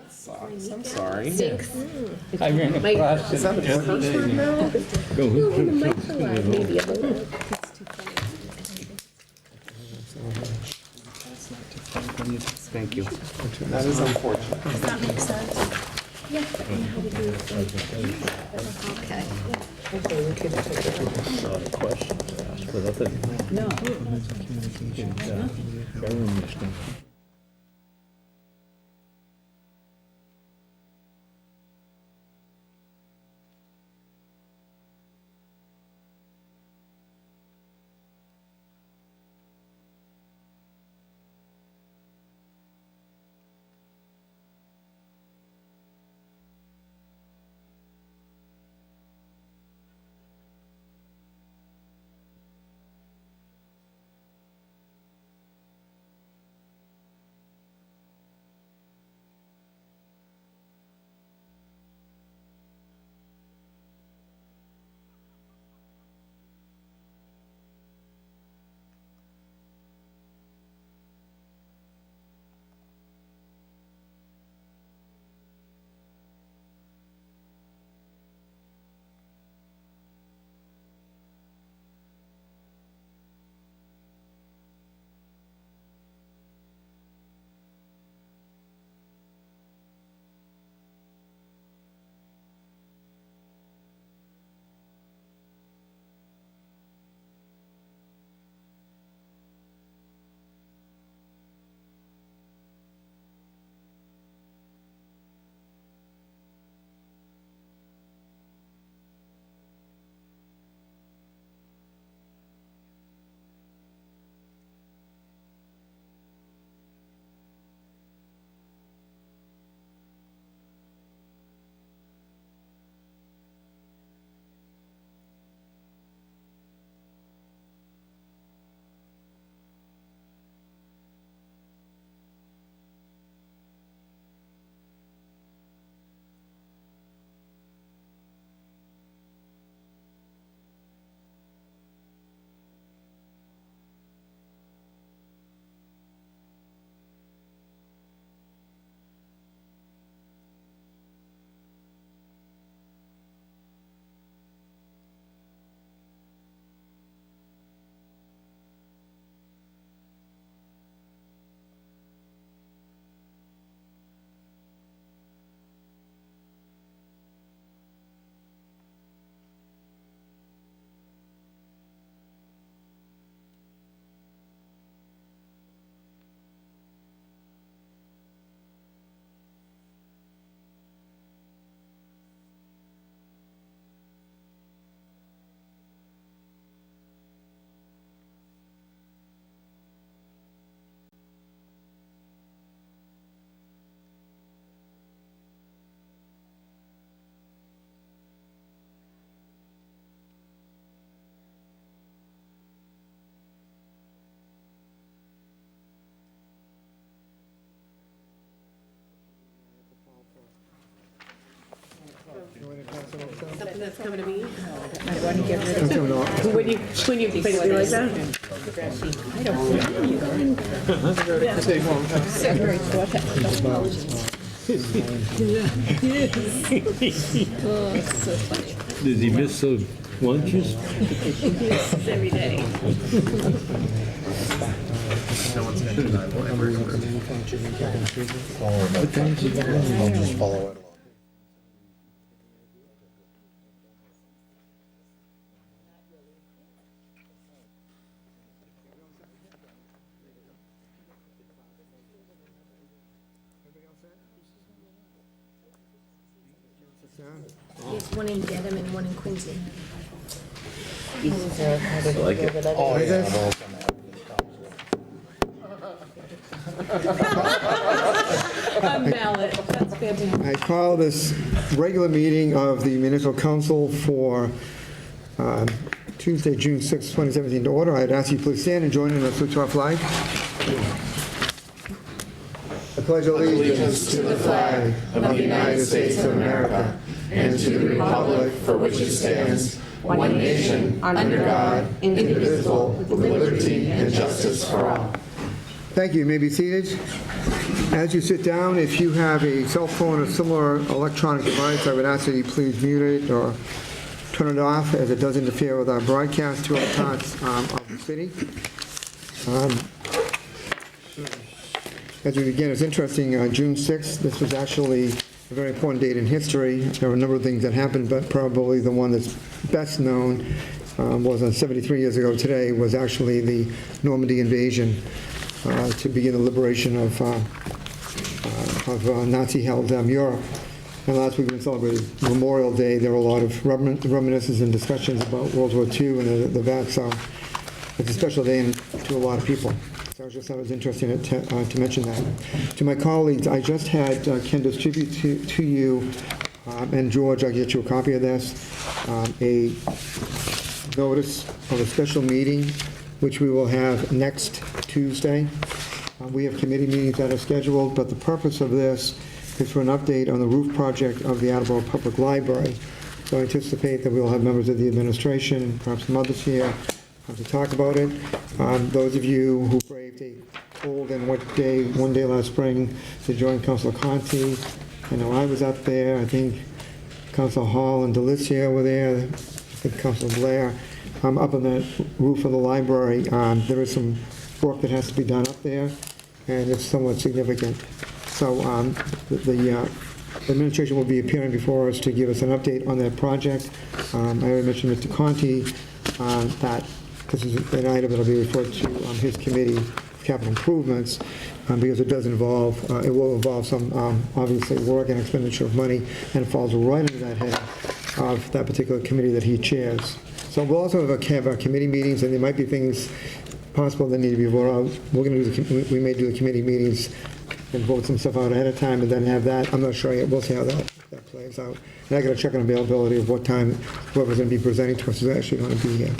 Sucks. I'm sorry. Stinks. I ran across Is that a it curse word now? Maybe a little. Thank you. That is unfortunate. Does that make sense? Yeah. Okay. No. Something that's coming to me. I want to get rid of When you put it like that. I don't know you. Separate what? Oh, so funny. Did he miss those lunches? Yes, every day. No one's going to deny what I work for. I'll just follow it along. There's one in Dedham and one in Quincy. I like it. Oh, yeah. On ballot, that's fantastic. I call this regular meeting of the Municipal Council for Tuesday, June 6, 2017 to order. I'd ask you to please stand and join in the salute to our flag. I pledge allegiance to the flag of the United States of America and to the republic for which it stands, one nation, under God, indivisible, with liberty and justice for all. Thank you. You may be seated. As you sit down, if you have a cell phone or similar electronic device, I would ask that you please mute it or turn it off, as it does interfere with our broadcast to other parts of the city. As we begin, it's interesting, June 6th, this was actually a very important date in history. There were a number of things that happened, but probably the one that's best known was 73 years ago today, was actually the Normandy invasion to begin the liberation of Nazi-held Europe. And last week we celebrated Memorial Day. There were a lot of reminiscences and discussions about World War II and the vets. So it's a special day to a lot of people. So I just thought it was interesting to mention that. To my colleagues, I just had Ken distribute to you, and George, I'll get you a copy of this, a notice of a special meeting, which we will have next Tuesday. We have committee meetings that are scheduled, but the purpose of this is for an update on the roof project of the Attleboro Public Library. So I anticipate that we'll have members of the administration and perhaps some others here to talk about it. Those of you who braved a cold and wet day, one day last spring, to join Councilor Conti. I know I was up there. I think Councilor Hall and Delicia were there. I think Councilor Blair. Up on the roof of the library, there is some work that has to be done up there, and it's somewhat significant. So the administration will be appearing before us to give us an update on that project. I already mentioned Mr. Conti that this is an item that will be referred to his committee of capital improvements, because it does involve, it will involve some obviously work and expenditure of money, and it falls right into that head of that particular committee that he chairs. So we'll also have our committee meetings, and there might be things possible that need to be voted out. We may do the committee meetings and vote some stuff out ahead of time, and then have that. I'm not sure yet. We'll see how that plays out. And I got to check on availability of what time whoever's going to be presenting to us is actually going to be here.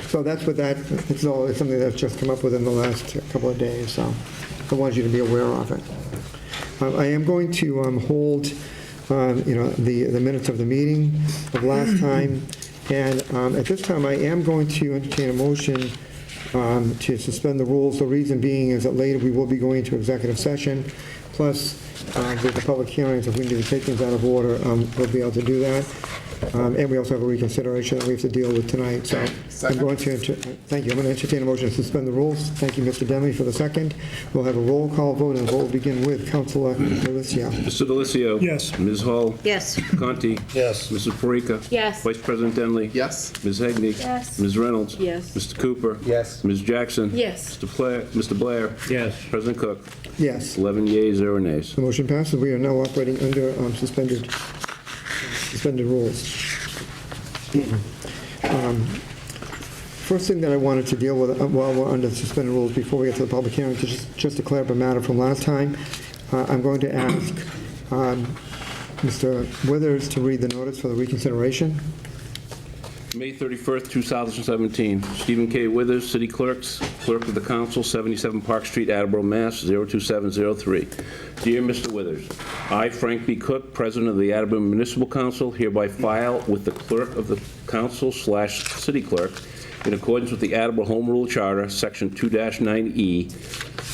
So that's what that. It's something that's just come up within the last couple of days. So I want you to be aware of it. I am going to hold, the minutes of the meeting of last time. And at this time, I am going to entertain a motion to suspend the rules. The reason being is that later we will be going into executive session. Plus, with the public hearings, if we need to take things out of order, we'll be able to do that. And we also have a reconsideration that we have to deal with tonight. So I'm going to, thank you. I'm going to entertain a motion to suspend the rules. Thank you, Mr. Denley, for the second. We'll have a roll call vote, and the vote will begin with Councilor Delicia. Mr. Delicio. Yes. Ms. Hall. Yes. Conti. Yes. Mrs. Parika. Yes. Vice President Denley. Yes. Ms. Hegney. Yes. Ms. Reynolds. Yes. Mr. Cooper. Yes. Ms. Jackson. Yes. Mr. Blair. Yes. President Cook. Yes. 11 yeas, 0 nays. The motion passes. We are now operating under suspended rules. First thing that I wanted to deal with while we're under suspended rules before we get to the public hearing, just to clear up a matter from last time, I'm going to ask Mr. Withers to read the notice for the reconsideration. May 31st, 2017. Stephen K. Withers, City Clerks, Clerk of the Council, 77 Park Street, Attleboro, Mass. 02703. Dear Mr. Withers, I, Frank B. Cook, President of the Attleboro Municipal Council, hereby file with the Clerk of the Council/City Clerk, in accordance with the Attleboro Home Rule Charter, Section 2-9E,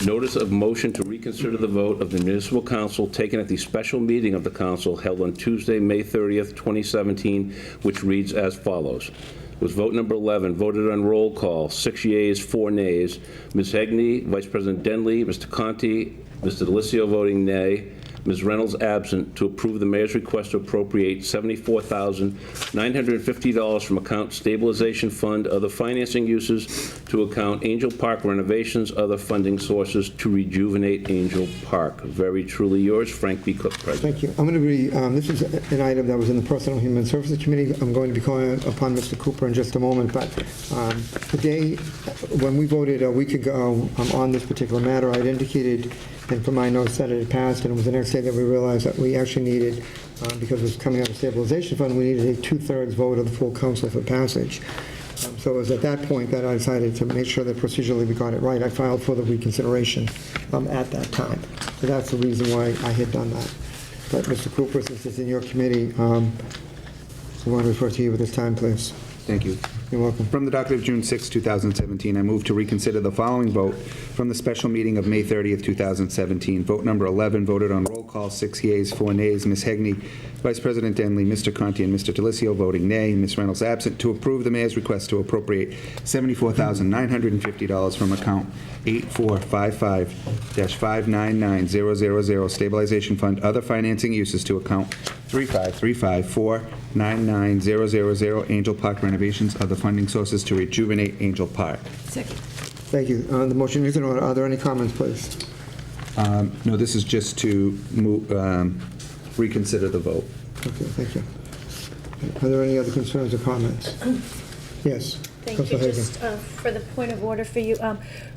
notice of motion to reconsider the vote of the Municipal Council taken at the special meeting of the Council held on Tuesday, May 30th, 2017, which reads as follows. Was vote number 11, voted on roll call, 6 yeas, 4 nays. Ms. Hegney, Vice President Denley, Mr. Conti, Mr. Delicio voting nay, Ms. Reynolds absent, to approve the mayor's request to appropriate $74,950 from account stabilization fund, other financing uses, to account Angel Park renovations, other funding sources, to rejuvenate Angel Park. Very truly yours, Frank B. Cook, President. Thank you. I'm going to read, this is an item that was in the Personal Human Services Committee. I'm going to be calling upon Mr. Cooper in just a moment, but today, when we voted a week ago on this particular matter, I'd indicated, and from my notes, that it had passed, and it was the next day that we realized that we actually needed, because it was coming out of stabilization fund, we needed a 2/3 vote of the full council for passage. So it was at that point that I decided to make sure that procedurally we got it right. I filed for the reconsideration at that time. So that's the reason why I had done that. But Mr. Cooper, since it's in your committee, I want to refer to you at this time, please. Thank you. You're welcome. From the docket of June 6, 2017, I move to reconsider the following vote from the special meeting of May 30th, 2017. Vote number 11, voted on roll call, 6 yeas, 4 nays. Ms. Hegney, Vice President Denley, Mr. Conti, and Mr. Delicio voting nay. Ms. Reynolds absent. To approve the mayor's request to appropriate $74,950 from account 8455-599000 Stabilization Fund, other financing uses to account 353549900 Angel Park renovations, other funding sources to rejuvenate Angel Park. Second. Thank you. The motion is in order. Are there any comments, please? No, this is just to reconsider the vote. Okay, thank you. Are there any other concerns or comments? Yes. Thank you. Councilor Hagan. Just for the point of order for you,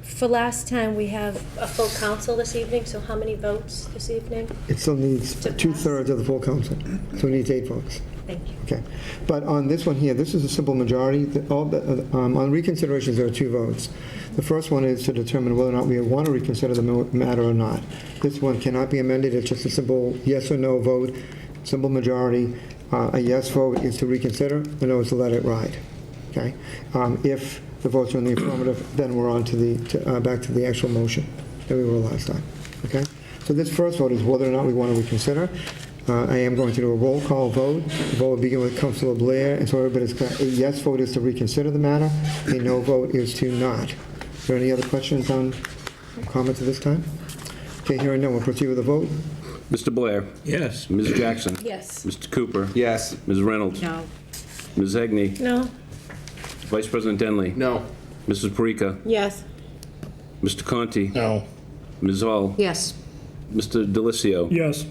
for last time, we have a full council this evening, so how many votes this evening? It still needs To pass. 2/3 of the full council, so it needs 8 votes. Thank you. Okay. But on this one here, this is a simple majority. On reconsiderations, there are 2 votes. The first one is to determine whether or not we want to reconsider the matter or not. This one cannot be amended. It's just a simple yes or no vote, simple majority. A yes vote is to reconsider, a no is to let it ride. Okay? If the votes are in the affirmative, then we're on to back to the actual motion that we were last time. Okay? So this first vote is whether or not we want to reconsider. I am going to do a roll call vote. The vote will begin with Councilor Blair, and so everybody's clear. A yes vote is to reconsider the matter. A no vote is to not. Are there any other questions on comments at this time? Okay, hearing none, we'll proceed with the vote. Mr. Blair. Yes. Ms. Jackson. Yes. Mr. Cooper. Yes. Ms. Reynolds. No. Ms. Hegney. No? Vice President Denley. No. Mrs. Parika. Yes. Mr. Conti. No. Ms. Hall. Yes. Mr. Delicio. Yes.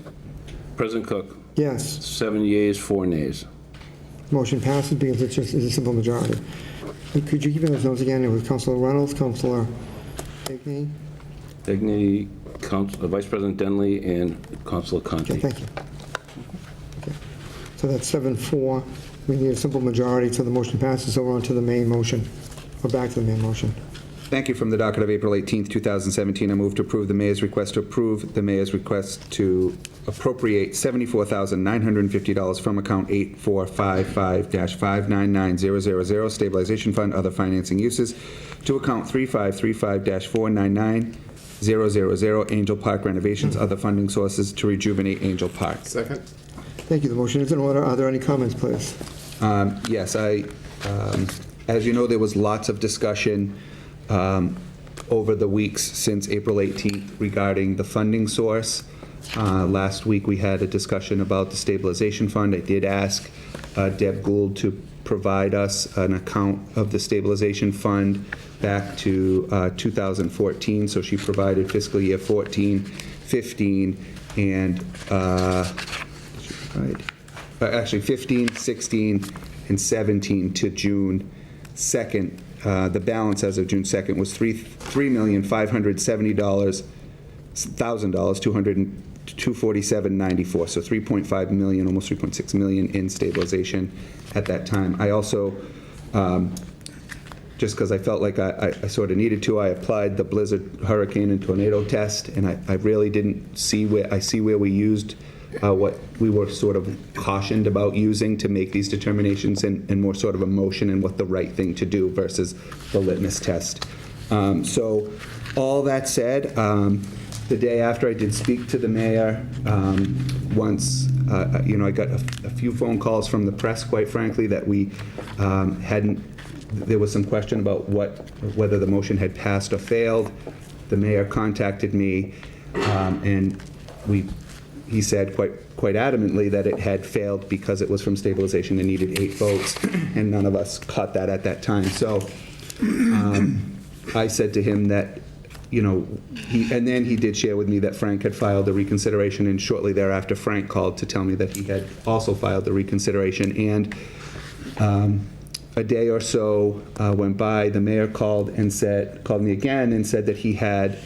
President Cook. Yes, 7 yeas, 4 nays. motion passes because it's a simple majority. And could you give me those notes again? It was Councilor Reynolds, Councilor Hagney. Hegney, Vice President Denley, and Councilor Okay, Conti. thank you. Okay. So that's 7-4. We need a simple majority, so the motion passes. So we're on to the main motion, or back to the main motion. Thank you. From the docket of April 18th, 2017, I move to approve the mayor's request to appropriate $74,950 from account 8455-599000 Stabilization Fund, other financing uses, to account 3535-499-000 Angel Park renovations, other funding sources to rejuvenate Angel Park. Second? Thank you. The motion is in order. Are there any comments, please? Yes, as you know, there was lots of discussion over the weeks since April 18th regarding the funding source. Last week, we had a discussion about the stabilization fund. I did ask Deb Gould to provide us an account of the stabilization fund back to 2014, so she provided fiscal year 14, 15, and actually 15, 16, and 17 to June 2nd. The balance as of June 2nd was $3,570,000, $247.94, so 3.5 million, almost 3.6 million in stabilization at that time. I also, just because I felt like I sort of needed to, I applied the blizzard, hurricane, and tornado test, and I really didn't see where we used what we were sort of cautioned about using to make these determinations, and more sort of emotion and what the right thing to do versus the litmus test. So all that said, the day after I did speak to the mayor, once, I got a few phone calls from the press, quite frankly, that we there was some question about whether the motion had passed or failed. The mayor contacted me, and he said quite adamantly that it had failed because it was from stabilization and needed 8 votes, and none of us caught that at that time. So I said to him that, and then he did share with me that Frank had filed the reconsideration, and shortly thereafter Frank called to tell me that he had also filed the reconsideration. And a day or so went by, the mayor called me again and said that he had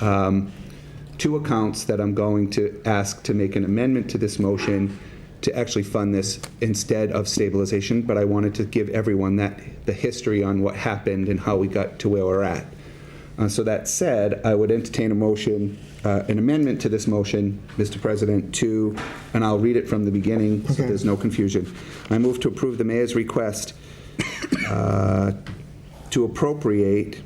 2 accounts that I'm going to ask to make an amendment to this motion to actually fund this instead of stabilization, but I wanted to give everyone the history on what happened and how we got to where we're at. So that said, I would entertain a motion, an amendment to this motion, Mr. President, and I'll read it from the beginning so Okay. there's no confusion. I move to approve the mayor's request to appropriate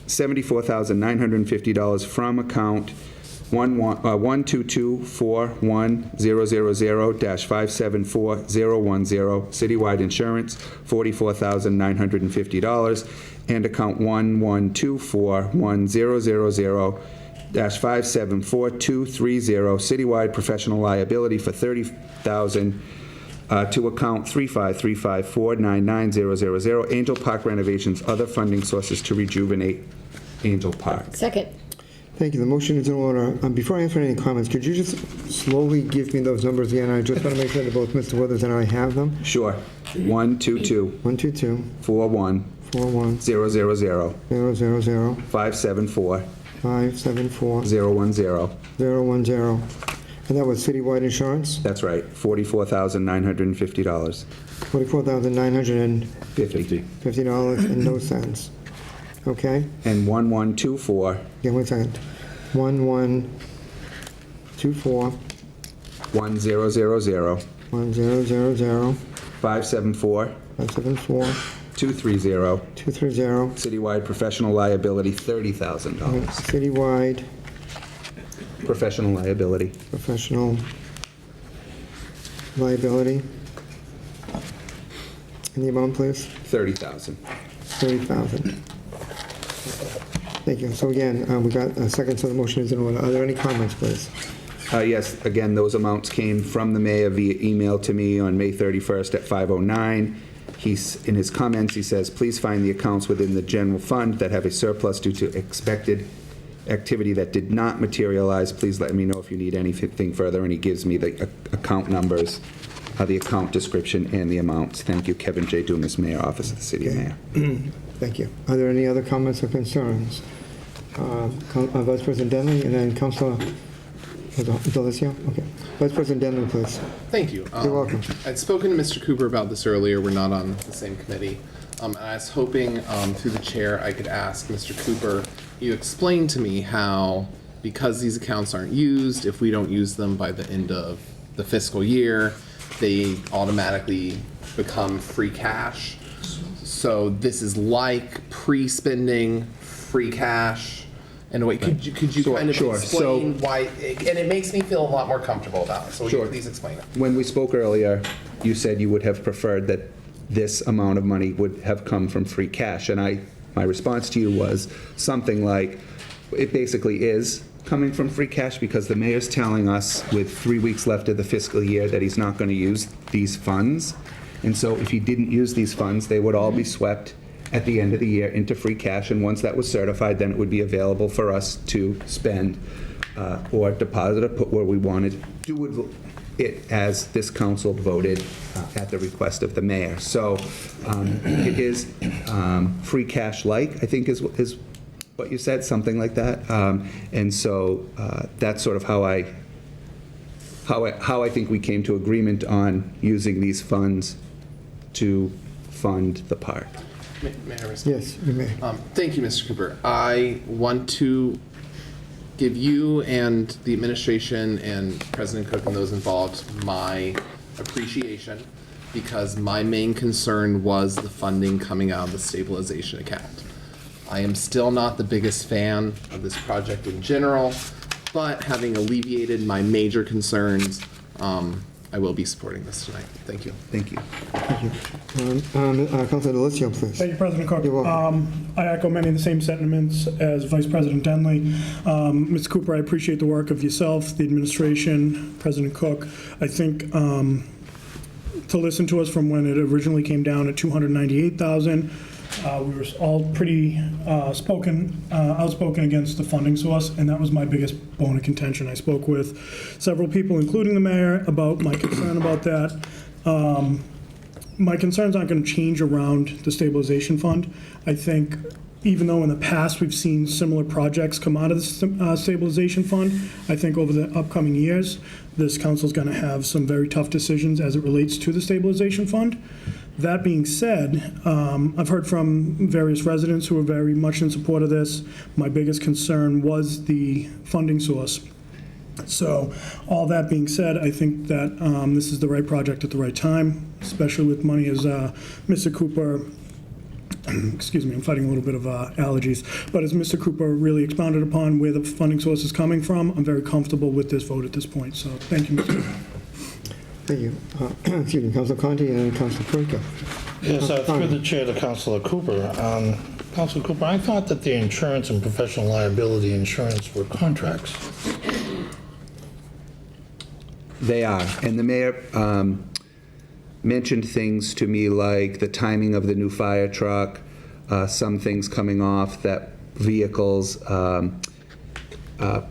$74,950 from account 1224100-574010, citywide insurance, $44,950, and account 1124100-574230, citywide professional liability for $30,000, to account 353549900, Angel Park renovations, other funding sources to rejuvenate Angel Park. Second. Thank you. The motion is in order. Before I answer any comments, could you just slowly give me those numbers again? I just want to make sure that both Mr. Withers and I have them. Sure. 122 122 41 41 000 000 574 574 010. 010. And that was citywide insurance? That's right. $44,950. $44,950 and no cents. Okay? And 1124 Yeah, 1 second. 1124 1000 1000 574 574 230, 230. citywide professional liability, $30,000. Citywide Professional liability. professional liability. And the amount, please? $30,000. 30,000. Thank you. So again, we got a second, so the motion is in order. Are there any comments, please? Yes, again, those amounts came from the mayor via email to me on May 31st at 5:09. In his comments, he says, please find the accounts within the general fund that have a surplus due to expected activity that did not materialize. Please let me know if you need anything further. And he gives me the account numbers, the account description, and the amounts. Thank you, Kevin J. Dumas, Mayor, Office of the City Mayor. Thank you. Are there any other comments or concerns? Vice President Denley and then Councilor Delicio? Okay. Vice President Denley, please. Thank you. You're welcome. I'd spoken to Mr. Cooper about this earlier. We're not on the same committee. And I was hoping through the chair I could ask Mr. Cooper, you explained to me how, because these accounts aren't used, if we don't use them by the end of the fiscal year, they automatically become free cash. So this is like pre-spending free cash. In a way, could you kind of Sure. explain why? And it makes me feel a lot more comfortable about it. So will Sure. you please explain it? When we spoke earlier, you said you would have preferred that this amount of money would have come from free cash. And my response to you was something like, it basically is coming from free cash because the mayor's telling us with 3 weeks left of the fiscal year that he's not going to use these funds. And so if he didn't use these funds, they would all be swept at the end of the year into free cash. And once that was certified, then it would be available for us to spend or deposit or put where we wanted. Do it as this council voted at the request of the mayor. So it is free cash-like, I think is what you said, something like that. And so that's sort of how I think we came to agreement on using these funds to fund the park. May I respond? Yes, you may. Thank you, Mr. Cooper. I want to give you and the administration and President Cook and those involved my appreciation because my main concern was the funding coming out of the stabilization account. I am still not the biggest fan of this project in general, but having alleviated my major concerns, I will be supporting this tonight. Thank you. Thank you. Thank you. Councilor Delicio, please. Thank you, President Cook. You're welcome. I echo many of the same sentiments as Vice President Denley. Mr. Cooper, I appreciate the work of yourself, the administration, President Cook. I think to listen to us from when it originally came down at $298,000, we were all pretty outspoken against the funding source, and that was my biggest bone of contention. I spoke with several people, including the mayor, about my concern about that. My concerns aren't going to change around the stabilization fund. I think even though in the past we've seen similar projects come out of the stabilization fund, I think over the upcoming years, this council is going to have some very tough decisions as it relates to the stabilization fund. That being said, I've heard from various residents who are very much in support of this. My biggest concern was the funding source. So, all that being said, I think that this is the right project at the right time, especially with money as Mr. Cooper, excuse me, I'm fighting a little bit of allergies, but as Mr. Cooper really expounded upon where the funding source is coming from, I'm very comfortable with this vote at this point. So, thank you, Mr. Cooper. Thank you. Excuse me, Councilor Conti and then Councilor Perica. Yes, through the chair to Councilor Cooper. Councilor Cooper, I thought that the insurance and professional liability insurance were contracts. They are, and the mayor mentioned things to me like the timing of the new fire truck, some things coming off that vehicles,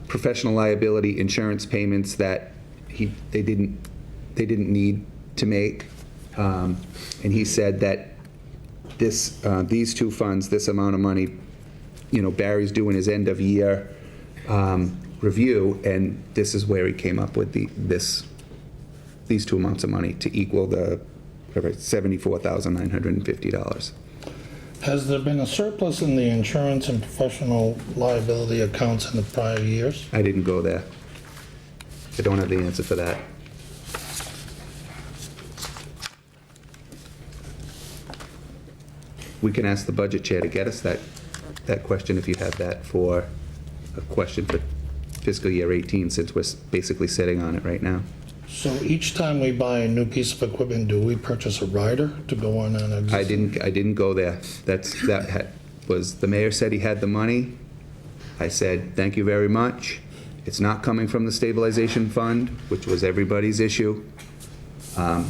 professional liability insurance payments that they didn't need to make, and he said that these two funds, this amount of money, Barry's doing his end of year review, and this is where he came up with these two amounts of money to equal the $74,950. Has there been a surplus in the insurance and professional liability accounts in the prior years? I didn't go there. I don't have the answer for that. We can ask the budget chair to get us that question if you have that for a question for fiscal year 18, since we're basically sitting on it right now. So each time we buy a new piece of equipment, do we purchase a rider to go on an existing? I didn't go there. The mayor said he had the money. I said, thank you very much. It's not coming from the stabilization fund, which was everybody's issue. I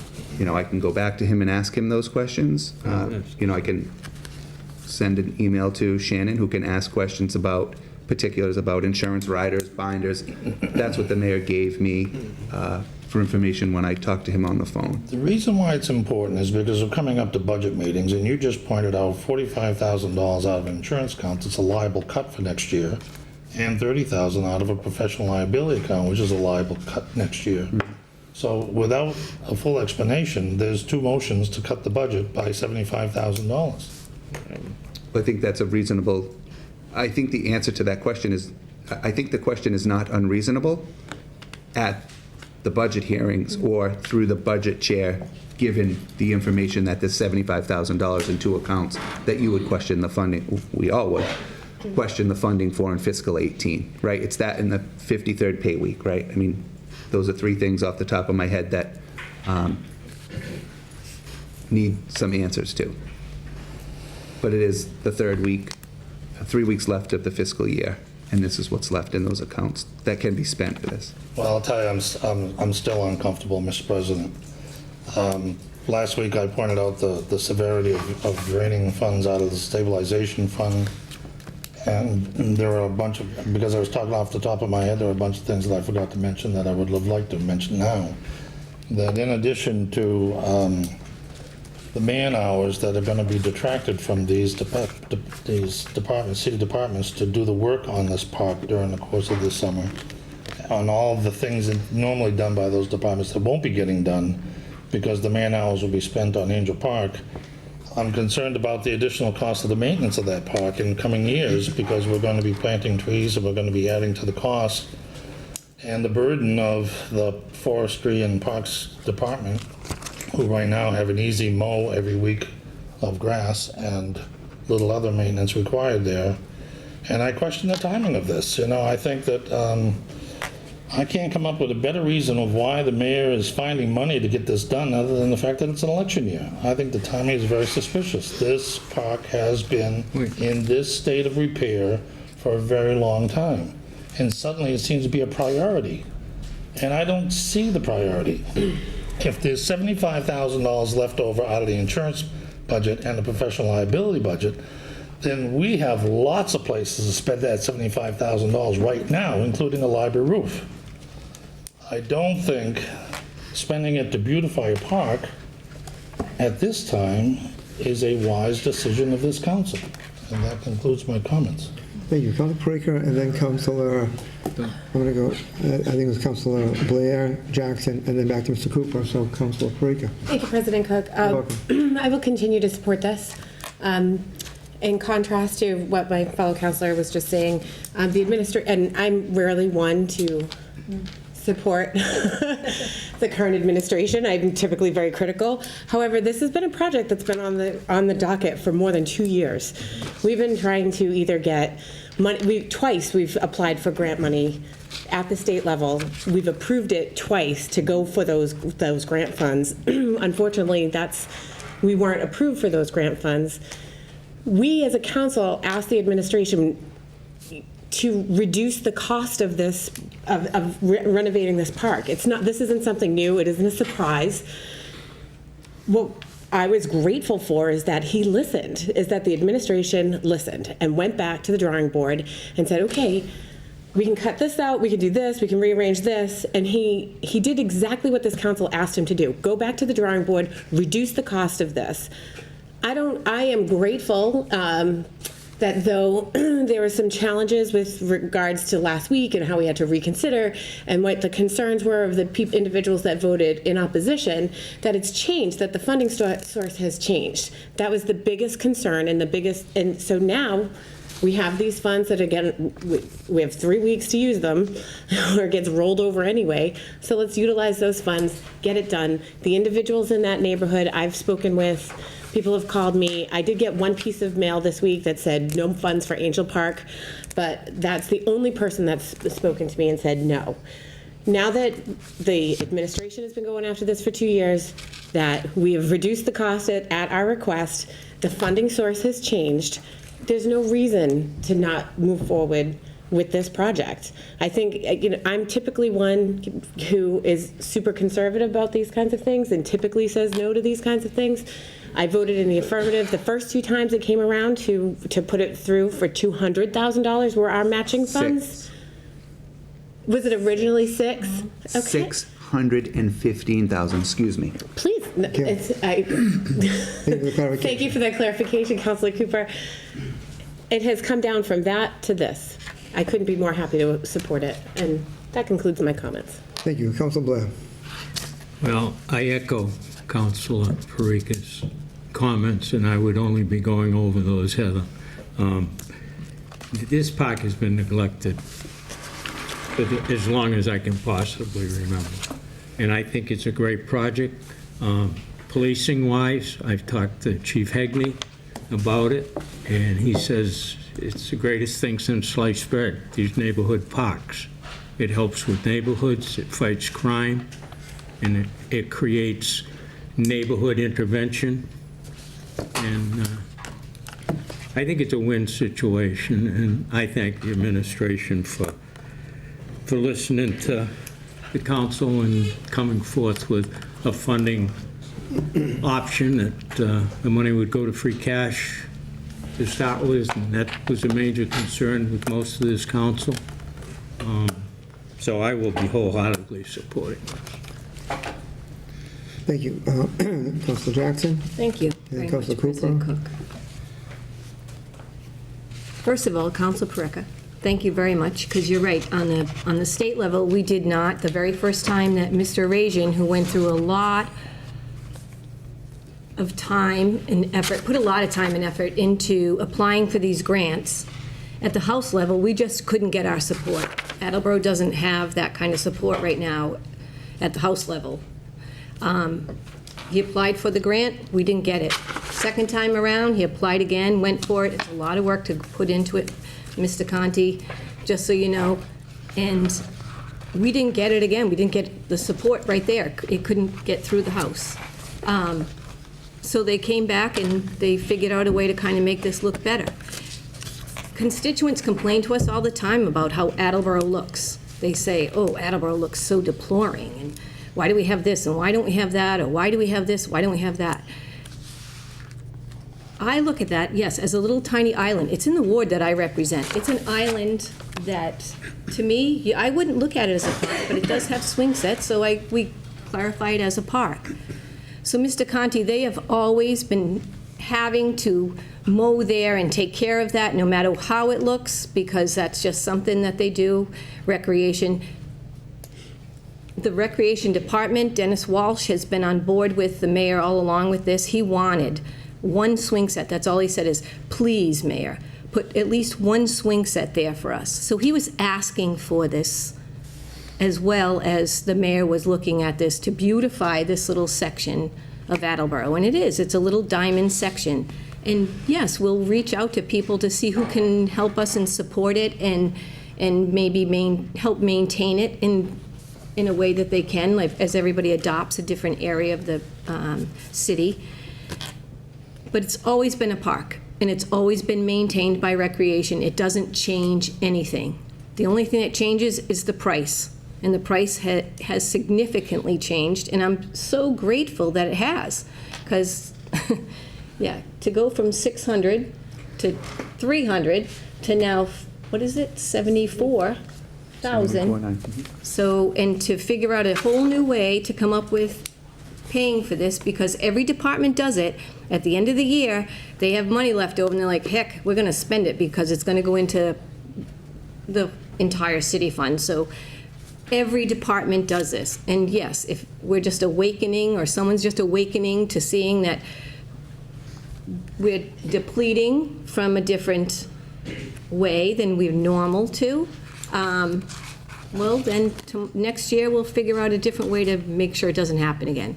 can go back to him and ask him those questions. I can send an email to Shannon, who can ask questions about particulars about insurance, riders, binders. That's what the mayor gave me for information when I talked to him on the phone. The reason why it's important is because we're coming up to budget meetings, and you just pointed out $45,000 out of insurance accounts, it's a liable cut for next year, and $30,000 out of a professional liability account, which is a liable cut next year. So without a full explanation, there's two motions to cut the budget by $75,000. I think that's a reasonable, I think the answer to that question is, I think the question is not unreasonable at the budget hearings or through the budget chair, given the information that there's $75,000 in two accounts, that you would question the funding, we all would, question the funding for in fiscal 18, right? It's that in the 53rd pay week, right? I mean, those are three things off the top of my head that need some answers to. But it is the third week, 3 weeks left of the fiscal year, and this is what's left in those accounts that can be spent for this. Well, I'll tell you, I'm still uncomfortable, Mr. President. Last week, I pointed out the severity of draining funds out of the stabilization fund, and there were a bunch of, because I was talking off the top of my head, there were a bunch of things that I forgot to mention that I would have liked to mention now. That in addition to the man hours that are going to be detracted from these departments, city departments, to do the work on this park during the course of this summer, on all the things that normally done by those departments that won't be getting done because the man hours will be spent on Angel Park. I'm concerned about the additional cost of the maintenance of that park in coming years, because we're going to be planting trees and we're going to be adding to the cost and the burden of the forestry and parks department, who right now have an easy mow every week of grass and little other maintenance required there. And I question the timing of this. I think that I can't come up with a better reason of why the mayor is finding money to get this done other than the fact that it's an election year. I think the timing is very suspicious. This park has been in this state of repair for a very long time. And suddenly it seems to be a priority. And I don't see the priority. If there's $75,000 left over out of the insurance budget and the professional liability budget, then we have lots of places to spend that $75,000 right now, including a library roof. I don't think spending it to beautify a park at this time is a wise decision of this council. And that concludes my comments. Thank you. Councilor Perica and then Councilor, I'm going to go, I think it was Councilor Blair, Jackson, and then back to Mr. Cooper. So Councilor Perica. Thank you, President Cook. welcome. I will continue to support this. In contrast to what my fellow councilor was just saying, and I'm rarely one to support the current administration. I'm typically very critical. However, this has been a project that's been on the docket for more than 2 years. We've been trying to either get money. Twice we've applied for grant money at the state level. We've approved it twice to go for those grant funds. Unfortunately, we weren't approved for those grant funds. We as a council asked the administration to reduce the cost of this, of renovating this park. This isn't something new, it isn't a surprise. What I was grateful for is that the administration listened and went back to the drawing board and said, okay, we can cut this out, we can do this, we can rearrange this, and he did exactly what this council asked him to do. Go back to the drawing board, reduce the cost of this. I am grateful that though there were some challenges with regards to last week and how we had to reconsider and what the concerns were of the individuals that voted in opposition, that it's changed, that the funding source has changed. That was the biggest concern and so now we have these funds that, again, we have 3 weeks to use them, or it gets rolled over anyway. So let's utilize those funds, get it done. The individuals in that neighborhood I've spoken with, people have called me. I did get one piece of mail this week that said no funds for Angel Park, but that's the only person that's spoken to me and said no. Now that the administration has been going after this for 2 years, that we have reduced the cost at our request, the funding source has changed, there's no reason to not move forward with this project. I think, I'm typically one who is super conservative about these kinds of things and typically says no to these kinds of things. I voted in the affirmative the first 2 times it came around to put it through for $200,000 were our matching funds. 6. Was it originally 6? Okay. 615,000, excuse me. Please, thank you for that clarification, Councilor Cooper. It has come down from that to this. I couldn't be more happy to support it, and that concludes my comments. Thank you. Councilor Blair. Well, I echo Councilor Parika's comments, and I would only be going over those, Heather. This park has been neglected for as long as I can possibly remember. And I think it's a great project. Policing-wise, I've talked to Chief Hegney about it, and he says it's the greatest thing since sliced bread, these neighborhood parks. It helps with neighborhoods, it fights crime, and it creates neighborhood intervention. And I think it's a win situation, and I thank the administration for listening to the council and coming forth with a funding option that the money would go to free cash to start with, and that was a major concern with most of this council. So I will be wholeheartedly supporting this. Thank you. Councilor Jackson. Thank you And very Councilor much, President Cook. First of all, Councilor Parika, thank you very much, because you're right. On the state level, we did not, the very first time that Mr. Rajan, who went through a lot of time and effort, put a lot of time and effort into applying for these grants, at the House level, we just couldn't get our support. Attleboro doesn't have that kind of support right now at the House level. He applied for the grant, we didn't get it. Second time around, he applied again, went for it. It's a lot of work to put into it, Mr. Conti, just so you know. And we didn't get it again. We didn't get the support right there. It couldn't get through the House. So they came back and they figured out a way to kind of make this look better. Constituents complain to us all the time about how Attleboro looks. They say, oh, Attleboro looks so deploring, and why do we have this, and why don't we have that, or why do we have this, why don't we have that? I look at that, yes, as a little tiny island. It's in the ward that I represent. It's an island that, to me, I wouldn't look at it as a park, but it does have swing sets, so we clarify it as a park. So, Mr. Conti, they have always been having to mow there and take care of that, no matter how it looks, because that's just something that they do, recreation. The Recreation Department, Dennis Walsh, has been on board with the mayor all along with this. He wanted one swing set. That's all he said is, please, Mayor, put at least one swing set there for us. So he was asking for this as well as the mayor was looking at this to beautify this little section of Attleboro. And it's a little diamond section. And yes, we'll reach out to people to see who can help us and support it and maybe help maintain it in a way that they can, like as everybody adopts a different area of the city. But it's always been a park, and it's always been maintained by Recreation. It doesn't change anything. The only thing that changes is the price, and the price has significantly changed, and I'm so grateful that it has, because, yeah, to go from 600 to 300 to now, what is it, 74,000. 74,900. So, and to figure out a whole new way to come up with paying for this, because every department does it. At the end of the year, they have money left over, and they're like, heck, we're going to spend it because it's going to go into the entire city fund. So every department does this. And yes, if we're just awakening, or someone's just awakening to seeing that we're depleting from a different way than we're normal to, well, then next year we'll figure out a different way to make sure it doesn't happen again.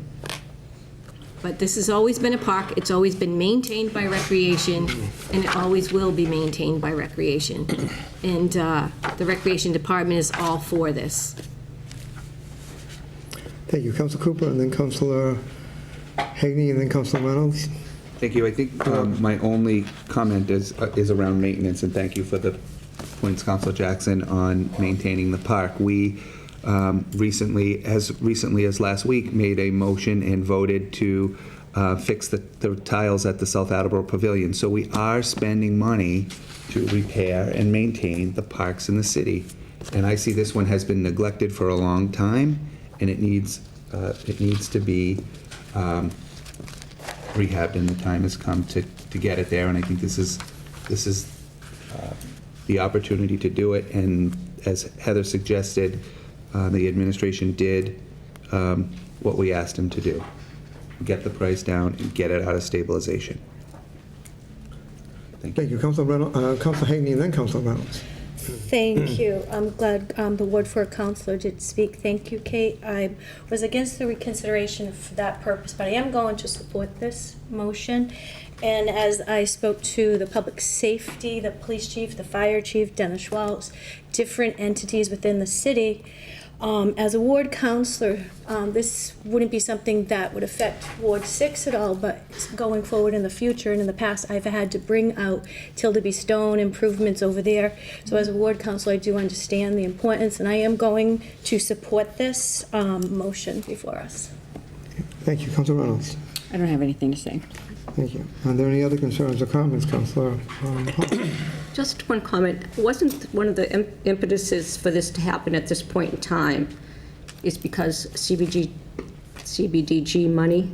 But this has always been a park, it's always been maintained by Recreation, and it always will be maintained by Recreation. And the Recreation Department is all for this. Thank you. Councilor Cooper, and then Councilor Hagney, and then Councilor Reynolds. Thank you. I think my only comment is around maintenance, and thank you for the points, Councilor Jackson, on maintaining the park. We recently as last week, made a motion and voted to fix the tiles at the South Attleboro Pavilion. So we are spending money to repair and maintain the parks in the city. And I see this one has been neglected for a long time, and it needs to be rehabbed, and the time has come to get it there. And I think this is the opportunity to do it. And as Heather suggested, the administration did what we asked him to do: get the price down and get it out of stabilization. Thank you. Councilor Reynolds, Councilor Hagney, and then Councilor Reynolds. Thank you. I'm glad the Ward 4 councilor did speak. Thank you, Kate. I was against the reconsideration for that purpose, but I am going to support this motion. And as I spoke to the public safety, the police chief, the fire chief, Dennis Schwartz, different entities within the city, as a ward councilor, this wouldn't be something that would affect Ward 6 at all, but going forward in the future and in the past, I've had to bring out Tilderby Stone improvements over there. So as a ward councilor, I do understand the importance, and I am going to support this motion before us. Thank you. Councilor Reynolds. I don't have anything to say. Thank you. Are there any other concerns or comments, Councilor Hall? Just one comment. Wasn't one of the impetuses for this to happen at this point in time is because CBDG money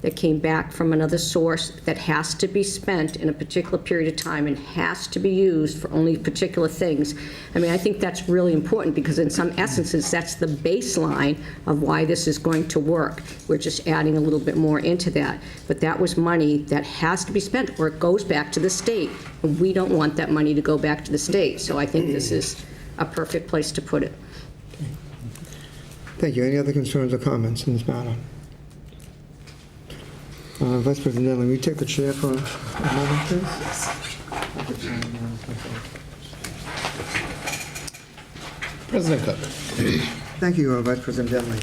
that came back from another source that has to be spent in a particular period of time and has to be used for only particular things. I mean, I think that's really important, because in some essences, that's the baseline of why this is going to work. We're just adding a little bit more into that. But that was money that has to be spent, or it goes back to the state. And we don't want that money to go back to the state. So I think this is a perfect place to put it. Thank you. Any other concerns or comments in this matter? Vice President Denley, will you take the chair for a moment, please? President Cook. Thank you, Vice President Denley.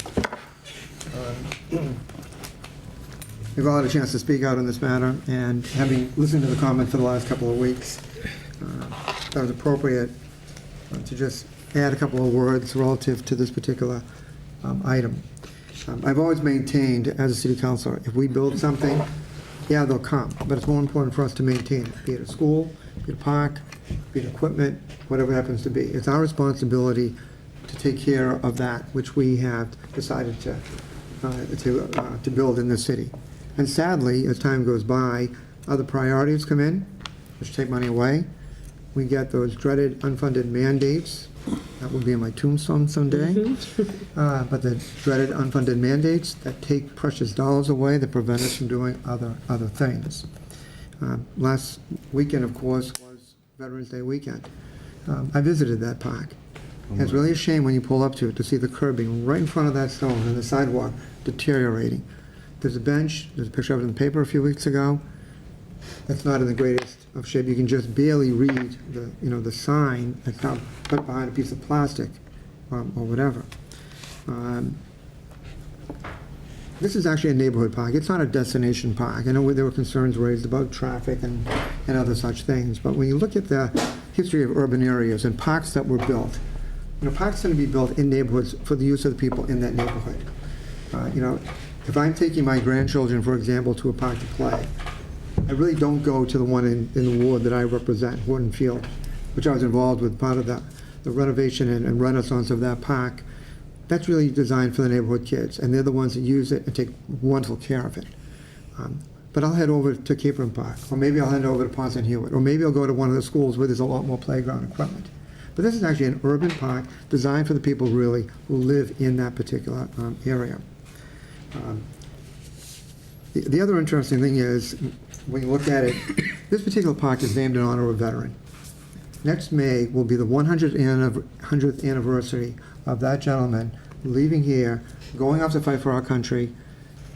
We've all had a chance to speak out on this matter, and having listened to the comment for the last couple of weeks, that was appropriate to just add a couple of words relative to this particular item. I've always maintained, as a city councilor, if we build something, yeah, they'll come, but it's more important for us to maintain it, be it a school, be it a park, be it equipment, whatever it happens to be. It's our responsibility to take care of that which we have decided to build in this city. And sadly, as time goes by, other priorities come in, which take money away. We get those dreaded unfunded mandates. That will be in my tombstone someday. But the dreaded unfunded mandates that take precious dollars away, that prevent us from doing other things. Last weekend, of course, was Veterans Day weekend. I visited that park. And it's really a shame when you pull up to it to see the curbing right in front of that stone and the sidewalk deteriorating. There's a bench, there's a picture of it in the paper a few weeks ago. That's not in the greatest of shape. You can just barely read the sign that's not put behind a piece of plastic or whatever. This is actually a neighborhood park. It's not a destination park. I know there were concerns raised about traffic and other such things, but when you look at the history of urban areas and parks that were built, parks tend to be built in neighborhoods for the use of the people in that neighborhood. If I'm taking my grandchildren, for example, to a park to play, I really don't go to the one in the ward that I represent, Horton Field, which I was involved with part of the renovation and renaissance of that park. That's really designed for the neighborhood kids, and they're the ones that use it and take wonderful care of it. But I'll head over to Capron Park, or maybe I'll head over to Ponce and Hewitt, or maybe I'll go to one of the schools where there's a lot more playground equipment. But this is actually an urban park designed for the people really who live in that particular area. The other interesting thing is, when you look at it, this particular park is named in honor of a veteran. Next May will be the 100th anniversary of that gentleman leaving here, going off to fight for our country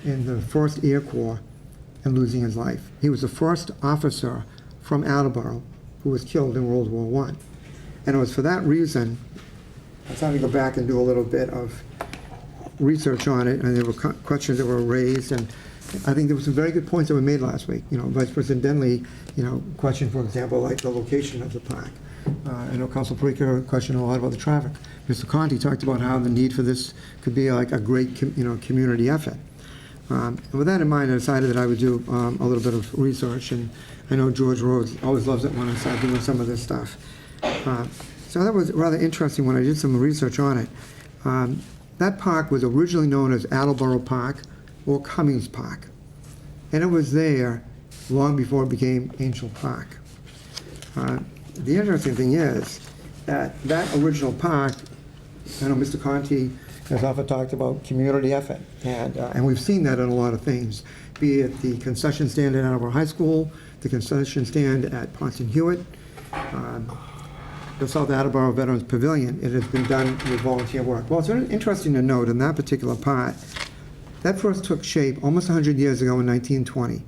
in the 1st Air Corps and losing his life. He was the first officer from Attleboro who was killed in World War I. And it was for that reason, I was having to go back and do a little bit of research on it, and there were questions that were raised, and I think there were some very good points that were made last week. Vice President Denley, questioned, for example, like the location of the park. I know Council Perica questioned a lot about the traffic. Mr. Conti talked about how the need for this could be like a great, community effort. And with that in mind, I decided that I would do a little bit of research, and I know George Rhodes always loves it when I start doing some of this stuff. So that was rather interesting when I did some research on it. That park was originally known as Attleboro Park or Cummings Park, and it was there long before it became Angel Park. The interesting thing is that original park, I know Mr. Conti has often talked about community effort, and we've seen that in a lot of things, be it the concession stand at Attleboro High School, the concession stand at Ponce and Hewitt, the South Attleboro Veterans Pavilion. It has been done with volunteer work. Well, it's very interesting to note in that particular part, that first took shape almost 100 years ago in 1920,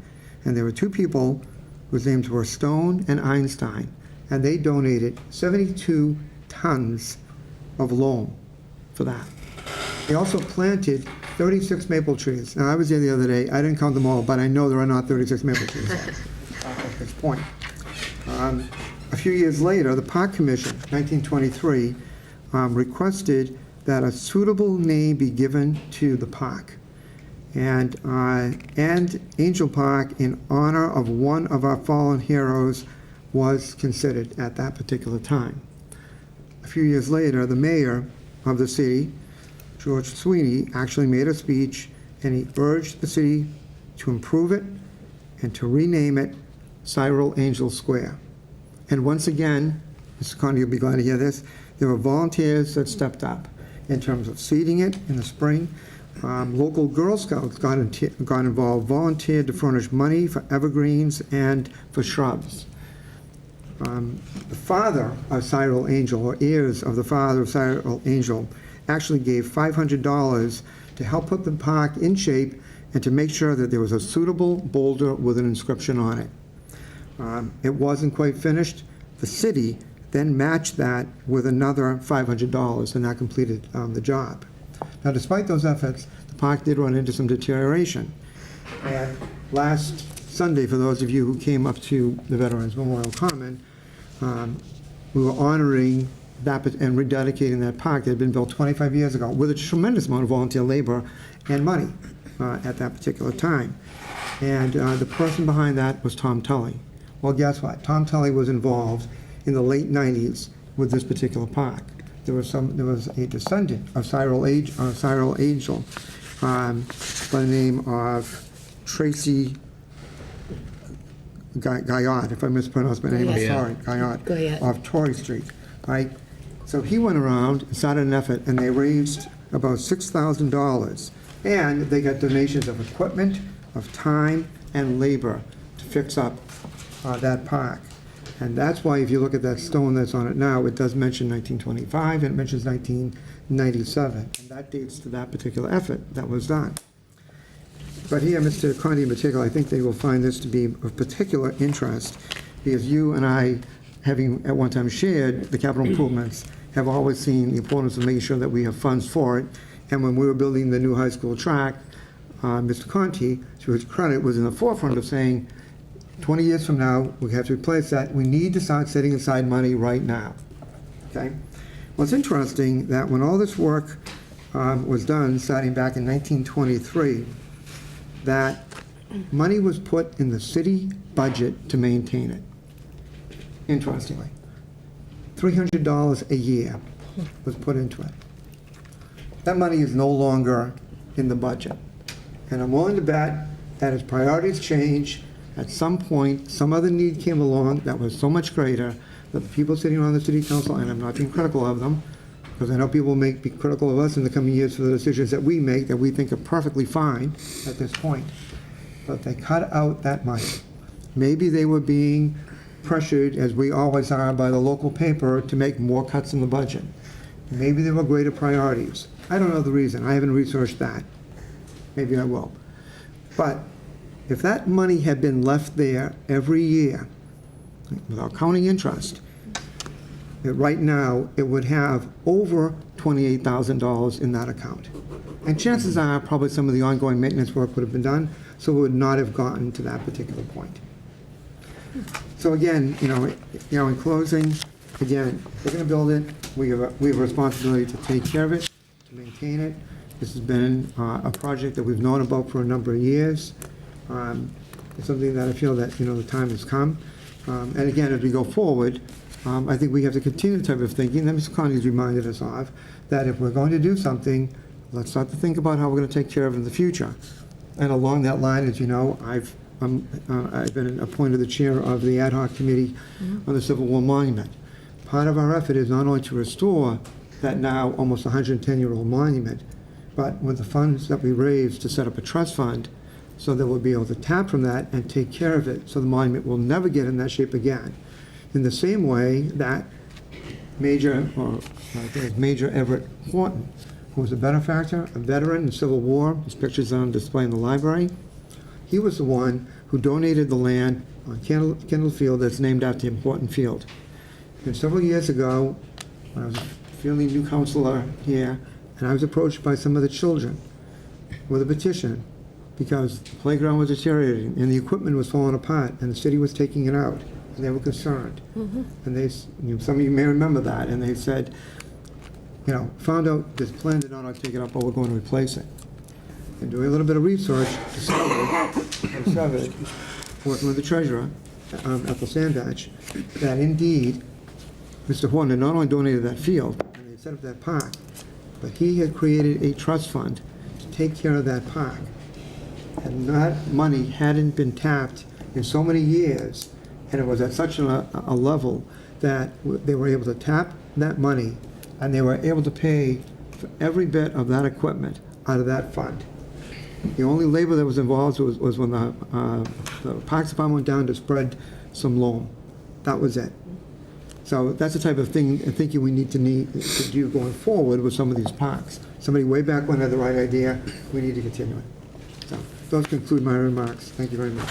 and there were two people whose names were Stone and Einstein, and they donated 72 tons of loam for that. They also planted 36 maple trees. Now, I was there the other day. I didn't count them all, but I know there are not 36 maple trees at this point. A few years later, the Park Commission, 1923, requested that a suitable name be given to the park. And Angel Park, in honor of one of our fallen heroes, was considered at that particular time. A few years later, the mayor of the city, George Sweeney, actually made a speech, and he urged the city to improve it and to rename it Cyril Angel Square. And once again, Mr. Conti, you'll be glad to hear this, there were volunteers that stepped up in terms of seeding it in the spring. Local Girl Scouts got involved, volunteered to furnish money for evergreens and for shrubs. The father of Cyril Angel, or heirs of the father of Cyril Angel, actually gave $500 to help put the park in shape and to make sure that there was a suitable boulder with an inscription on it. It wasn't quite finished. The city then matched that with another $500, and that completed the job. Now, despite those efforts, the park did run into some deterioration. And last Sunday, for those of you who came up to the Veterans Memorial Common, we were honoring that and rededicating that park that had been built 25 years ago with a tremendous amount of volunteer labor and money at that particular time. And the person behind that was Tom Tully. Well, guess what? Tom Tully was involved in the late 90s with this particular park. There was a descendant of Cyril Angel by the name of Tracy Guyot, if I mispronounced my name, I'm sorry, Guyot, off Torrey Street, right? So he went around and started an effort, and they raised about $6,000, and they got donations of equipment, of time, and labor to fix up that park. And that's why if you look at that stone that's on it now, it does mention 1925 and it mentions 1997. And that dates to that particular effort that was done. But here, Mr. Conti in particular, I think they will find this to be of particular interest because you and I, having at one time shared the capital improvements, have always seen the importance of making sure that we have funds for it. And when we were building the new high school track, Mr. Conti, to his credit, was in the forefront of saying, 20 years from now, we have to replace that. We need to start setting aside money right now. Okay? Well, it's interesting that when all this work was done, starting back in 1923, that money was put in the city budget to maintain it. Interestingly. $300 a year was put into it. That money is no longer in the budget. And I'm willing to bet that as priorities change, at some point, some other need came along that was so much greater that the people sitting on the city council, and I'm not being critical of them, because I know people may be critical of us in the coming years for the decisions that we make that we think are perfectly fine at this point. But they cut out that money. Maybe they were being pressured, as we always are, by the local paper to make more cuts in the budget. Maybe there were greater priorities. I don't know the reason. I haven't researched that. Maybe I will. But if that money had been left there every year, without counting interest, right now it would have over $28,000 in that account. And chances are probably some of the ongoing maintenance work would have been done, so it would not have gotten to that particular point. So again, in closing, again, we're going to build it. We have a responsibility to take care of it, to maintain it. This has been a project that we've known about for a number of years. It's something that I feel that, the time has come. And again, as we go forward, I think we have to continue the type of thinking that Mr. Conley's reminded us of, that if we're going to do something, let's start to think about how we're going to take care of it in the future. And along that line, as you know, I've been appointed the chair of the ad hoc committee on the Civil War monument. Part of our effort is not only to restore that now almost 110-year-old monument, but with the funds that we raised to set up a trust fund so that we'll be able to tap from that and take care of it so the monument will never get in that shape again. In the same way that Major Everett Horton, who was a benefactor, a veteran in the Civil War, his pictures are on display in the library, he was the one who donated the land on Kendall Field that's named after him, Horton Field. And several years ago, when I was a fairly new counselor here, and I was approached by some of the children with a petition because the playground was deteriorating and the equipment was falling apart and the city was taking it out, and they were concerned. And they, some of you may remember that, and they said, found out this plan did not take it up, but we're going to replace it. And doing a little bit of research, discovered, working with the treasurer, Ethel Sandbatch, that indeed, Mr. Horton had not only donated that field, and they set up that park, but he had created a trust fund to take care of that park. And that money hadn't been tapped in so many years, and it was at such a level that they were able to tap that money, and they were able to pay for every bit of that equipment out of that fund. The only labor that was involved was when the Parks Department went down to spread some loam. That was it. So that's the type of thing I think we need to do going forward with some of these parks. Somebody way back when had the right idea. We need to continue it. So those conclude my remarks. Thank you very much.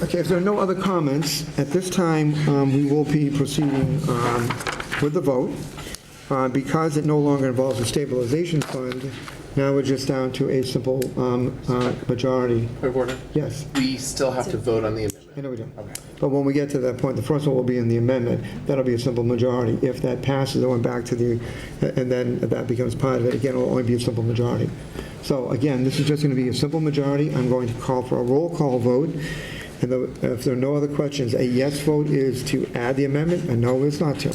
Okay, if there are no other comments, at this time we will be proceeding with the vote. Because it no longer involves a stabilization fund, now we're just down to a simple majority. Point of order? Yes, We still have to vote on the amendment. I know we do. Okay. But when we get to that point, the first one will be in the amendment. That'll be a simple majority. If that passes, it went back to and then that becomes part of it. Again, it will only be a simple majority. So again, this is just going to be a simple majority. I'm going to call for a roll call vote. And if there are no other questions, a yes vote is to add the amendment, a no is not to.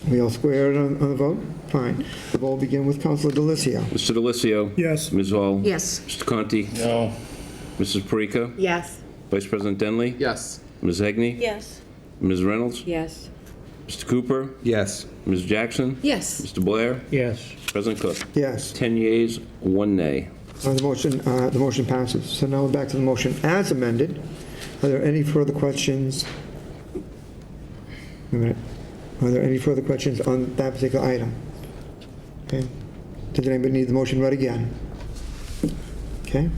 We all square it on the vote? Fine. The vote will begin with Councilor Delicio. Mr. Delicio? Yes. Ms. Hall? Yes. Mr. Conti? No. Mrs. Parika? Yes. Vice President Denley? Yes. Ms. Hegney? Yes. Ms. Reynolds? Yes. Mr. Cooper? Yes. Ms. Jackson? Yes. Mr. Blair? Yes. President Cook? Yes. 10 yeas, 1 nay. The motion passes. So now we're back to the motion as amended. Are there any further questions? Wait a minute. Are there any further questions on that particular item? Okay. Does anybody need the motion read again? Okay.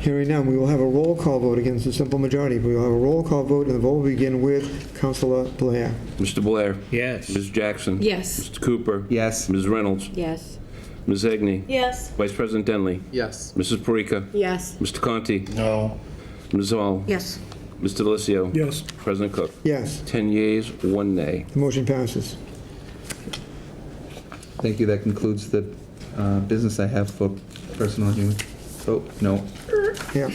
Hearing none, we will have a roll call vote against a simple majority. We will have a roll call vote, and the vote will begin with Councilor Blair. Mr. Blair? Yes. Ms. Jackson? Yes. Mr. Cooper? Yes. Ms. Reynolds? Yes. Ms. Egney? Yes. Vice President Denley? Yes. Mrs. Parika? Yes. Mr. Conti? No. Ms. Zoll? Yes. Mr. Delissio? Yes. President Cook? Yes, 10 yeas, 1 nay. the motion passes. Thank you. That concludes the business I have for personal and human. Oh, no. Yeah.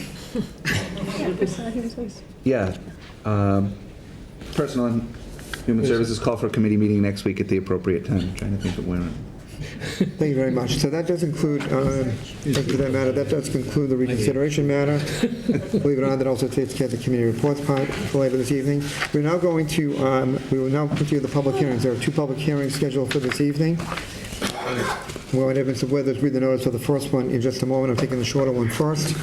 Yeah. Personal and Human Services call for a committee meeting next week at the appropriate time. I'm trying to think of when. Thank you very much. So that does include, thank you for that matter, that does conclude the reconsideration matter. Believe it or not, that also takes care of the committee reports part for later this evening. We're now going to, we will now continue the public hearings. There are 2 public hearings scheduled for this evening. We'll have Mr. Withers read the notice for the first one in just a moment. I'm taking the shorter one first.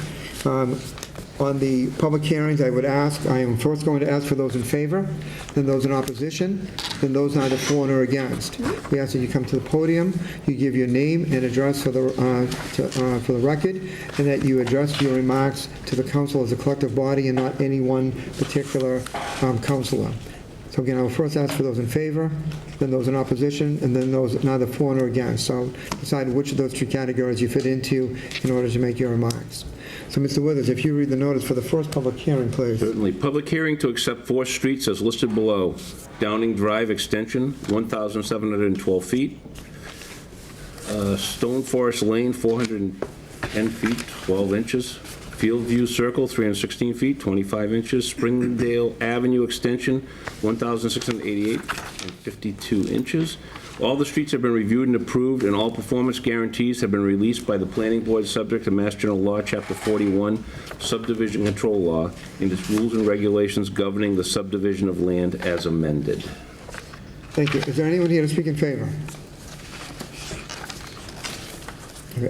On the public hearings, I am first going to ask for those in favor, then those in opposition, then those neither for nor against. We ask that you come to the podium, you give your name and address for the record, and that you address your remarks to the council as a collective body and not any one particular councilor. So again, I will first ask for those in favor, then those in opposition, and then those neither for nor against. So decide which of those 2 categories you fit into in order to make your remarks. So, Mr. Withers, if you read the notice for the first public hearing, please. Certainly. Public hearing to accept 4 streets as listed below. Downing Drive Extension, 1,712 feet. Stone Forest Lane, 410 feet, 12 inches. Fieldview Circle, 316 feet, 25 inches. Springdale Avenue Extension, 1,688 and 52 inches. All the streets have been reviewed and approved, and all performance guarantees have been released by the Planning Board subject to Mass General Law, Chapter 41, Subdivision Control Law, and its rules and regulations governing the subdivision of land as amended. Thank you. Is there anyone here to speak in favor?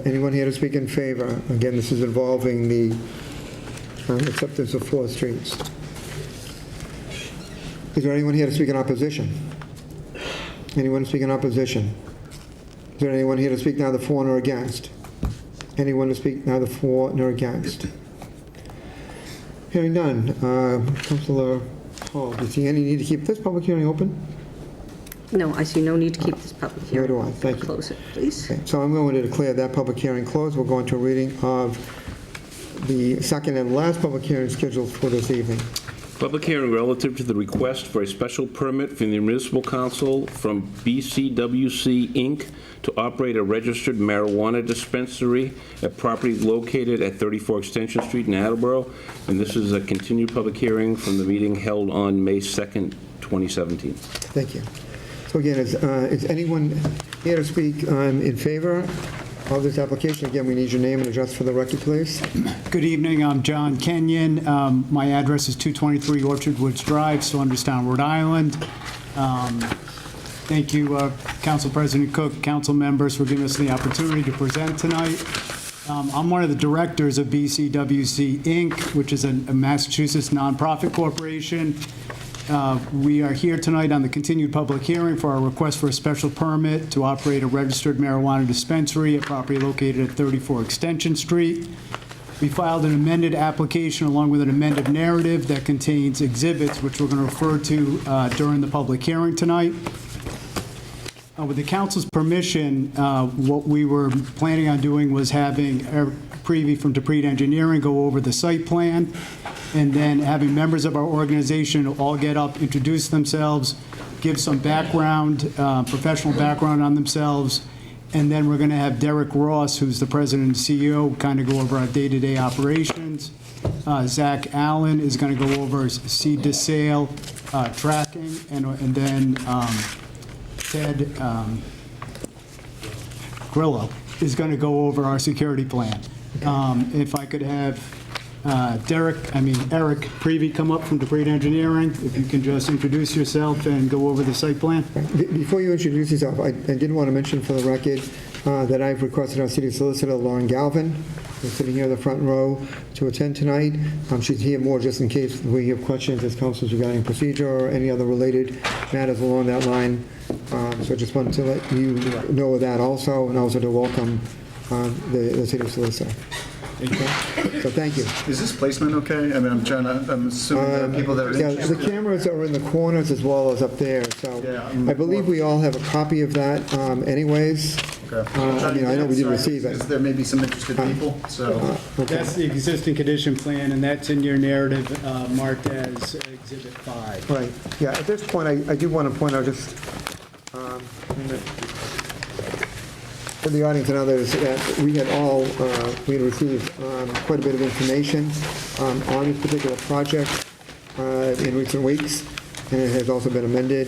Anyone here to speak in favor? Again, this is involving the acceptance of 4 streets. Is there anyone here to speak in opposition? Anyone to speak in opposition? Is there anyone here to speak neither for nor against? Anyone to speak neither for nor against? Hearing none. Councilor Hall, do you see any need to keep this public hearing open? No, I see no need to keep this public Nor hearing. do I. Thank you. Close it, please. Okay, so I'm going to declare that public hearing closed. We'll go into a reading of the second and last public hearing scheduled for this evening. Public hearing relative to the request for a special permit from the Municipal Council from BCWC, Inc. to operate a registered marijuana dispensary at property located at 34 Extension Street in Attleboro. And this is a continued public hearing from the meeting held on May 2nd, 2017. Thank you. So again, is anyone here to speak in favor of this application? Again, we need your name and address for the record, please. Good evening, I'm John Kenyon. My address is 223 Orchard Woods Drive, Saunderstown, Rhode Island. Thank you, Council President Cook, council members, for giving us the opportunity to present tonight. I'm one of the directors of BCWC, Inc., which is a Massachusetts nonprofit corporation. We are here tonight on the continued public hearing for our request for a special permit to operate a registered marijuana dispensary at property located at 34 Extension Street. We filed an amended application along with an amended narrative that contains exhibits, which we're going to refer to during the public hearing tonight. With the council's permission, what we were planning on doing was having a preview from Dupree Engineering go over the site plan, and then having members of our organization all get up, introduce themselves, give some background, professional background on themselves, and then we're going to have Derek Ross, who's the president and CEO, kind of go over our day-to-day operations. Zach Allen is going to go over seed to sale, tracking, and then Ted Grillo is going to go over our security plan. If I could have Eric Prevey come up from Dupree Engineering, if you can just introduce yourself and go over the site plan. Before you introduce yourself, I did want to mention for the record that I've requested our city solicitor, Lauren Galvin, who's sitting here in the front row, to attend tonight. She's here more just in case we have questions as councils regarding procedure or any other related matters along that line. So I just wanted to let you know of that also, and also to welcome the city solicitor. Okay. So thank you. Is this placement okay? I mean, I'm assuming there are people that are Yeah, interested. the cameras are in the corners as well as up there, so Yeah. I believe we all have a copy of that anyways. Okay. I mean, I know we did receive it. Because there may be some interested people, so. That's the existing condition plan, and that's in your narrative marked as Exhibit 5. Right, yeah, at this point, I do want to point out just for the audience and others, that we had received quite a bit of information on this particular project in recent weeks, and it has also been amended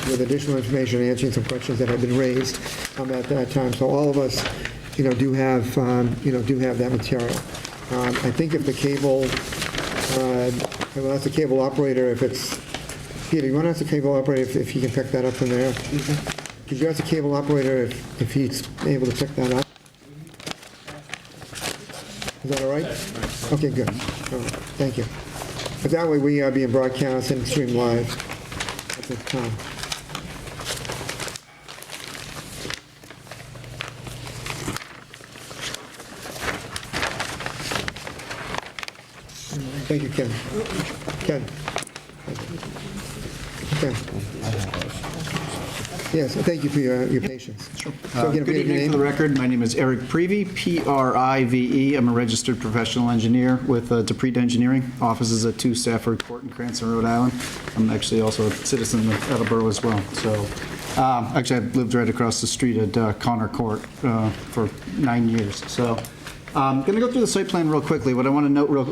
with additional information answering some questions that had been raised at that time. So all of us, do have that material. I think if the cable, I will ask the cable operator if it's, Peter, you want to ask the cable operator if he can pick that up from there? Could you ask the cable operator if he's able to pick that up? Is that all right? Okay, good. All right, thank you. But that way we are being broadcast and streamed live at this time. Thank you, Ken. Ken. Ken. Yes, thank you for your patience. Sure. Good evening for the record. My name is Eric Privy, Prive. I'm a registered professional engineer with Dupree Engineering. Offices at 2 Stafford Court in Cranston, Rhode Island. I'm actually also a citizen of Attleboro as well. So, actually, I've lived right across the street at Connor Court for 9 years. So, I'm going to go through the site plan real quickly. What I want to note real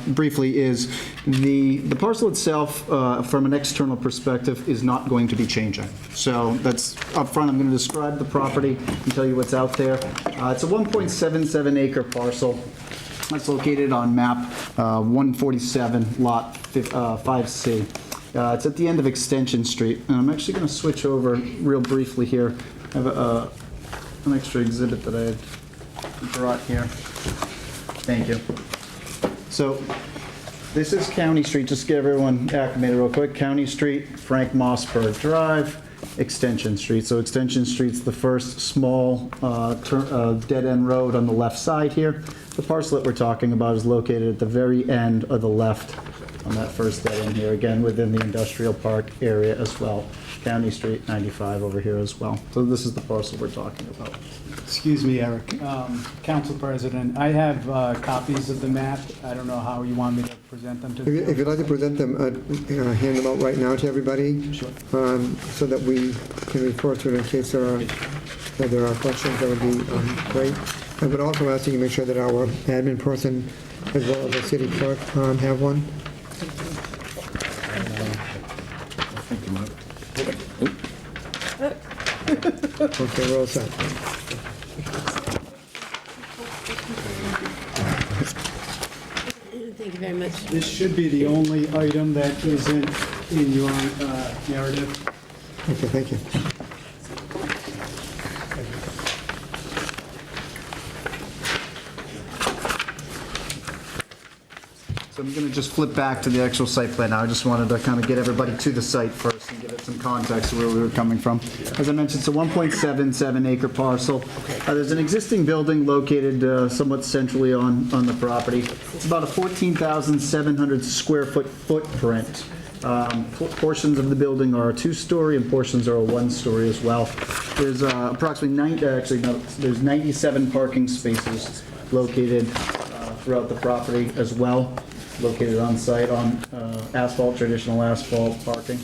briefly is the parcel itself, from an external perspective, is not going to be changing. So that's up front. I'm going to describe the property and tell you what's out there. It's a 1.77 acre parcel. That's located on map 147, lot 5C. It's at the end of Extension Street. And I'm actually going to switch over real briefly here. I have an extra exhibit that I had brought here. Thank you. So this is County Street. Just to get everyone acclimated real quick. County Street, Frank Mossberg Drive, Extension Street. So Extension Street's the first small dead-end road on the left side here. The parcel that we're talking about is located at the very end of the left on that first dead-end here, again within the industrial park area as well. County Street 95 over here as well. So this is the parcel we're talking about. Excuse me, Eric. Council President, I have copies of the map. I don't know how you want me to present them to the board. If you'd like to present them, hand them out right now to everybody. Sure. So that we can refer to it in case there are questions, that would be great. I would also ask you to make sure that our admin person, as well as the city clerk, have one. Okay, we're all set. Thank you very much. This should be the only item that isn't in your narrative. Okay, thank you. So I'm going to just flip back to the actual site plan now. I just wanted to kind of get everybody to the site first and give it some context of where we were coming from. As I mentioned, it's a 1.77 acre parcel. There's an existing building located somewhat centrally on the property. It's about a 14,700 square foot footprint. Portions of the building are a 2-story and portions are a 1-story as well. There's approximately there's 97 parking spaces located throughout the property as well, located on site on traditional asphalt parking.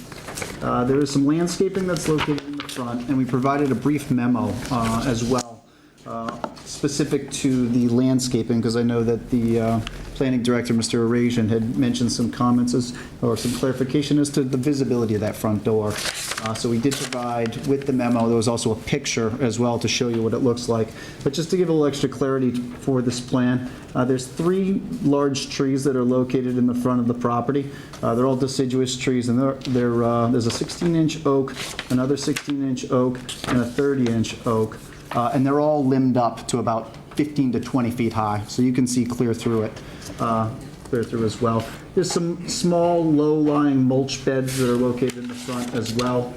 There is some landscaping that's located in the front, and we provided a brief memo as well, specific to the landscaping, because I know that the planning director, Mr. Erasian, had mentioned some comments or some clarification as to the visibility of that front door. So we did provide, with the memo, there was also a picture as well to show you what it looks like. But just to give a little extra clarity for this plan, there's 3 large trees that are located in the front of the property. They're all deciduous trees, and there's a 16-inch oak, another 16-inch oak, and a 30-inch oak. and they're all limbed up to about 15 to 20 feet high, so you can see clear through it, clear through as well. There's some small, low-lying mulch beds that are located in the front as well,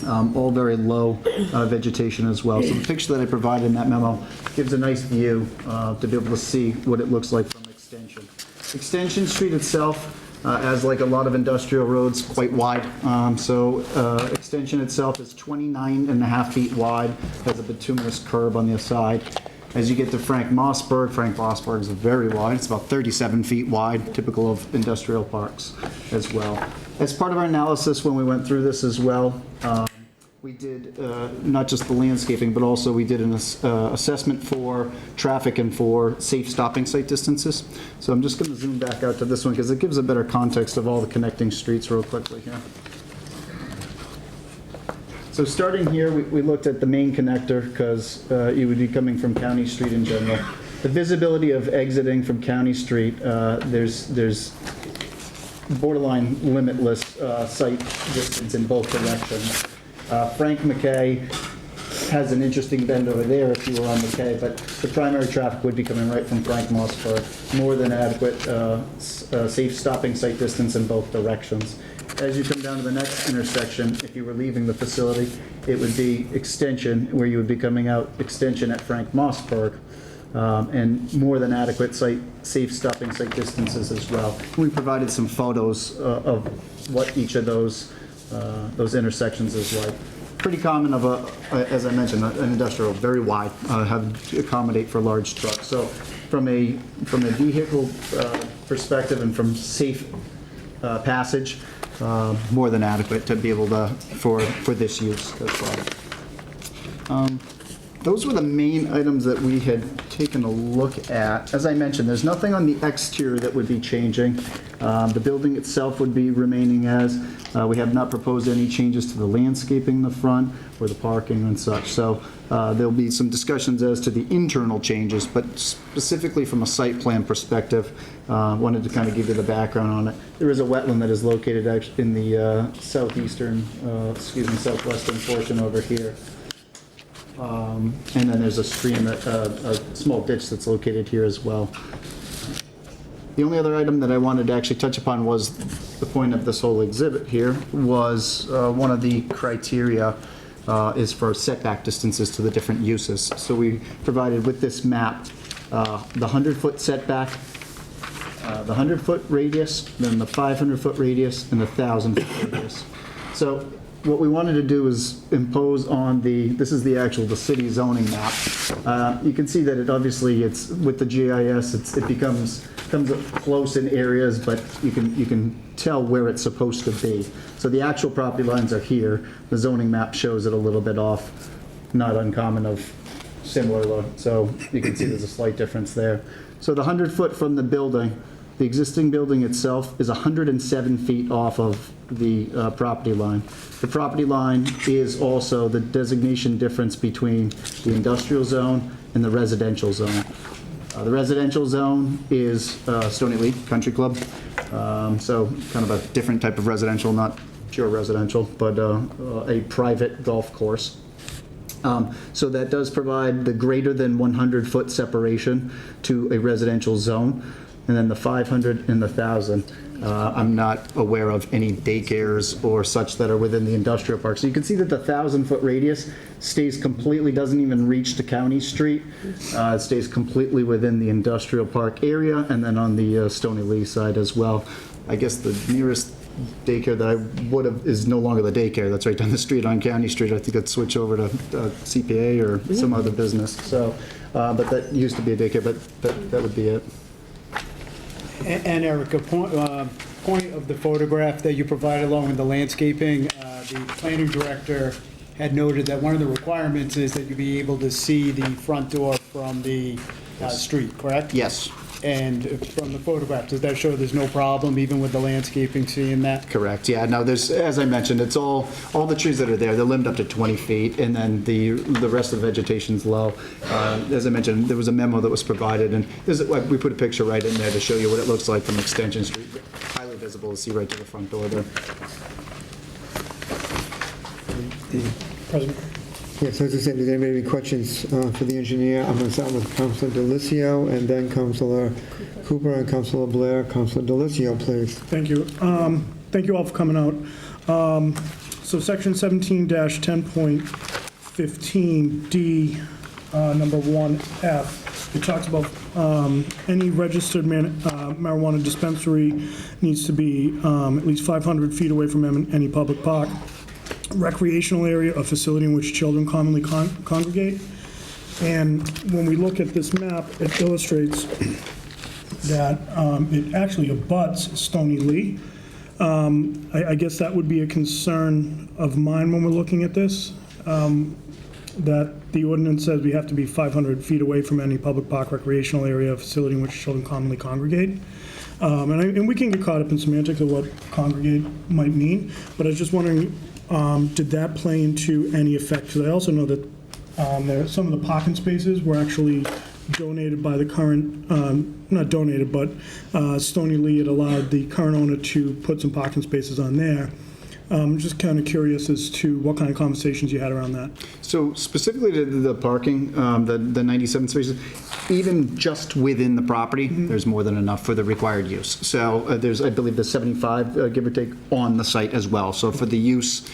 all very low vegetation as well. So the picture that I provided in that memo gives a nice view to be able to see what it looks like from Extension. Extension Street itself, as like a lot of industrial roads, quite wide. Extension itself is 29.5 feet wide, has a bituminous curb on the side. As you get to Frank Mossberg is very wide. It's about 37 feet wide, typical of industrial parks as well. As part of our analysis when we went through this as well, we did not just the landscaping, but also we did an assessment for traffic and for safe stopping site distances. So I'm just going to zoom back out to this one because it gives a better context of all the connecting streets real quickly here. So starting here, we looked at the main connector because you would be coming from County Street in general. The visibility of exiting from County Street, there's borderline limitless sight distance in both directions. Frank McKay has an interesting bend over there if you were on McKay, but the primary traffic would be coming right from Frank Mossberg. More than adequate safe stopping sight distance in both directions. As you come down to the next intersection, if you were leaving the facility, it would be Extension, where you would be coming out Extension at Frank Mossberg, and more than adequate safe stopping sight distances as well. We provided some photos of what each of those intersections is like. Pretty common as I mentioned, an industrial, very wide, have to accommodate for large trucks. So from a vehicle perspective and from safe passage, more than adequate to be able to, for this use as well. Those were the main items that we had taken a look at. As I mentioned, there's nothing on the exterior that would be changing. The building itself would be remaining as. We have not proposed any changes to the landscaping in the front or the parking and such. So there'll be some discussions as to the internal changes, but specifically from a site plan perspective, wanted to kind of give you the background on it. There is a wetland that is located actually in the southwestern portion over here. And then there's a stream, a small ditch that's located here as well. The only other item that I wanted to actually touch upon was the point of this whole exhibit here was one of the criteria is for setback distances to the different uses. So we provided with this map the 100-foot setback, the 100-foot radius, then the 500-foot radius, and the 1,000-foot radius. So what we wanted to do is impose on this is the city zoning map. You can see that it obviously, it's with the GIS, it comes up close in areas, but you can tell where it's supposed to be. So the actual property lines are here. The zoning map shows it a little bit off, not uncommon of similar, so you can see there's a slight difference there. So the 100-foot from the building, the existing building itself is 107 feet off of the property line. The property line is also the designation difference between the industrial zone and the residential zone. The residential zone is Stony Lea Country Club, so kind of a different type of residential, not pure residential, but a private golf course. So that does provide the greater than 100-foot separation to a residential zone. And then the 500 and the 1,000, I'm not aware of any daycares or such that are within the industrial park. So you can see that the 1,000-foot radius stays completely, doesn't even reach to County Street. It stays completely within the industrial park area, and then on the Stony Lea side as well. I guess the nearest daycare that I would have is no longer the daycare. That's right down the street on County Street. I think it's switched over to CPA or some other business. So, but that used to be a daycare, but that would be it. And Eric, a point of the photograph that you provided along with the landscaping, the planning director had noted that one of the requirements is that you be able to see the front door from the street, correct? Yes. And from the photograph, does that show there's no problem even with the landscaping, seeing that? Correct, yeah. No, there's, as I mentioned, it's all the trees that are there, they're limbed up to 20 feet, and then the rest of the vegetation's low. As I mentioned, there was a memo that was provided, and we put a picture right in there to show you what it looks like from Extension Street. Highly visible to see right to the front door there. President. Yes, as I said, does anybody have any questions for the engineer? I'm going to start with Councilor Delicio, and then Councilor Cooper and Councilor Blair. Councilor Delicio, please. Thank you. Thank you all for coming out. So section 17-10.15D, number 1F, it talks about any registered marijuana dispensary needs to be at least 500 feet away from any public park, recreational area, or facility in which children commonly congregate. And when we look at this map, it illustrates that it actually abuts Stony Lee. I guess that would be a concern of mine when we're looking at this, that the ordinance says we have to be 500 feet away from any public park, recreational area, facility in which children commonly congregate. And we can get caught up in semantics of what congregate might mean, but I was just wondering, did that play into any effect? Because I also know that some of the parking spaces were actually donated by the current, not donated, but Stony Lee had allowed the current owner to put some parking spaces on there. I'm just kind of curious as to what kind of conversations you had around that. So specifically to the parking, the 97 spaces, even just within the property, there's more than enough for the required use. So there's, I believe, there's 75, give or take, on the site as well. So for the use,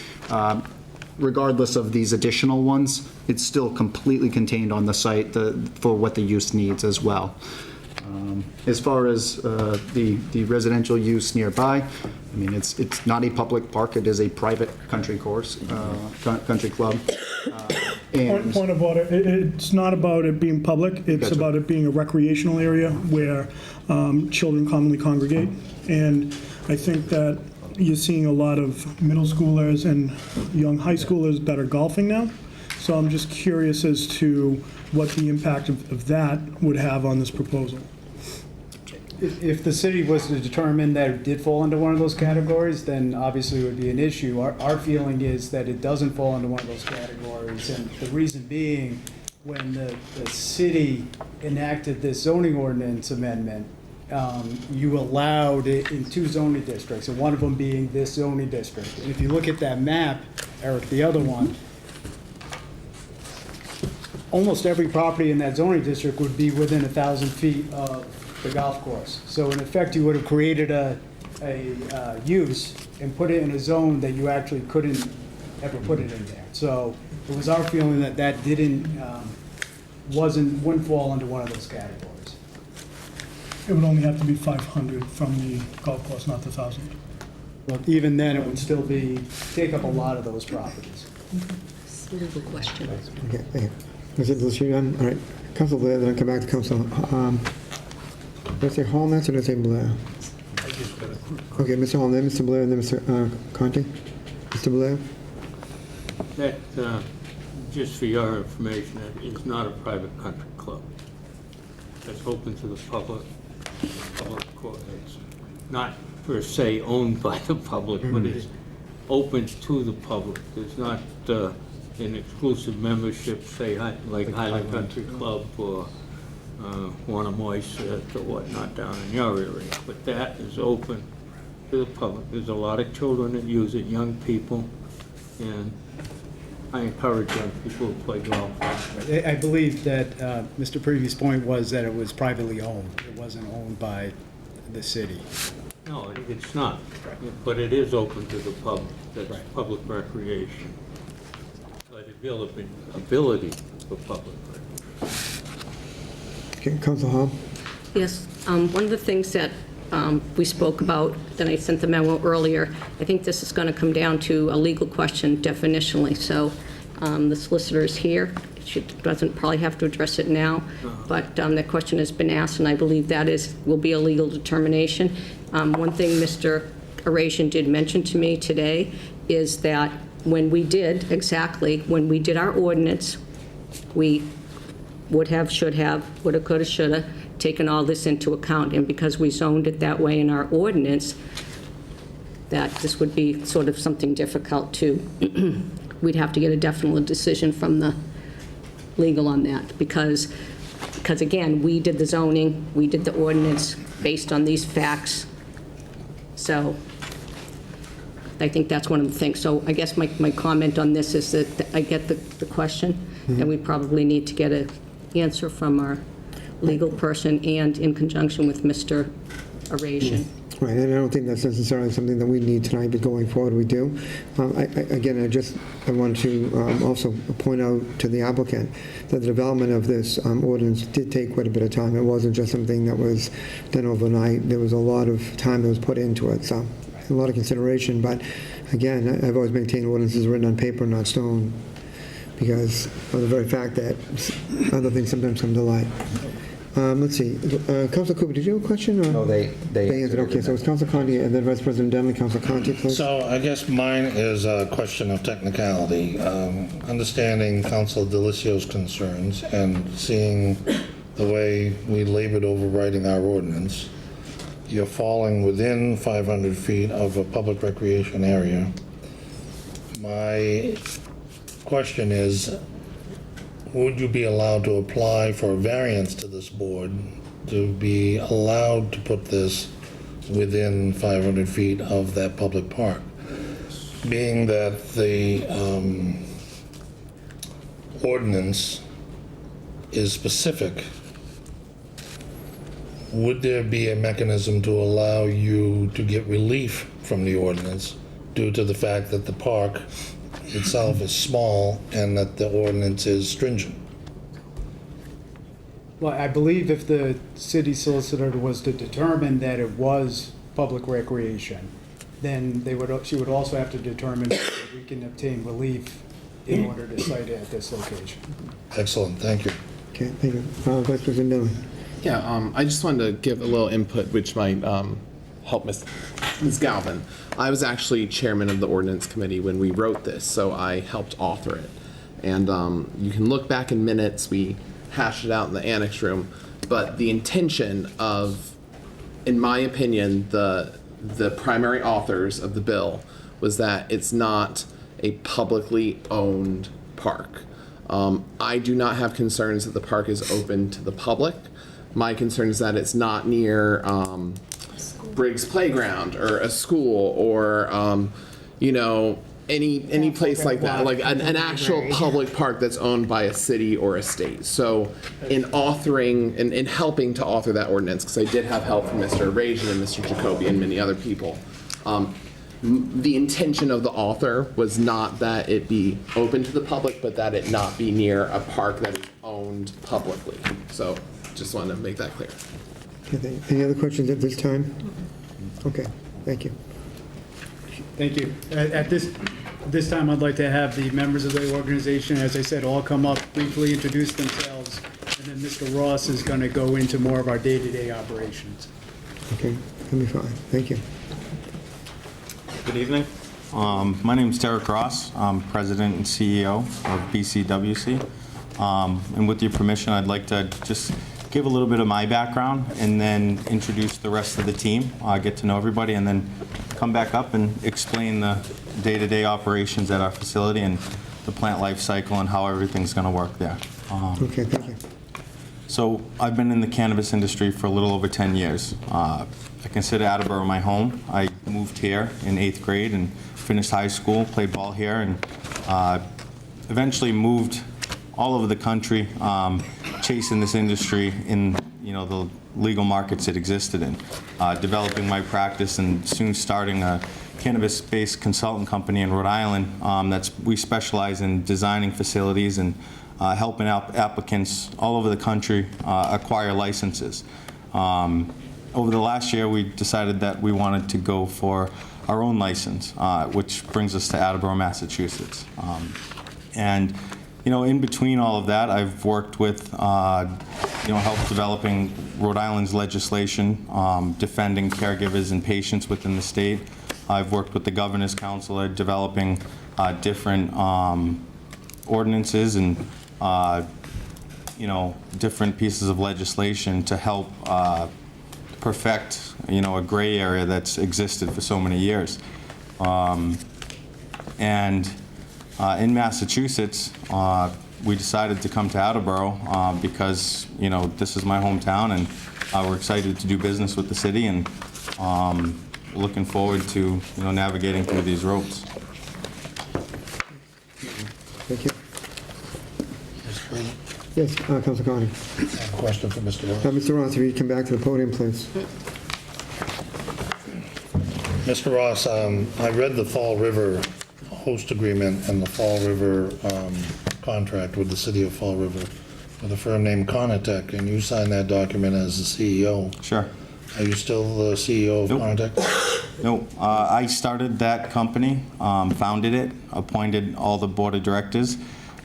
regardless of these additional ones, it's still completely contained on the site for what the use needs as well. As far as the residential use nearby, I mean, it's not a public park, it is a private country course, country club. Point of order, it's not about it being public, it's Gotcha. about it being a recreational area where children commonly congregate. And I think that you're seeing a lot of middle schoolers and young high schoolers that are golfing now. So I'm just curious as to what the impact of that would have on this proposal. If the city was to determine that it did fall into one of those categories, then obviously it would be an issue. Our feeling is that it doesn't fall into one of those categories, and the reason being, when the city enacted this zoning ordinance amendment, you allowed it in 2 zoning districts, and one of them being this zoning district. And if you look at that map, Eric, the other one, almost every property in that zoning district would be within 1,000 feet of the golf course. So in effect, you would have created a use and put it in a zone that you actually couldn't ever put it in there. So it was our feeling that that wouldn't fall under one of those categories. It would only have to be 500 from the golf course, not the 1,000. But even then, it would still take up a lot of those properties. Legal question. Okay, thank you. Is it Delicio done? All right. Councilor Blair, then I'll come back to Councilor. Did I say Hall next, or did I say Blair? Okay, Mr. Hall, then Mr. Blair, and then Mr. Conti. Mr. Blair? That, just for your information, that is not a private country club. That's open to the public court. It's not per se owned by the public, but it's open to the public. There's not an exclusive membership, say, like Highland Country Club or Warner-Moyce or whatnot down in your area. But that is open to the public. There's a lot of children that use it, young people, and I encourage young people to play golf. I believe that Mr. Previous point was that it was privately owned. It wasn't owned by the city. No, it's not, but it is open to the public. That's public recreation. But ability for public recreation. Okay, Councilor Hall? Yes, one of the things that we spoke about, that I sent the memo earlier, I think this is going to come down to a legal question definitionally. So the solicitor is here. She doesn't probably have to address it now, but that question has been asked, and I believe that will be a legal determination. One thing Mr. Arasian did mention to me today is that when we did our ordinance, we would have, should have, woulda, coulda, shoulda, taken all this into account, and because we zoned it that way in our ordinance, that this would be sort of something difficult to, we'd have to get a definite decision from the legal on that, because again, we did the zoning, we did the ordinance based on these facts, so I think that's one of the things. So I guess my comment on this is that I get the question, and we probably need to get an answer from our legal person and in conjunction with Mr. Arasian. Right, and I don't think that's necessarily something that we need tonight, but going forward, we do. Again, I want to also point out to the applicant that the development of this ordinance did take quite a bit of time. It wasn't just something that was done overnight. There was a lot of time that was put into it, so a lot of consideration. But again, I've always maintained ordinances are written on paper, not stone, because of the very fact that other things sometimes come to light. Let's see. Councilor Cooper, did you have a question? Or? No, they answered. Okay, so it's Councilor Conti and then Vice President Denley. Councilor Conti, please. So I guess mine is a question of technicality. Understanding Councilor Delicio's concerns and seeing the way we labored over writing our ordinance, you're falling within 500 feet of a public recreation area. My question is, would you be allowed to apply for a variance to this board to be allowed to put this within 500 feet of that public park? Being that the ordinance is specific, would there be a mechanism to allow you to get relief from the ordinance due to the fact that the park itself is small and that the ordinance is stringent? Well, I believe if the city solicitor was to determine that it was public recreation, then she would also have to determine if we can obtain relief in order to cite it at this location. Excellent, thank you. Okay, thank you. Vice President Denley. Yeah, I just wanted to give a little input, which might help Ms. Galvin. I was actually chairman of the ordinance committee when we wrote this, so I helped author it. And you can look back in minutes, we hashed it out in the annex room, but the intention of, in my opinion, the primary authors of the bill was that it's not a publicly owned park. I do not have concerns that the park is open to the public. My concern is that it's not near Briggs Playground or a school or, any place like that, like an actual public park that's owned by a city or a state. So in authoring and in helping to author that ordinance, because I did have help from Mr. Arasian and Mr. Jacoby and many other people, the intention of the author was not that it be open to the public, but that it not be near a park that is owned publicly. So just wanted to make that clear. Okay, any other questions at this time? Okay, thank you. Thank you. At this time, I'd like to have the members of the organization, as I said, all come up, briefly introduce themselves, and then Mr. Ross is going to go into more of our day-to-day operations. Okay, that'll be fine. Thank you. Good evening. My name is Derek Ross. I'm President and CEO of BCWC. And with your permission, I'd like to just give a little bit of my background and then introduce the rest of the team, get to know everybody, and then come back up and explain the day-to-day operations at our facility and the plant life cycle and how everything's going to work there. Okay, thank you. So I've been in the cannabis industry for a little over 10 years. I consider Attleboro my home. I moved here in 8th grade and finished high school, played ball here, and eventually moved all over the country, chasing this industry in the legal markets it existed in, developing my practice and soon starting a cannabis-based consultant company in Rhode Island. We specialize in designing facilities and helping out applicants all over the country acquire licenses. Over the last year, we decided that we wanted to go for our own license, which brings us to Attleboro, Massachusetts. And in between all of that, I've worked with, help developing Rhode Island's legislation, defending caregivers and patients within the state. I've worked with the Governor's Council at developing different ordinances and, different pieces of legislation to help perfect, a gray area that's existed for so many years. In Massachusetts, we decided to come to Attleboro because, this is my hometown, and we're excited to do business with the city. And looking forward to, navigating through these roads. Thank you. Mr. President, Yes, Councilor Carney. I have a question for Mr. Ross. Mr. Ross, if you come back to the podium, please. Mr. Ross, I read the Fall River host agreement and the Fall River contract with the city of Fall River with a firm named Conitec, and you signed that document as the CEO. Sure. Are you still the CEO of Nope. Conitec? No, I started that company, founded it, appointed all the board of directors.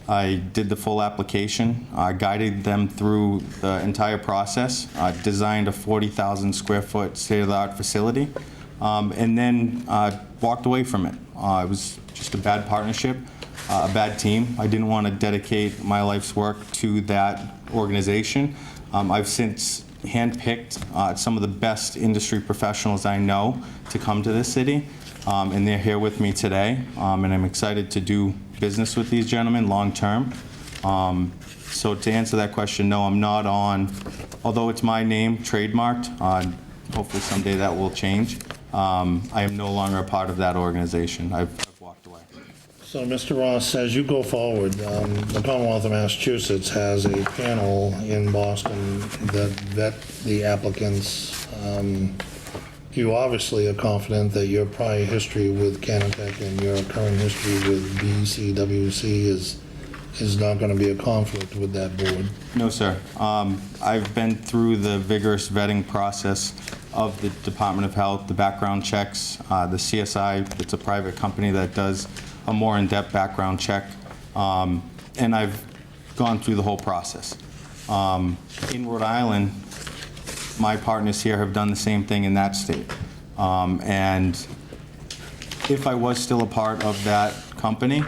I did the full application, guided them through the entire process, designed a 40,000 square foot state-of-the-art facility, and then walked away from it. It was just a bad partnership, a bad team. I didn't want to dedicate my life's work to that organization. I've since handpicked some of the best industry professionals I know to come to this city, and they're here with me today, and I'm excited to do business with these gentlemen long-term. So to answer that question, no, I'm not on, although it's my name trademarked, hopefully someday that will change. I am no longer a part of that organization. I've walked away. So, Mr. Ross, as you go forward, the Commonwealth of Massachusetts has a panel in Boston that vet the applicants. You obviously are confident that your prior history with Canatech and your current history with BCWC is not going to be a conflict with that board. No, sir. I've been through the vigorous vetting process of the Department of Health, the background checks, the CSI. It's a private company that does a more in-depth background check, and I've gone through the whole process. In Rhode Island, my partners here have done the same thing in that state, and if I was still a part of that company,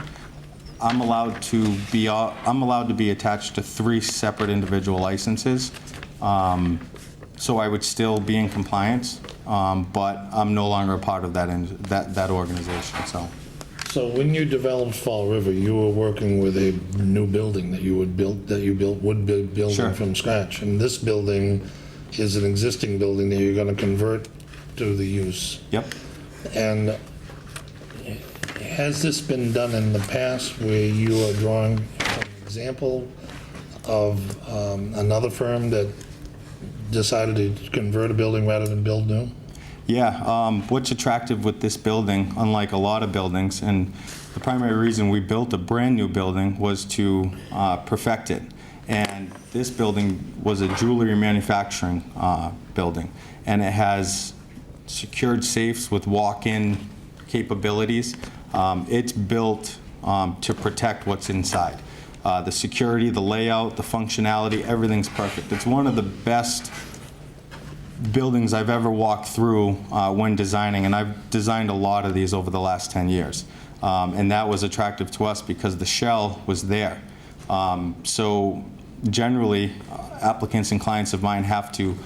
I'm allowed to be attached to 3 separate individual licenses. So I would still be in compliance, but I'm no longer a part of that organization. So when you developed Fall River, you were working with a new building that you would build building Sure. from scratch, and this building is an existing building that you're going to convert to the use. Yep. And has this been done in the past where you are drawing an example of another firm that decided to convert a building rather than build new? Yeah, what's attractive with this building, unlike a lot of buildings, and the primary reason we built a brand new building was to perfect it. And this building was a jewelry manufacturing building, and it has secured safes with walk-in capabilities. It's built to protect what's inside. The security, the layout, the functionality, everything's perfect. It's one of the best buildings I've ever walked through when designing, and I've designed a lot of these over the last 10 years. And that was attractive to us because the shell was there. So generally, applicants and clients of mine have to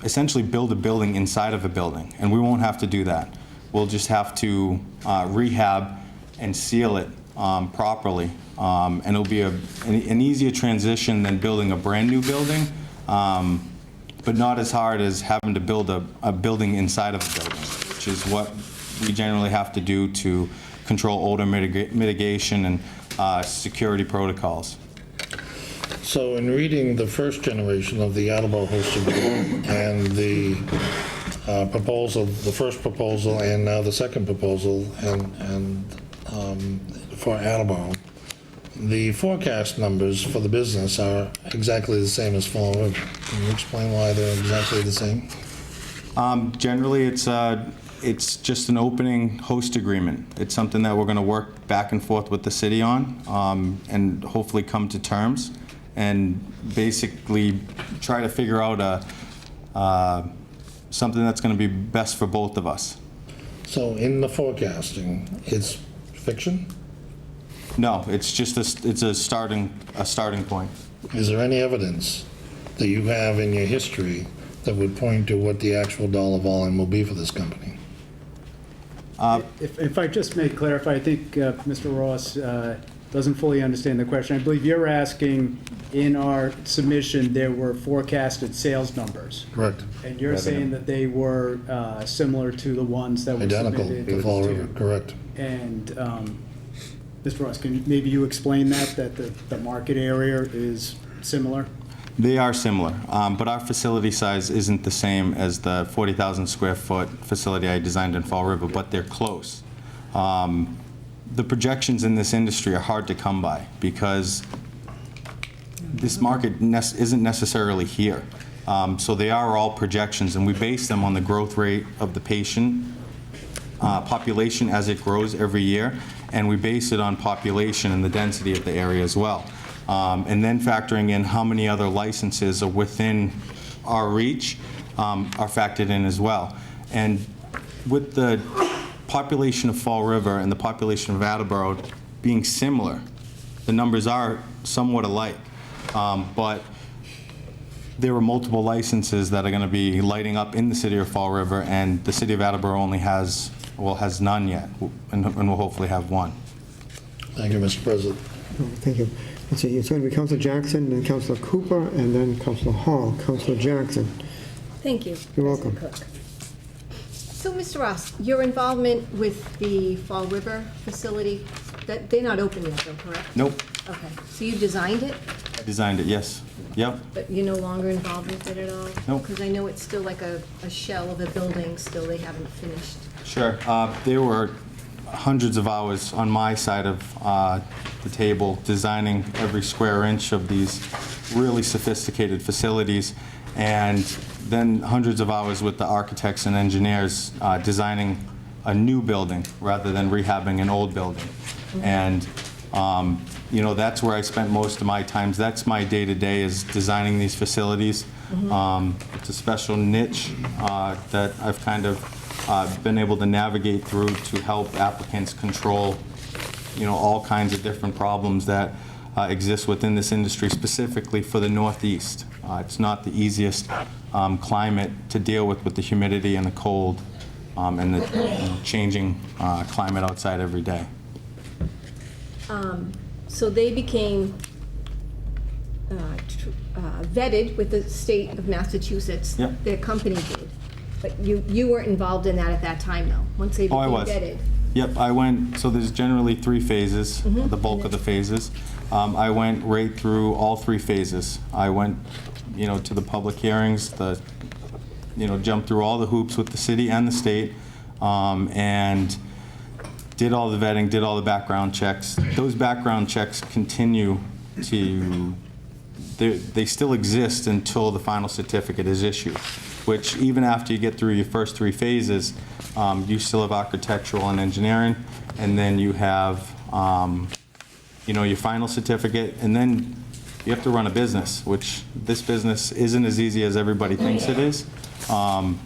essentially build a building inside of a building, and we won't have to do that. We'll just have to rehab and seal it properly, and it'll be an easier transition than building a brand new building, but not as hard as having to build a building inside of a building, which is what we generally have to do to control odor mitigation and security protocols. So in reading the first generation of the Attleboro host agreement and the proposal, the first proposal and now the second proposal and for Attleboro, the forecast numbers for the business are exactly the same as Fall River. Can you explain why they're exactly the same? Generally, it's just an opening host agreement. It's something that we're going to work back and forth with the city on, and hopefully come to terms and basically try to figure out something that's going to be best for both of us. So in the forecasting, it's fiction? No, it's just a starting point. Is there any evidence that you have in your history that would point to what the actual dollar volume will be for this company? If I just may clarify, I think, Mr. Ross, the doesn't fully understand the question. I believe you're asking, in our submission, there were forecasted sales numbers. Correct. And you're saying that they were similar to the ones that were Identical submitted to Fall River, correct. And, Mr. Ross, maybe you explain that the market area is similar? They are similar, but our facility size isn't the same as the 40,000 square foot facility I designed in Fall River, but they're close. The projections in this industry are hard to come by because this market isn't necessarily here. So they are all projections, and we base them on the growth rate of the patient population as it grows every year, and we base it on population and the density of the area as well. And then factoring in how many other licenses are within our reach are factored in as well. And with the population of Fall River and the population of Attleboro being similar, the numbers are somewhat alike. But there are multiple licenses that are going to be lighting up in the city of Fall River, and the city of Attleboro only has none yet, and will hopefully have one. Thank you, Mr. President. Oh, thank you. Let's see, it's going to be Councilor Jackson, then Councilor Cooper, and then Councilor Hall. Councilor Jackson. Thank you. You're welcome. President Cook. So, Mr. Ross, your involvement with the Fall River facility, that they're not open yet, though, correct? Nope, Okay, so you designed it, I designed it, yes. Yep. but you're no longer involved with it at all? Nope. Because I know it's still like a shell of a building, still they haven't finished. Sure. There were hundreds of hours on my side of the table designing every square inch of these really sophisticated facilities, and then hundreds of hours with the architects and engineers designing a new building rather than rehabbing an old building. And you know, that's where I spent most of my time. That's my day-to-day, is designing these facilities. It's a special niche that I've kind of been able to navigate through to help applicants control, you know, all kinds of different problems that exist within this industry, specifically for the Northeast. It's not the easiest climate to deal with the humidity and the cold and the changing climate outside every day. So they became vetted with the state of Massachusetts. Yep. Their company did. But you weren't involved in that at that time, though, once they Oh, I became was. vetted. Yep, I went, so there's generally 3 phases, the bulk of the phases. I went right through all 3 phases. I went, you know, to the public hearings, jumped through all the hoops with the city and the state, and did all the vetting, did all the background checks. Those background checks continue to, they still exist until the final certificate is issued, which even after you get through your first 3 phases, you still have architectural and engineering, and then you have, your final certificate, and then you have to run a business, which this business isn't as easy as everybody thinks it is, and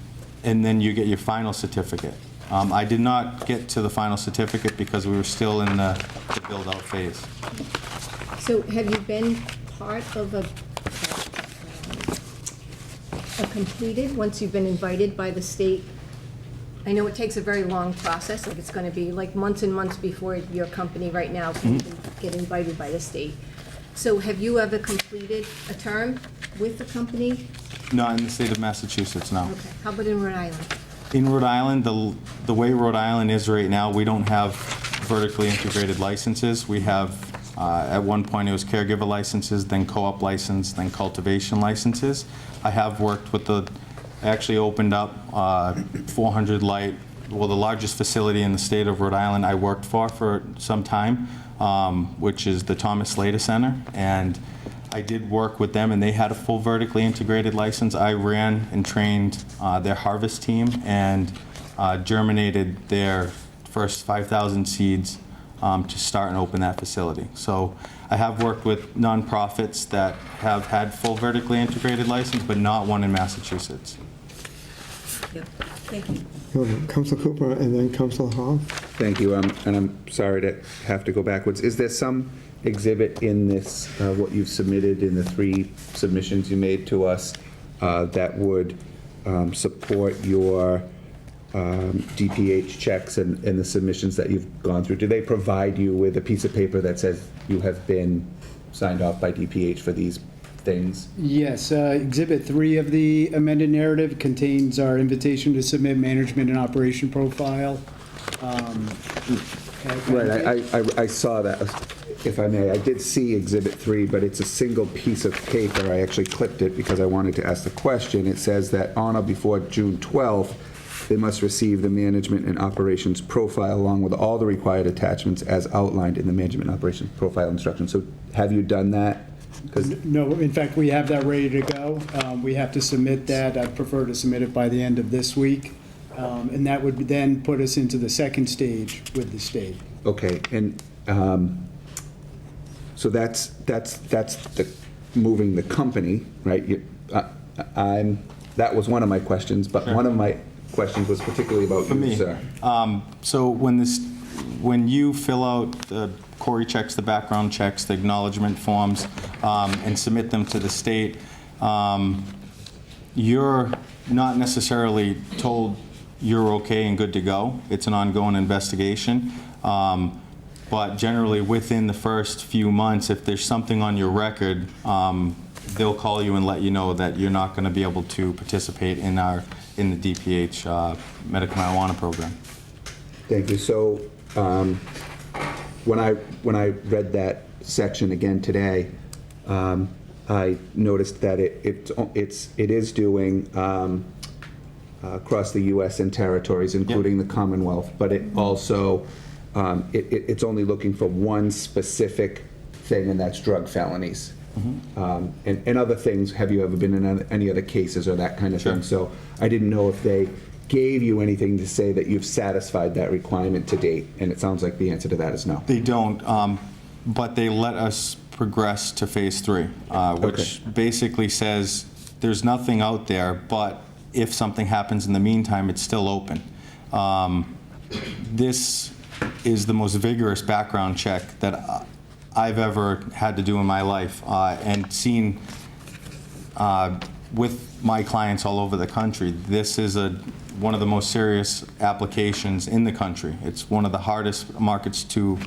then you get your final certificate. I did not get to the final certificate because we were still in the build-out phase. So have you been part of a completed, once you've been invited by the state? I know it takes a very long process, like it's going to be like months and months before your company right now can even get invited by the state. So have you ever completed a term with the company? Not in the state of Massachusetts, no. Okay, how about in Rhode Island? In Rhode Island, the way Rhode Island is right now, we don't have vertically integrated licenses. We have, at one point it was caregiver licenses, then co-op license, then cultivation licenses. I have worked with I actually opened up 400 light, well, the largest facility in the state of Rhode Island I worked for some time, which is the Thomas Slater Center. And I did work with them, and they had a full vertically integrated license. I ran and trained their harvest team and germinated their first 5,000 seeds to start and open that facility. So I have worked with nonprofits that have had full vertically integrated license, but not one in Massachusetts. Yep, thank you. Councilor Cooper, and then Councilor Hall. Thank you, and I'm sorry to have to go backwards. Is there some exhibit in this, what you've submitted in the 3 submissions you made to us, that would support your DPH checks and the submissions that you've gone through, do they provide you with a piece of paper that says you have been signed off by DPH for these things? Yes, Exhibit 3 of the amended narrative contains our invitation to submit management and operation profile. Right, I saw that, if I may. I did see Exhibit 3, but it's a single piece of paper. I actually clipped it because I wanted to ask the question. It says that on or before June 12th, they must receive the management and operations profile along with all the required attachments as outlined in the management and operations profile instruction. So have you done that? No, in fact, we have that ready to go. We have to submit that. I'd prefer to submit it by the end of this week. And that would then put us into the second stage with the state. Okay, and so that's the moving the company, right? That was one of my questions, but one of my questions was particularly about you, sir. So when you fill out the Corey checks, the background checks, the acknowledgement forms, and submit them to the state, you're not necessarily told you're okay and good to go. It's an ongoing investigation. But generally, within the first few months, if there's something on your record, they'll call you and let you know that you're not going to be able to participate in the DPH medical marijuana program. Thank you. So when I read that section again today, I noticed that it is doing across the U.S. and territories, including the Commonwealth, but it also it's only looking for one specific thing, and that's drug felonies. And other things, have you ever been in any other cases or that kind of thing? So I didn't know if they gave you anything to say that you've satisfied that requirement to date, and it sounds like the answer to that is no. They don't, but they let us progress to phase 3, which basically says there's nothing out there, but if something happens in the meantime, it's still open. This is the most vigorous background check that I've ever had to do in my life, and seen with my clients all over the country. This is one of the most serious applications in the country. It's one of the hardest markets to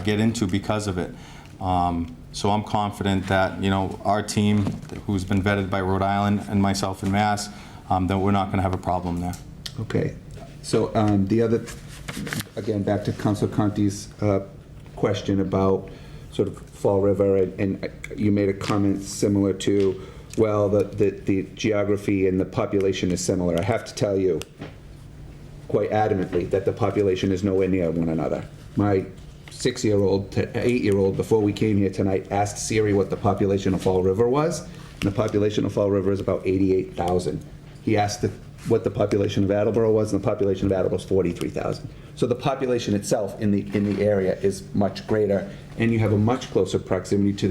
get into because of it. So I'm confident that, our team, who's been vetted by Rhode Island and myself in Mass, that we're not going to have a problem there. Okay. So the other, again, back to Councilor Conti's question about sort of Fall River, and you made a comment similar to, well, the geography and the population is similar. I have to tell you quite adamantly that the population is nowhere near one another. My 6-year-old to 8-year-old, before we came here tonight, asked Siri what the population of Fall River was, and the population of Fall River is about 88,000. He asked what the population of Attleboro was, and the population of Attleboro is 43,000. So the population itself in the area is much greater, and you have a much closer proximity to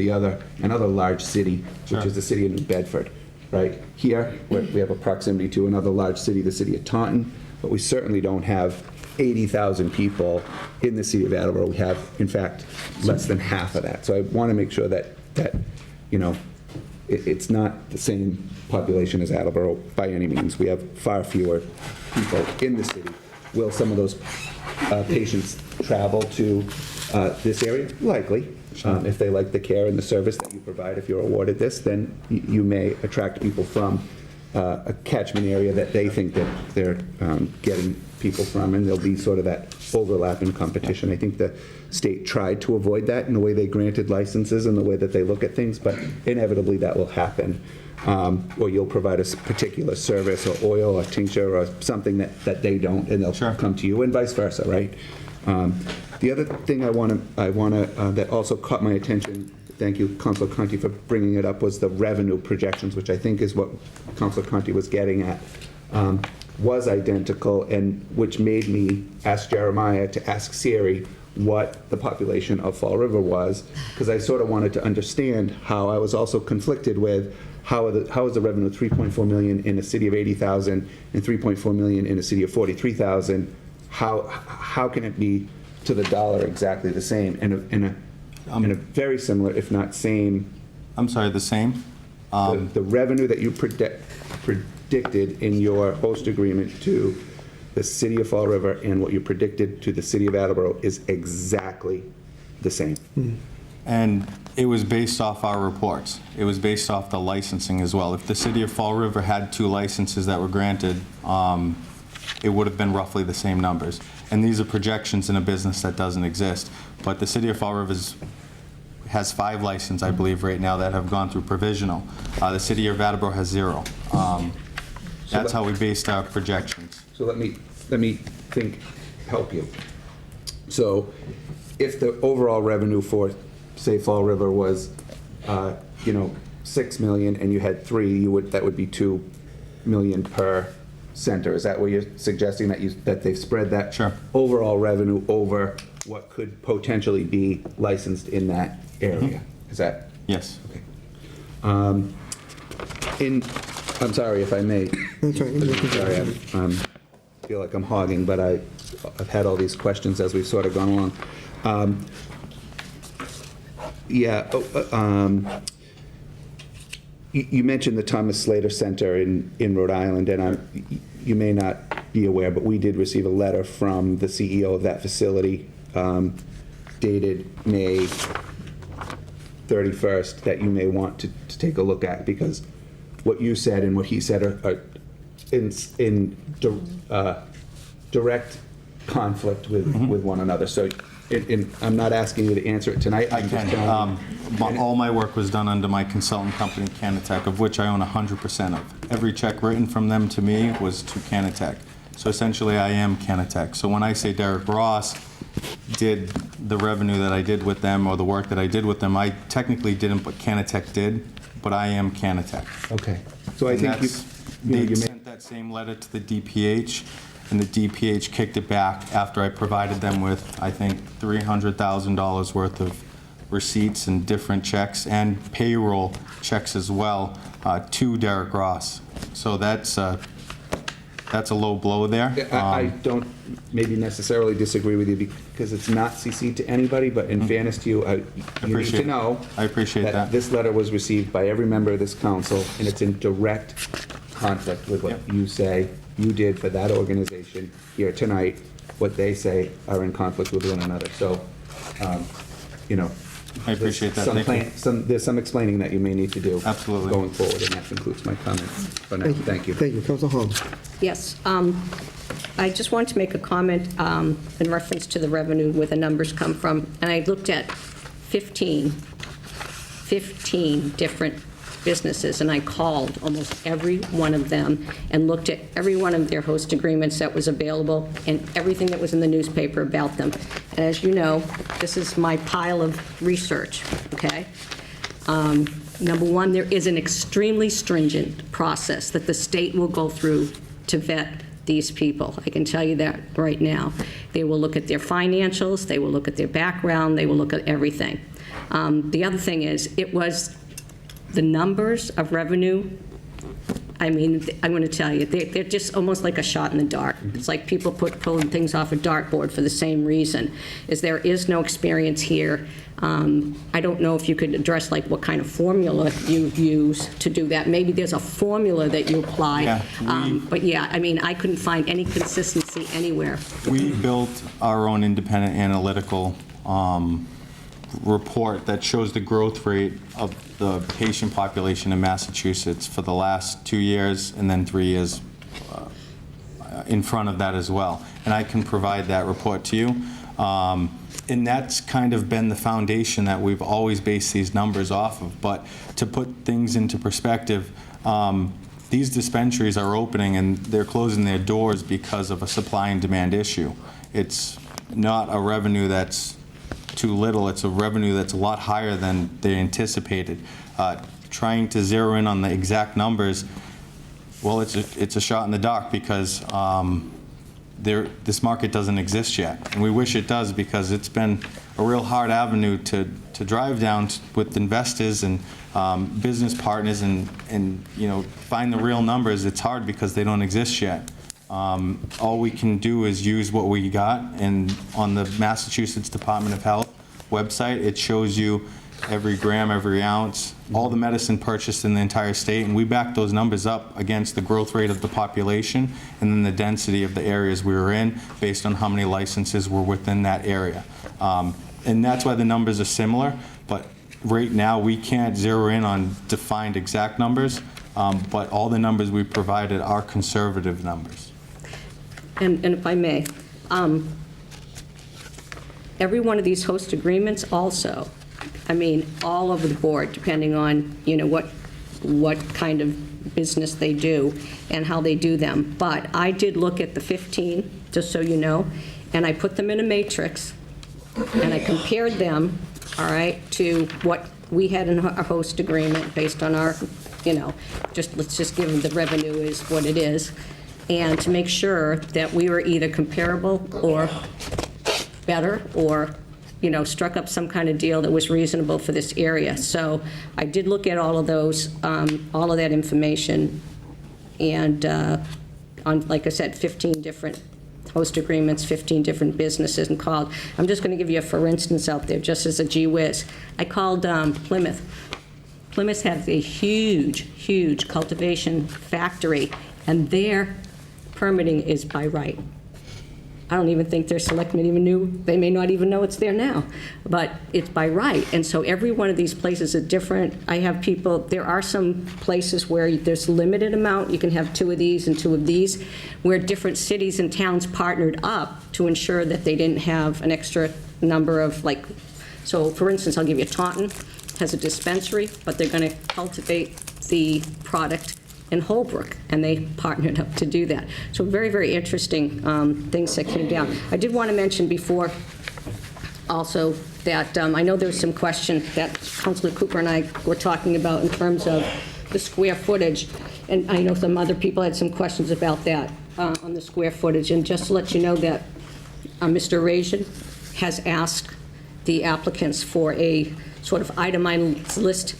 another large city, which is the city of New Bedford, right? Here, we have a proximity to another large city, the city of Taunton, but we certainly don't have 80,000 people in the city of Attleboro. We have, in fact, less than half of that. So I want to make sure that it's not the same population as Attleboro by any means. We have far fewer people in the city. Will some of those patients travel to this area? Likely. If they like the care and the service that you provide, if you're awarded this, then you may attract people from a catchment area that they think that they're getting people from, and there'll be sort of that overlap in competition. I think the state tried to avoid that in the way they granted licenses and the way that they look at things, but inevitably that will happen. Or you'll provide a particular service or oil or tincture or something that they don't, and they'll come to you, and vice versa, right? The other thing I want to that also caught my attention, thank you, Councilor Conti, for bringing it up, was the revenue projections, which I think is what Councilor Conti was getting at, was identical, and which made me ask Jeremiah to ask Siri what the population of Fall River was, because I sort of wanted to understand how. I was also conflicted with how is the revenue 3.4 million in a city of 80,000 and 3.4 million in a city of 43,000? How can it be to the dollar exactly the same in a very similar, if not same? I'm sorry, the same? The revenue that you predicted in your host agreement to the city of Fall River and what you predicted to the city of Attleboro is exactly the same. And it was based off our reports. It was based off the licensing as well. If the city of Fall River had 2 licenses that were granted, it would have been roughly the same numbers. And these are projections in a business that doesn't exist. But the city of Fall River has 5 licenses, I believe, right now that have gone through provisional. The city of Attleboro has 0. That's how we based our projections. So let me help you. So if the overall revenue for, say, Fall River was, 6 million and you had 3, that would be 2 million per center. Is that what you're suggesting, that they've spread that Sure. overall revenue over what could potentially be licensed in that area? Is that? Yes. Okay. I'm sorry if I may. That's right. Sorry, I feel like I'm hogging, but I've had all these questions as we've sort of gone along. You mentioned the Thomas Slater Center in Rhode Island, and you may not be aware, but we did receive a letter from the CEO of that facility dated May 31st that you may want to take a look at, because what you said and what he said are in direct conflict with one another. So I'm not asking you to answer it tonight. I can. All my work was done under my consultant company, Canatech, of which I own 100% of. Every check written from them to me was to Canatech. So essentially, I am Canatech. So when I say Derek Ross did the revenue that I did with them or the work that I did with them, I technically didn't, but Canatech did. But I am Canatech. Okay. So I think they sent that same letter to the DPH, and the DPH kicked it back after I provided them with, I think, $300,000 worth of receipts and different checks and payroll checks as well to Derek Ross. So that's a low blow there. I don't maybe necessarily disagree with you because it's not CC'd to anybody, but in fairness to you, you need to know I appreciate that. This letter was received by every member of this council, and it's in direct conflict with what you say you did for that organization here tonight. What they say are in conflict with one another. So, I appreciate that. Thank you. There's some explaining that you may need to do. Absolutely. Going forward, and that concludes my comments for now. Thank you. Thank you. Council Holmes. Yes, I just wanted to make a comment in reference to the revenue, where the numbers come from, and I looked at 15 different businesses, and I called almost every one of them and looked at every one of their host agreements that was available and everything that was in the newspaper about them. And as you know, this is my pile of research, okay? Number one, there is an extremely stringent process that the state will go through to vet these people. I can tell you that right now. They will look at their financials, they will look at their background, they will look at everything. The other thing is, it was the numbers of revenue. I mean, I'm going to tell you, they're just almost like a shot in the dark. It's like people pulling things off a dartboard for the same reason, is there is no experience here. I don't know if you could address like what kind of formula you use to do that. Maybe there's a formula that you apply. Yeah, but yeah, I mean, I couldn't find any consistency anywhere. We built our own independent analytical report that shows the growth rate of the patient population in Massachusetts for the last 2 years and then 3 years in front of that as well. And I can provide that report to you. And that's kind of been the foundation that we've always based these numbers off of. But to put things into perspective, these dispensaries are opening and they're closing their doors because of a supply and demand issue. It's not a revenue that's too little. It's a revenue that's a lot higher than they anticipated. Trying to zero in on the exact numbers, well, it's a shot in the dark because this market doesn't exist yet. And we wish it does, because it's been a real hard avenue to drive down with investors and business partners and find the real numbers. It's hard because they don't exist yet. All we can do is use what we got, and on the Massachusetts Department of Health, website. It shows you every gram, every ounce, all the medicine purchased in the entire state, and we back those numbers up against the growth rate of the population and then the density of the areas we were in based on how many licenses were within that area. And that's why the numbers are similar, but right now we can't zero in on defined exact numbers, but all the numbers we provided are conservative numbers. And if I may, every one of these host agreements also, I mean, all over the board, depending on, you know, what kind of business they do and how they do them. But I did look at the 15, just so you know, and I put them in a matrix, and I compared them, all right, to what we had in our host agreement based on our, you know, let's just give them the revenue is what it is, and to make sure that we were either comparable or better, or, you know, struck up some kind of deal that was reasonable for this area. So I did look at all of those, all of that information, and on, like I said, 15 different host agreements, 15 different businesses, and called. I'm just going to give you a for instance out there, just as a gee whiz. I called Plymouth. Plymouth has a huge cultivation factory, and their permitting is by right. I don't even think their selectmen even knew. They may not even know it's there now, but it's by right. And so every one of these places is different. I have people, there are some places where there's limited amount. You can have 2 of these and 2 of these, where different cities and towns partnered up to ensure that they didn't have an extra number of, like, so for instance, I'll give you Taunton has a dispensary, but they're going to cultivate the product in Holbrook, and they partnered up to do that. So very interesting things that came down. I did want to mention before also that I know there was some question that Councilor Cooper and I were talking about in terms of the square footage, and I know some other people had some questions about that on the square footage. And just to let you know that Mr. Rajan has asked the applicants for a sort of itemized list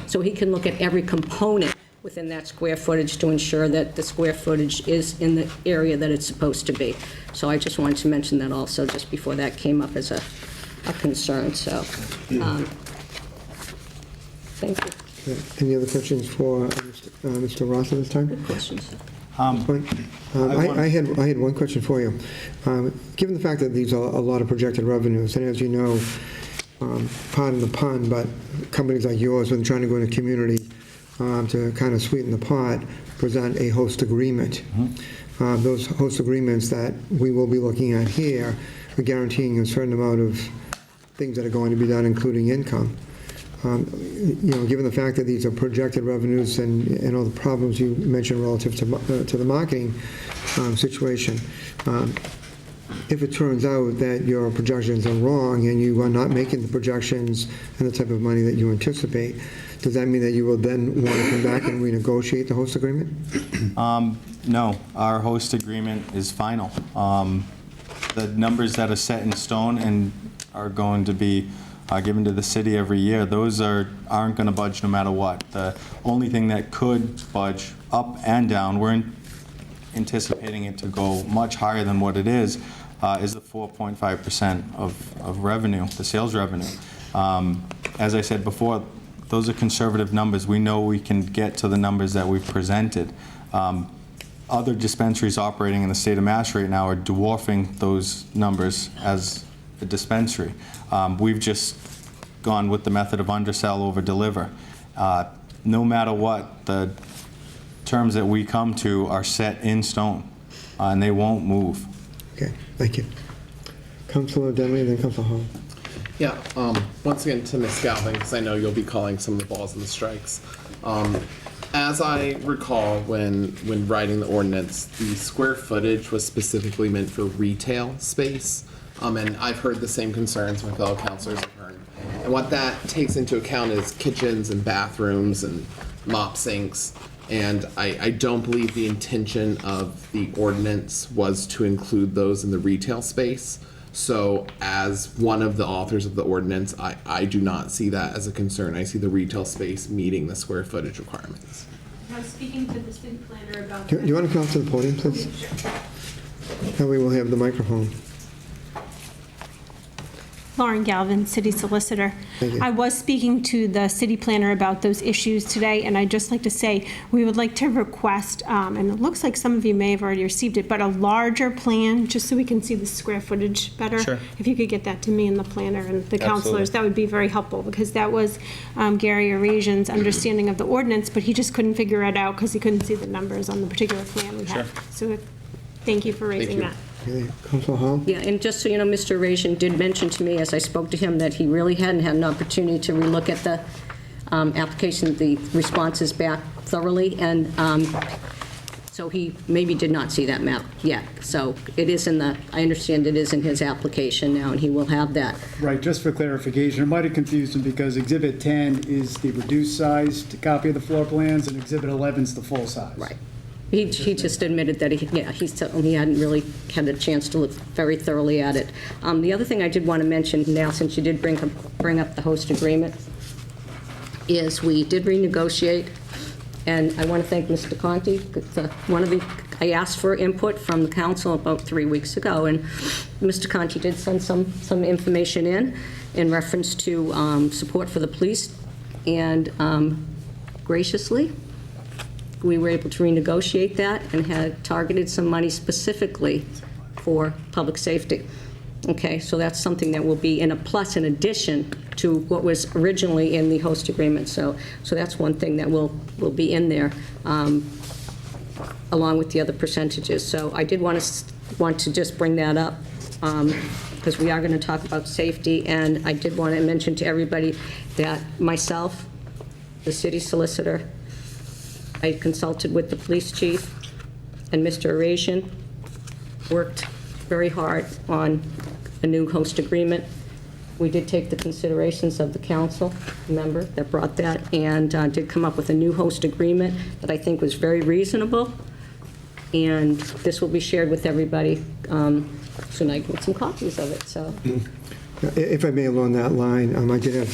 so he can look at every component within that square footage to ensure that the square footage is in the area that it's supposed to be. So I just wanted to mention that also, just before that came up as a concern, so. Thank you. Any other questions for Mr. Ross at this time? Good questions. I had one question for you. Given the fact that these are a lot of projected revenues, and as you know, pardon the pun, but companies like yours, when trying to go in a community to kind of sweeten the pot, present a host agreement. Those host agreements that we will be looking at here are guaranteeing a certain amount of things that are going to be done, including income. You know, given the fact that these are projected revenues and all the problems you mentioned relative to the marketing situation, if it turns out that your projections are wrong and you are not making the projections and the type of money that you anticipate, does that mean that you will then want to come back and renegotiate the host agreement? No, our host agreement is final. The numbers that are set in stone and are going to be given to the city every year, those aren't going to budge no matter what. The only thing that could budge up and down, we're anticipating it to go much higher than what it is the 4.5% of revenue, the sales revenue. As I said before, those are conservative numbers. We know we can get to the numbers that we've presented. Other dispensaries operating in the state of Mass right now are dwarfing those numbers as a dispensary. We've just gone with the method of undersell, over deliver. No matter what, the terms that we come to are set in stone, and they won't move. Okay, thank you. Councilor Denley, then Councilor Hall. Yeah, once again to Ms. Galvin, because I know you'll be calling some of the balls and the strikes. As I recall, when writing the ordinance, the square footage was specifically meant for retail space. And I've heard the same concerns my fellow councilors have heard. And what that takes into account is kitchens and bathrooms and mop sinks. And I don't believe the intention of the ordinance was to include those in the retail space. So as one of the authors of the ordinance, I do not see that as a concern. I see the retail space meeting the square footage requirements. I was speaking to the city planner about... Do you want to come up to the podium, please? That way we'll have the microphone. Lauren Galvin, City Solicitor. Thank you. I was speaking to the city planner about those issues today, and I'd just like to say, we would like to request, and it looks like some of you may have already received it, but a larger plan, just so we can see the square footage better. Sure. If you could get that to me and the planner and the counselors, that would be very helpful, because that was Gary Arasian's understanding of the ordinance, but he just couldn't figure it out because he couldn't see the numbers on the particular plan we had. So thank you for raising that. Okay, Councilor Hall? Yeah, and just so you know, Mr. Arasian did mention to me, as I spoke to him, that he really hadn't had an opportunity to relook at the application, the responses back thoroughly, and so he maybe did not see that map yet. So it is in the, I understand it is in his application now, and he will have that. Right, just for clarification, it might have confused him because Exhibit 10 is the reduced-sized copy of the floor plans, and Exhibit 11 is the full size. Right. He just admitted that he hadn't really had a chance to look very thoroughly at it. The other thing I did want to mention now, since you did bring up the host agreement, is we did renegotiate, and I want to thank Mr. Conti. I asked for input from the council about 3 weeks ago, and Mr. Conti did send some information in reference to support for the police, and graciously, we were able to renegotiate that and had targeted some money specifically for public safety. Okay, so that's something that will be in a plus in addition to what was originally in the host agreement. So that's one thing that will be in there, along with the other percentages. So I did want to just bring that up, because we are going to talk about safety, and I did want to mention to everybody that myself, the city solicitor, I consulted with the police chief, and Mr. Arasian worked very hard on a new host agreement. We did take the considerations of the council member that brought that, and did come up with a new host agreement that I think was very reasonable. And this will be shared with everybody soon. I get some copies of it. So, If I may, along that line, I did have,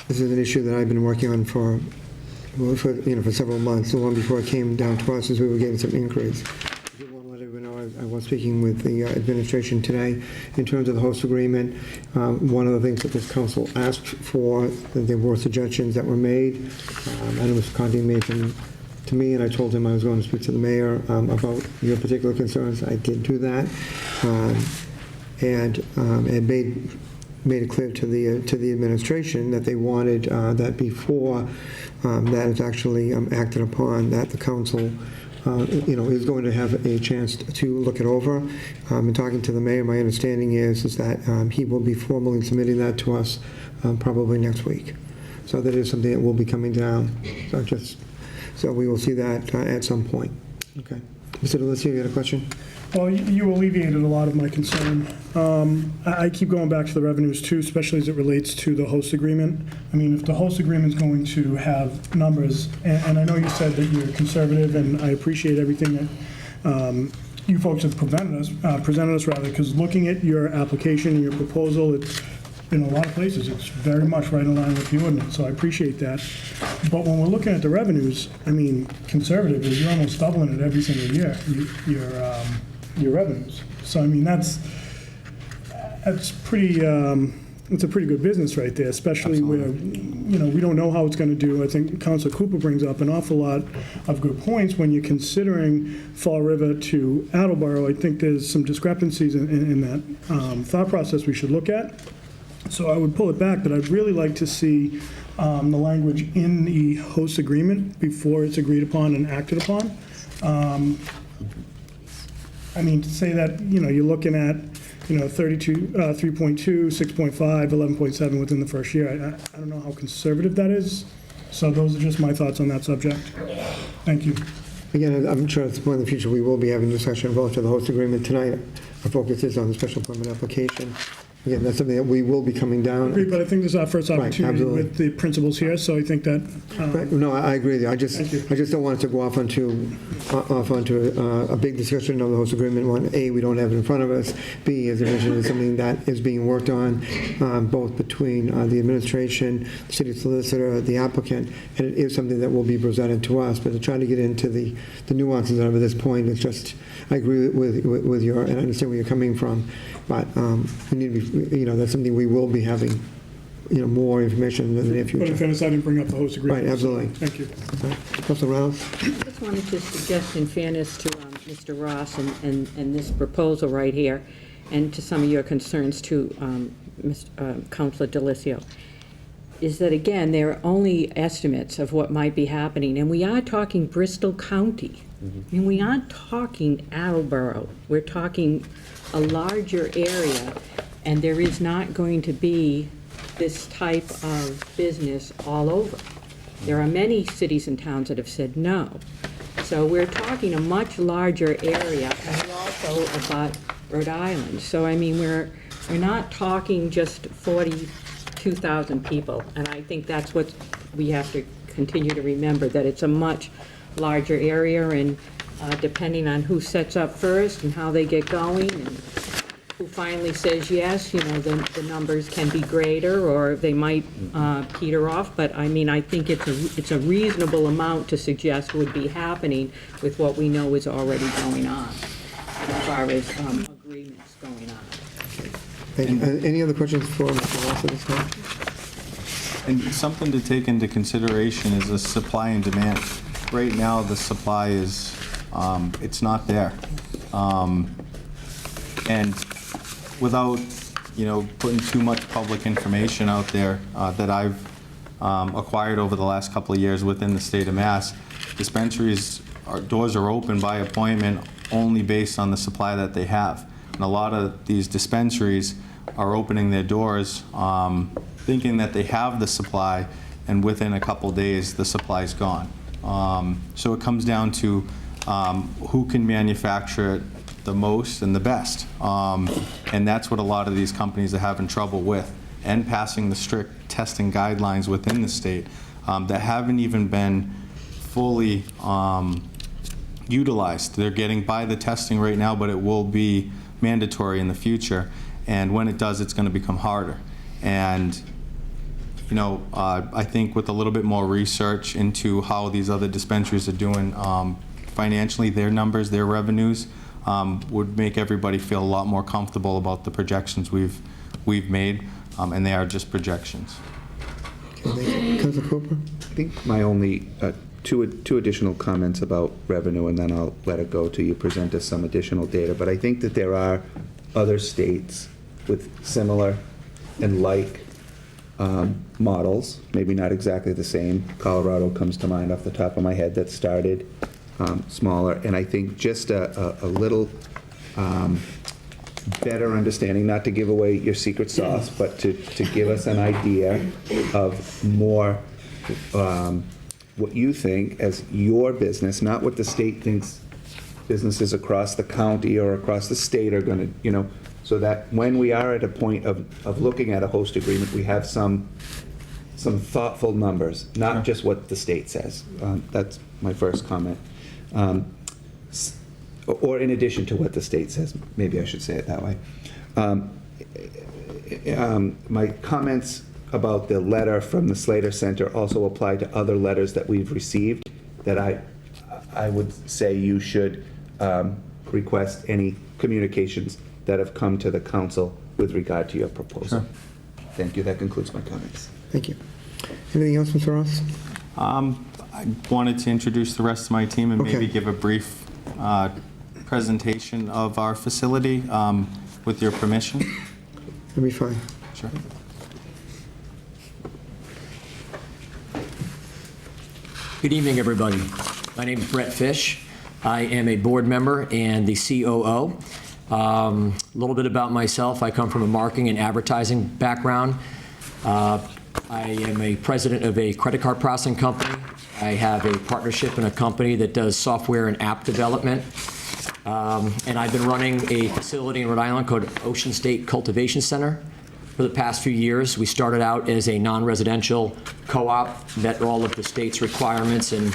this is an issue that I've been working on for several months, long before it came down to us, as we were getting some inquiries. I did want to let everyone know, I was speaking with the administration today in terms of the host agreement. One of the things that this council asked for, there were suggestions that were made. I know Mr. Conti made them to me, and I told him I was going to speak to the mayor about your particular concerns. I did do that, and made it clear to the administration that they wanted that before that is actually acted upon, that the council is going to have a chance to look it over. In talking to the mayor, my understanding is that he will be formally submitting that to us probably next week. So that is something that will be coming down. So we will see that at some point. Okay. Mr. DeLucia, you had a question? Well, you alleviated a lot of my concern. I keep going back to the revenues too, especially as it relates to the host agreement. I mean, if the host agreement is going to have numbers, and I know you said that you're conservative, and I appreciate everything that you folks have presented us, because looking at your application and your proposal, it's, in a lot of places, it's very much right in line with the ordinance, so I appreciate that. But when we're looking at the revenues, I mean, conservatively, you're almost doubling it every single year, your revenues. So, I mean, that's pretty, it's a pretty good business right there, especially where, we don't know how it's going to do. I think Councilor Cooper brings up an awful lot of good points. When you're considering Fall River to Attleboro, I think there's some discrepancies in that thought process we should look at. So I would pull it back, but I'd really like to see the language in the host agreement before it's agreed upon and acted upon. I mean, to say that, you're looking at, 32, 3.2, 6.5, 11.7 within the first year, I don't know how conservative that is. So those are just my thoughts on that subject. Thank you. Again, I'm sure at some point in the future, we will be having a discussion relative to the host agreement. Tonight, our focus is on the special permit application. Again, that's something that we will be coming down. But I think this is our first opportunity with the principals here, so I think that... No, I agree with you. I just don't want it to go off onto a big discussion of the host agreement. One, A, we don't have it in front of us. B, as I mentioned, is something that is being worked on both between the administration, the city solicitor, the applicant, and it is something that will be presented to us. But to try to get into the nuances of it at this point, it's just, I agree with your, and I understand where you're coming from, but we need to be, that's something we will be having, more information in the near But in future. fairness, I didn't bring up the host agreement. Right, absolutely. Thank you. Councilor Reynolds? I just wanted to suggest, in fairness to Mr. Ross and this proposal right here, and to some of your concerns to Councilor Delicio, is that, again, there are only estimates of what might be happening, and we are talking Bristol County. I mean, we aren't talking Attleboro. We're talking a larger area, and there is not going to be this type of business all over. There are many cities and towns that have said no. So we're talking a much larger area, and we also about Rhode Island. So, I mean, we're not talking just 42,000 people, and I think that's what we have to continue to remember, that it's a much larger area, and depending on who sets up first and how they get going, and who finally says yes, the numbers can be greater, or they might peter off. But I mean, I think it's a reasonable amount to suggest would be happening with what we know is already going on, as far as agreements going on. Thank you. Any other questions for Mr. Ross at this time? And something to take into consideration is the supply and demand. Right now, the supply is, it's not there. And without, putting too much public information out there that I've acquired over the last couple of years within the state of Mass, dispensaries, doors are open by appointment only based on the supply that they have. And a lot of these dispensaries are opening their doors thinking that they have the supply, and within a couple days, the supply's gone. So it comes down to who can manufacture it the most and the best. And that's what a lot of these companies are having trouble with, and passing the strict testing guidelines within the state that haven't even been fully utilized. They're getting by the testing right now, but it will be mandatory in the future. And when it does, it's going to become harder. And I think with a little bit more research into how these other dispensaries are doing financially, their numbers, their revenues, would make everybody feel a lot more comfortable about the projections we've made, and they are just projections. Okay, thank you. Councilor Cooper? I think my only two additional comments about revenue, and then I'll let it go till you present us some additional data. But I think that there are other states with similar and like models, maybe not exactly the same. Colorado comes to mind off the top of my head, that started smaller. And I think just a little better understanding, not to give away your secret sauce, but to give us an idea of more what you think as your business, not what the state thinks businesses across the county or across the state are going to, so that when we are at a point of looking at a host agreement, we have some thoughtful numbers, not just what the state says. That's my first comment. Or in addition to what the state says, maybe I should say it that way. My comments about the letter from the Slater Center also apply to other letters that we've received, that I would say you should request any communications that have come to the council with regard to your proposal. Sure. Thank you. That concludes my comments. Thank you. Anything else, Mr. Ross? I wanted to introduce the rest of my team and maybe give a brief presentation of our facility with your permission. That'll be fine. Sure. Good evening, everybody. My name is Brett Fish. I am a board member and the COO. A little bit about myself. I come from a marketing and advertising background. I am a president of a credit card processing company. I have a partnership in a company that does software and app development. And I've been running a facility in Rhode Island called Ocean State Cultivation Center for the past few years. We started out as a non-residential co-op, met all of the state's requirements, and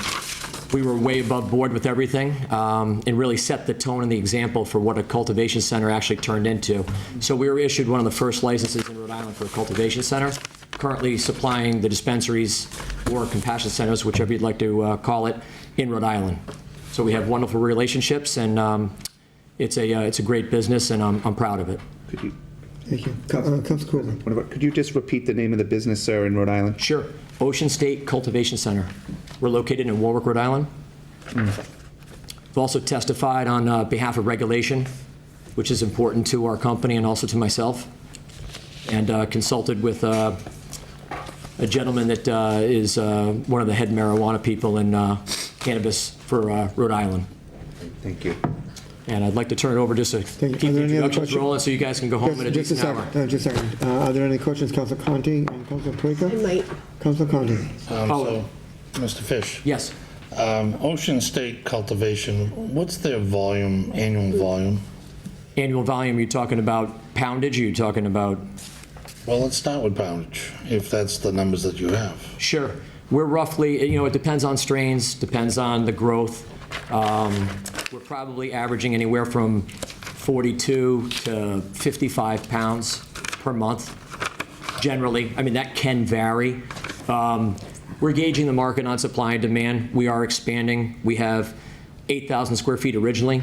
we were way above board with everything, and really set the tone and the example for what a cultivation center actually turned into. So we were issued one of the first licenses in Rhode Island for a cultivation center, currently supplying the dispensaries or compassion centers, whichever you'd like to call it, in Rhode Island. So we have wonderful relationships, and it's a great business, and I'm proud of it. Thank you. Councilor Cooper. Could you just repeat the name of the business, sir, in Rhode Island? Sure. Ocean State Cultivation Center. We're located in Warwick, Rhode Island. I've also testified on behalf of regulation, which is important to our company and also to myself, and consulted with a gentleman that is one of the head marijuana people in cannabis for Rhode Island. Thank you. And I'd like to turn it over just to keep the introductions rolling so you guys can go home in a decent hour. Just a second. Are there any questions, Councilor Conti and Councilor Parika? I might. Councilor Conti. So, Mr. Fish. Yes. Ocean State Cultivation, what's their volume, annual volume? Annual volume, you're talking about poundage, or you're talking about? Well, let's start with poundage, if that's the numbers that you have. Sure. We're roughly, it depends on strains, depends on the growth. We're probably averaging anywhere from 42 to 55 pounds per month, generally. I mean, that can vary. We're gauging the market on supply and demand. We are expanding. We have 8,000 square feet originally.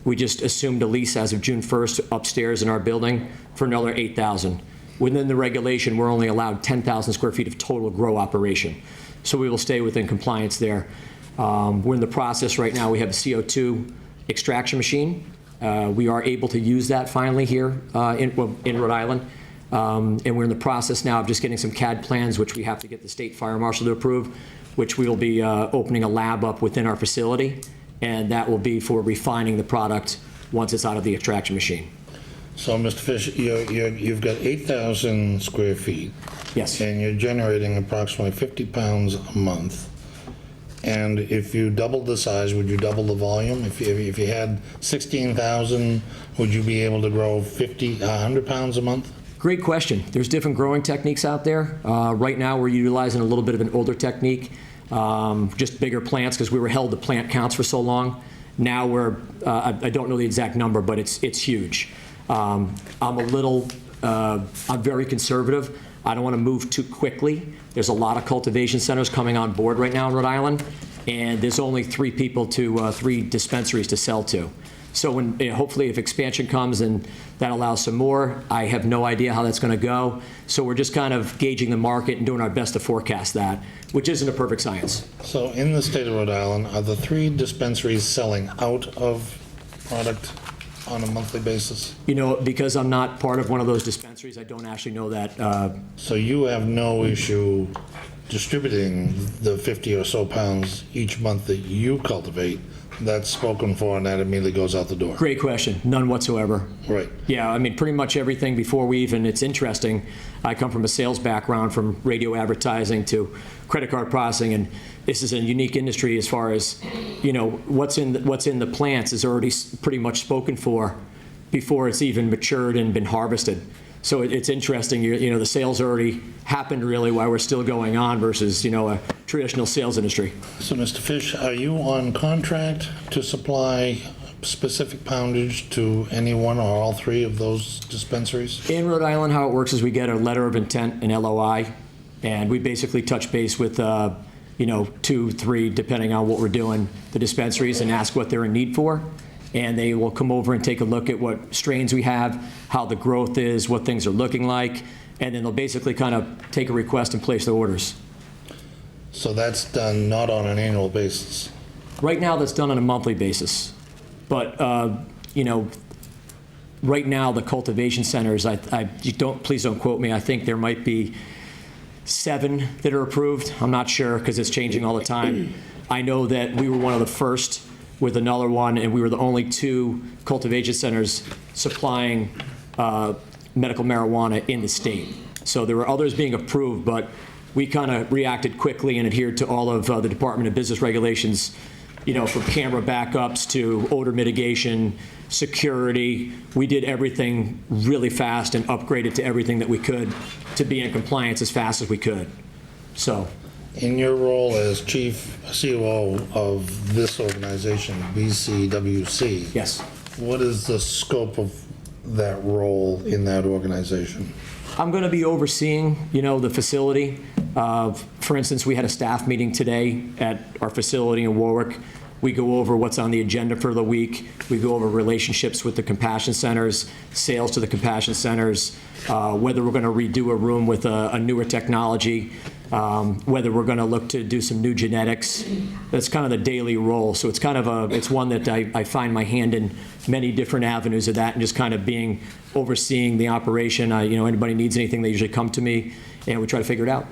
We just assumed a lease as of June 1st upstairs in our building for another 8,000. Within the regulation, we're only allowed 10,000 square feet of total grow operation. So we will stay within compliance there. We're in the process right now. We have a CO2 extraction machine. We are able to use that finally here in Rhode Island. And we're in the process now of just getting some CAD plans, which we have to get the state fire marshal to approve, which we will be opening a lab up within our facility. And that will be for refining the product once it's out of the extraction machine. So, Mr. Fish, you've got 8,000 square feet. Yes. And you're generating approximately 50 pounds a month. And if you doubled the size, would you double the volume? If you had 16,000, would you be able to grow 100 pounds a month? Great question. There's different growing techniques out there. Right now, we're utilizing a little bit of an older technique, just bigger plants, because we were held to plant counts for so long. Now we're, I don't know the exact number, but it's huge. I'm very conservative. I don't want to move too quickly. There's a lot of cultivation centers coming on board right now in Rhode Island, and there's only 3 dispensaries to sell to. So when, hopefully if expansion comes and that allows some more, I have no idea how that's going to go. So we're just kind of gauging the market and doing our best to forecast that, which isn't a perfect science. So in the state of Rhode Island, are the 3 dispensaries selling out of product on a monthly basis? Because I'm not part of one of those dispensaries, I don't actually know that. So you have no issue distributing the 50 or so pounds each month that you cultivate? That's spoken for, and that immediately goes out the door. Great question. None whatsoever. Right. Yeah, I mean, pretty much everything before we even, it's interesting, I come from a sales background, from radio advertising to credit card processing, and this is a unique industry as far as, what's in the plants is already pretty much spoken for before it's even matured and been harvested. So it's interesting, the sales already happened really while we're still going on versus, a traditional sales industry. So, Mr. Fish, are you on contract to supply specific poundage to any one or all 3 of those dispensaries? In Rhode Island, how it works is we get a letter of intent, an LOI, and we basically touch base with, 2, 3, depending on what we're doing, the dispensaries, and ask what they're in need for. And they will come over and take a look at what strains we have, how the growth is, what things are looking like, and then they'll basically kind of take a request and place their orders. So that's done not on an annual basis? Right now, that's done on a monthly basis. But, right now, the cultivation centers, please don't quote me, I think there might be 7 that are approved. I'm not sure, because it's changing all the time. I know that we were one of the first with another one, and we were the only 2 cultivation centers supplying medical marijuana in the state. So there were others being approved, but we kind of reacted quickly and adhered to all of the Department of Business regulations, from camera backups to odor mitigation, security. We did everything really fast and upgraded to everything that we could to be in compliance as fast as we could. So. In your role as Chief COO of this organization, BCWC, yes, what is the scope of that role in that organization? I'm going to be overseeing, the facility. For instance, we had a staff meeting today at our facility in Warwick. We go over what's on the agenda for the week. We go over relationships with the compassion centers, sales to the compassion centers, whether we're going to redo a room with a newer technology, whether we're going to look to do some new genetics. That's kind of the daily role. So it's kind of it's one that I find my hand in many different avenues of that, and just kind of overseeing the operation. Anybody needs anything, they usually come to me, and we try to figure it out.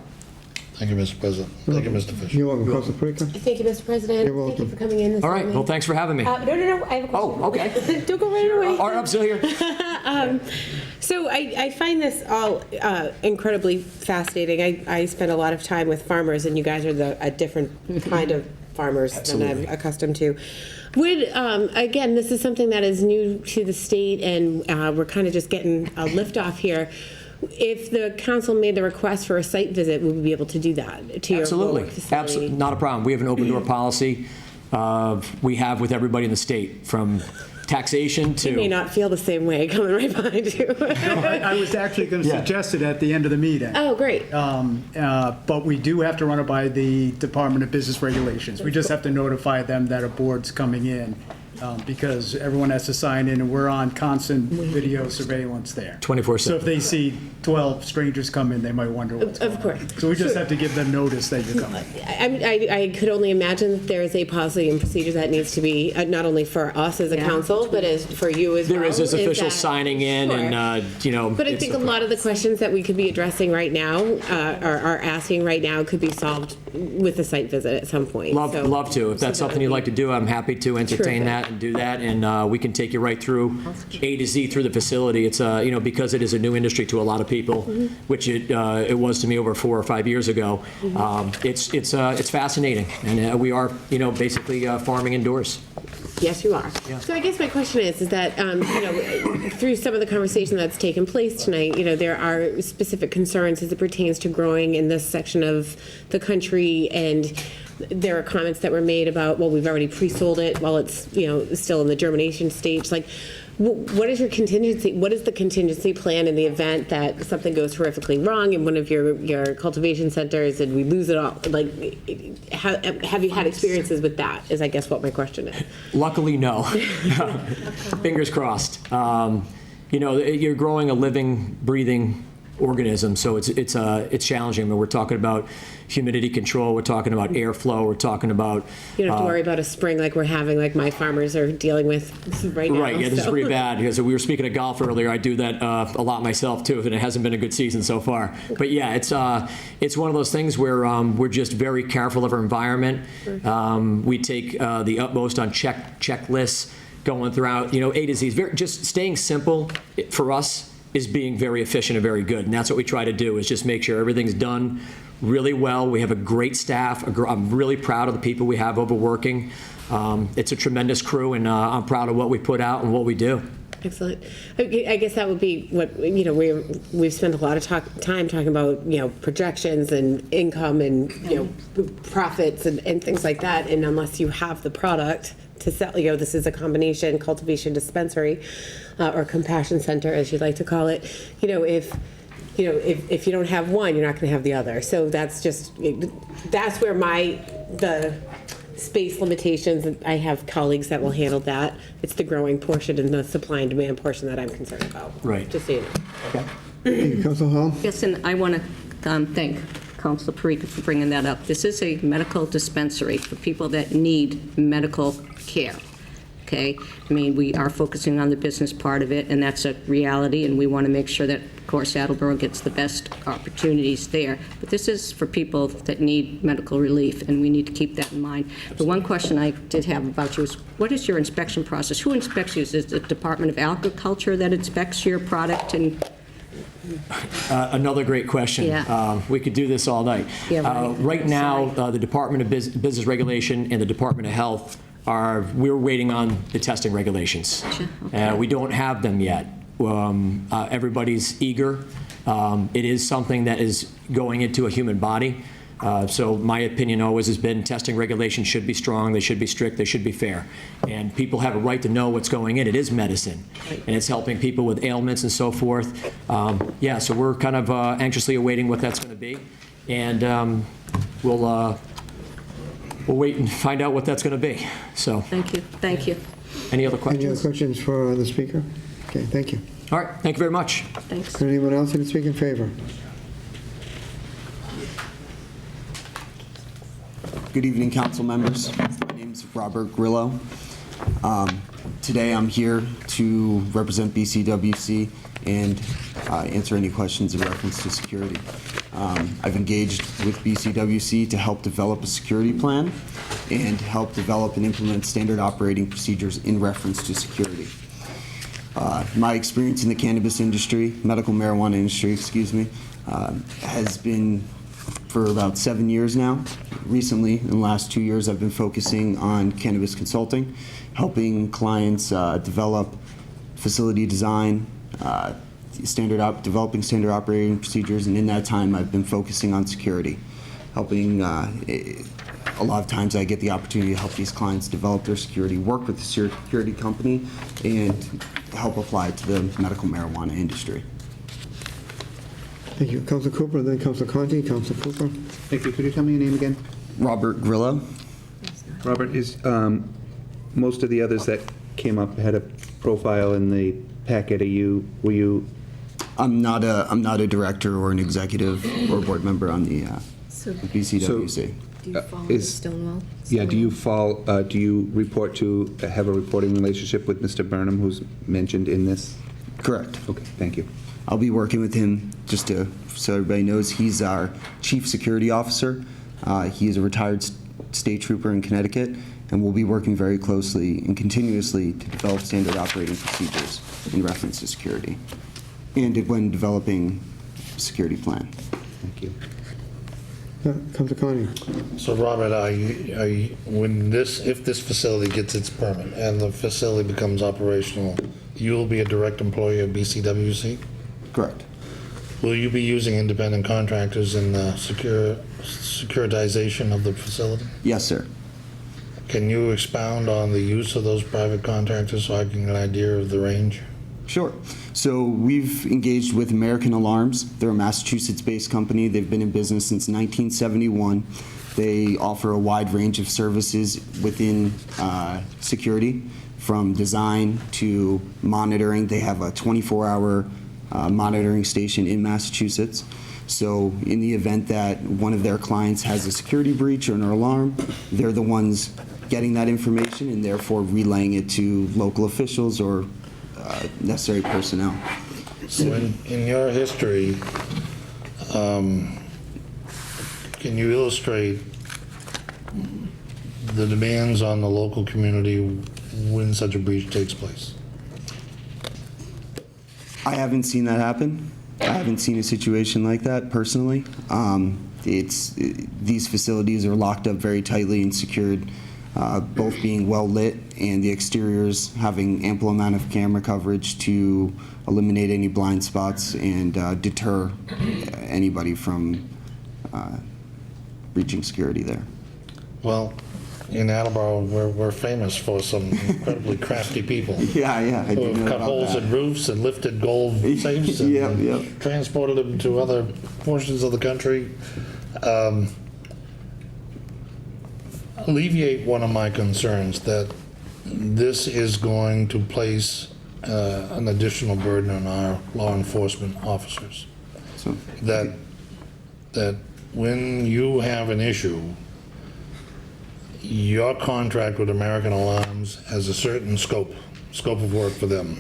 Thank you, Mr. President. Thank you, Mr. Fisher. You're welcome, Councilor Parika. Thank you, Mr. President. You're welcome. Thank you for coming in this All right, evening. well, thanks for having me. No, I have a question. Oh, okay. Don't go right away. All right, I'm still here. So I find this all incredibly fascinating. I spend a lot of time with farmers, and you guys are a different kind of farmers than I'm accustomed to. Again, this is something that is new to the state, and we're kind of just getting a lift off here. If the council made the request for a site visit, would we be able to do that to your Absolutely. facility? Absolutely, not a problem. We have an open door policy. We have with everybody in the state, from taxation to. You may not feel the same way coming right behind you. I was actually going to suggest it at the end of the meeting. Oh, great. But we do have to run it by the Department of Business Regulations. We just have to notify them that a board's coming in, because everyone has to sign in, and we're on constant video surveillance there. 24/7. So if they see 12 strangers come in, they might wonder what's going on. Of course. So we just have to give them notice that you're coming. I could only imagine that there is a policy and procedure that needs to be, not only for us as a council, but as for you as well. There is this official that- signing in, Sure. and, But I think a lot of the questions that we could be addressing right now, or are asking right now, could be solved with a site visit at some point. Love to. If that's that something would you'd be like to do, I'm happy to entertain terrific. that and do that, and we can take you right through A to Z through the facility. It's, because it is a new industry to a lot of people, which it was to me over 4 or 5 years ago. It's fascinating, and we are, basically farming indoors. Yes, you are. So I guess my question is that, through some of the conversation that's taken place tonight, there are specific concerns as it pertains to growing in this section of the country, and there are comments that were made about, well, we've already pre-sold it while it's, still in the germination stage. Like, what is your contingency? What is the contingency plan in the event that something goes horrifically wrong in one of your cultivation centers and we lose it all? Like, have you had experiences with that? Is I guess what my question is. Luckily, no. Fingers crossed. You're growing a living, breathing organism, so it's challenging. But we're talking about humidity control, we're talking about airflow, we're talking about. You don't have to worry about a spring like we're having, like my farmers are dealing with right now. Right, yeah, this is pretty bad, because we were speaking of golf earlier. I do that a lot myself too, and it hasn't been a good season so far. But yeah, it's one of those things where we're just very careful of our environment. We take the utmost on checklists going throughout, A to Z. Just staying simple for us is being very efficient and very good, and that's what we try to do, is just make sure everything's done really well. We have a great staff. I'm really proud of the people we have overworking. It's a tremendous crew, and I'm proud of what we put out and what we do. Excellent. I guess that would be what, we've spent a lot of time talking about, projections and income and, profits and things like that. And unless you have the product to sell, this is a combination cultivation dispensary or compassion center, as you'd like to call it. If you don't have one, you're not going to have the other. So that's where the space limitations, and I have colleagues that will handle that. It's the growing portion and the supply and demand portion that I'm concerned about. Right. Just so you know. Okay. Thank you, Councilor Hall. Yes, and I want to thank Councilor Parika for bringing that up. This is a medical dispensary for people that need medical care. Okay? I mean, we are focusing on the business part of it, and that's a reality, and we want to make sure that, of course, Attleboro gets the best opportunities there. But this is for people that need medical relief, and we need to keep that in mind. The one question I did have about you is, what is your inspection process? Who inspects you? Is it the Department of Agriculture that inspects your product? And Another great question. Yeah. We could do this all night. Yeah, right now, the Department of Business Regulation and the Department of Health we're waiting on the testing regulations. Okay. We don't have them yet. Everybody's eager. It is something that is going into a human body. So my opinion always has been testing regulations should be strong, they should be strict, they should be fair. And people have a right to know what's going in. It is medicine, and it's helping people with ailments and so forth. So we're kind of anxiously awaiting what that's going to be. And we'll we'll wait and find out what that's going to be. So, Thank you, thank you. any other Any other questions? questions for the speaker? Okay, thank you. All right, thank you very much. Thanks. Anyone else who can speak in favor? Good evening, council members. My name is Robert Grillo. Today I'm here to represent BCWC and answer any questions in reference to security. I've engaged with BCWC to help develop a security plan and help develop and implement standard operating procedures in reference to security. My experience in the cannabis industry, medical marijuana industry, excuse me, has been for about 7 years now. Recently, in the last 2 years, I've been focusing on cannabis consulting, helping clients develop facility design, developing standard operating procedures, and in that time, I've been focusing on security, helping. A lot of times, I get the opportunity to help these clients develop their security, work with the security company, and help apply it to the medical marijuana industry. Thank you. Councilor Cooper, then Councilor Conti, Councilor Cooper. Thank you. Could you tell me your name again? Robert Grillo. Robert, is most of the others that came up had a profile in the packet? Were you? I'm not a director or an executive or board member on the BCWC. Do you follow is- Stonewall? Yeah, do you report to, have a reporting relationship with Mr. Burnham, who's mentioned in this? Correct. Okay, thank you. I'll be working with him, so everybody knows, he's our chief security officer. He is a retired state trooper in Connecticut, and we'll be working very closely and continuously to develop standard operating procedures in reference to security and when developing a security plan. Thank you. Councilor Conti. So Robert, if this facility gets its permit and the facility becomes operational, you'll be a direct employee of BCWC? Correct. Will you be using independent contractors in the securitization of the facility? Yes, sir. Can you expound on the use of those private contractors so I can get an idea of the range? Sure. So we've engaged with American Alarms. They're a Massachusetts-based company. They've been in business since 1971. They offer a wide range of services within security, from design to monitoring. They have a 24-hour monitoring station in Massachusetts. So in the event that one of their clients has a security breach or an alarm, they're the ones getting that information and therefore relaying it to local officials or necessary personnel. So in your history, can you illustrate the demands on the local community when such a breach takes place? I haven't seen that happen. I haven't seen a situation like that personally. These facilities are locked up very tightly and secured, both being well lit and the exteriors having ample amount of camera coverage to eliminate any blind spots and deter anybody from breaching security there. Well, in Attleboro, we're famous for some incredibly crafty people. Yeah, I do Who know have cut about holes that. in roofs and lifted gold safes and Yep. transported them to other portions of the country. Alleviate one of my concerns that this is going to place an additional burden on our law enforcement officers. So, That when you have an issue, your contract with American Alarms has a certain scope of work for them,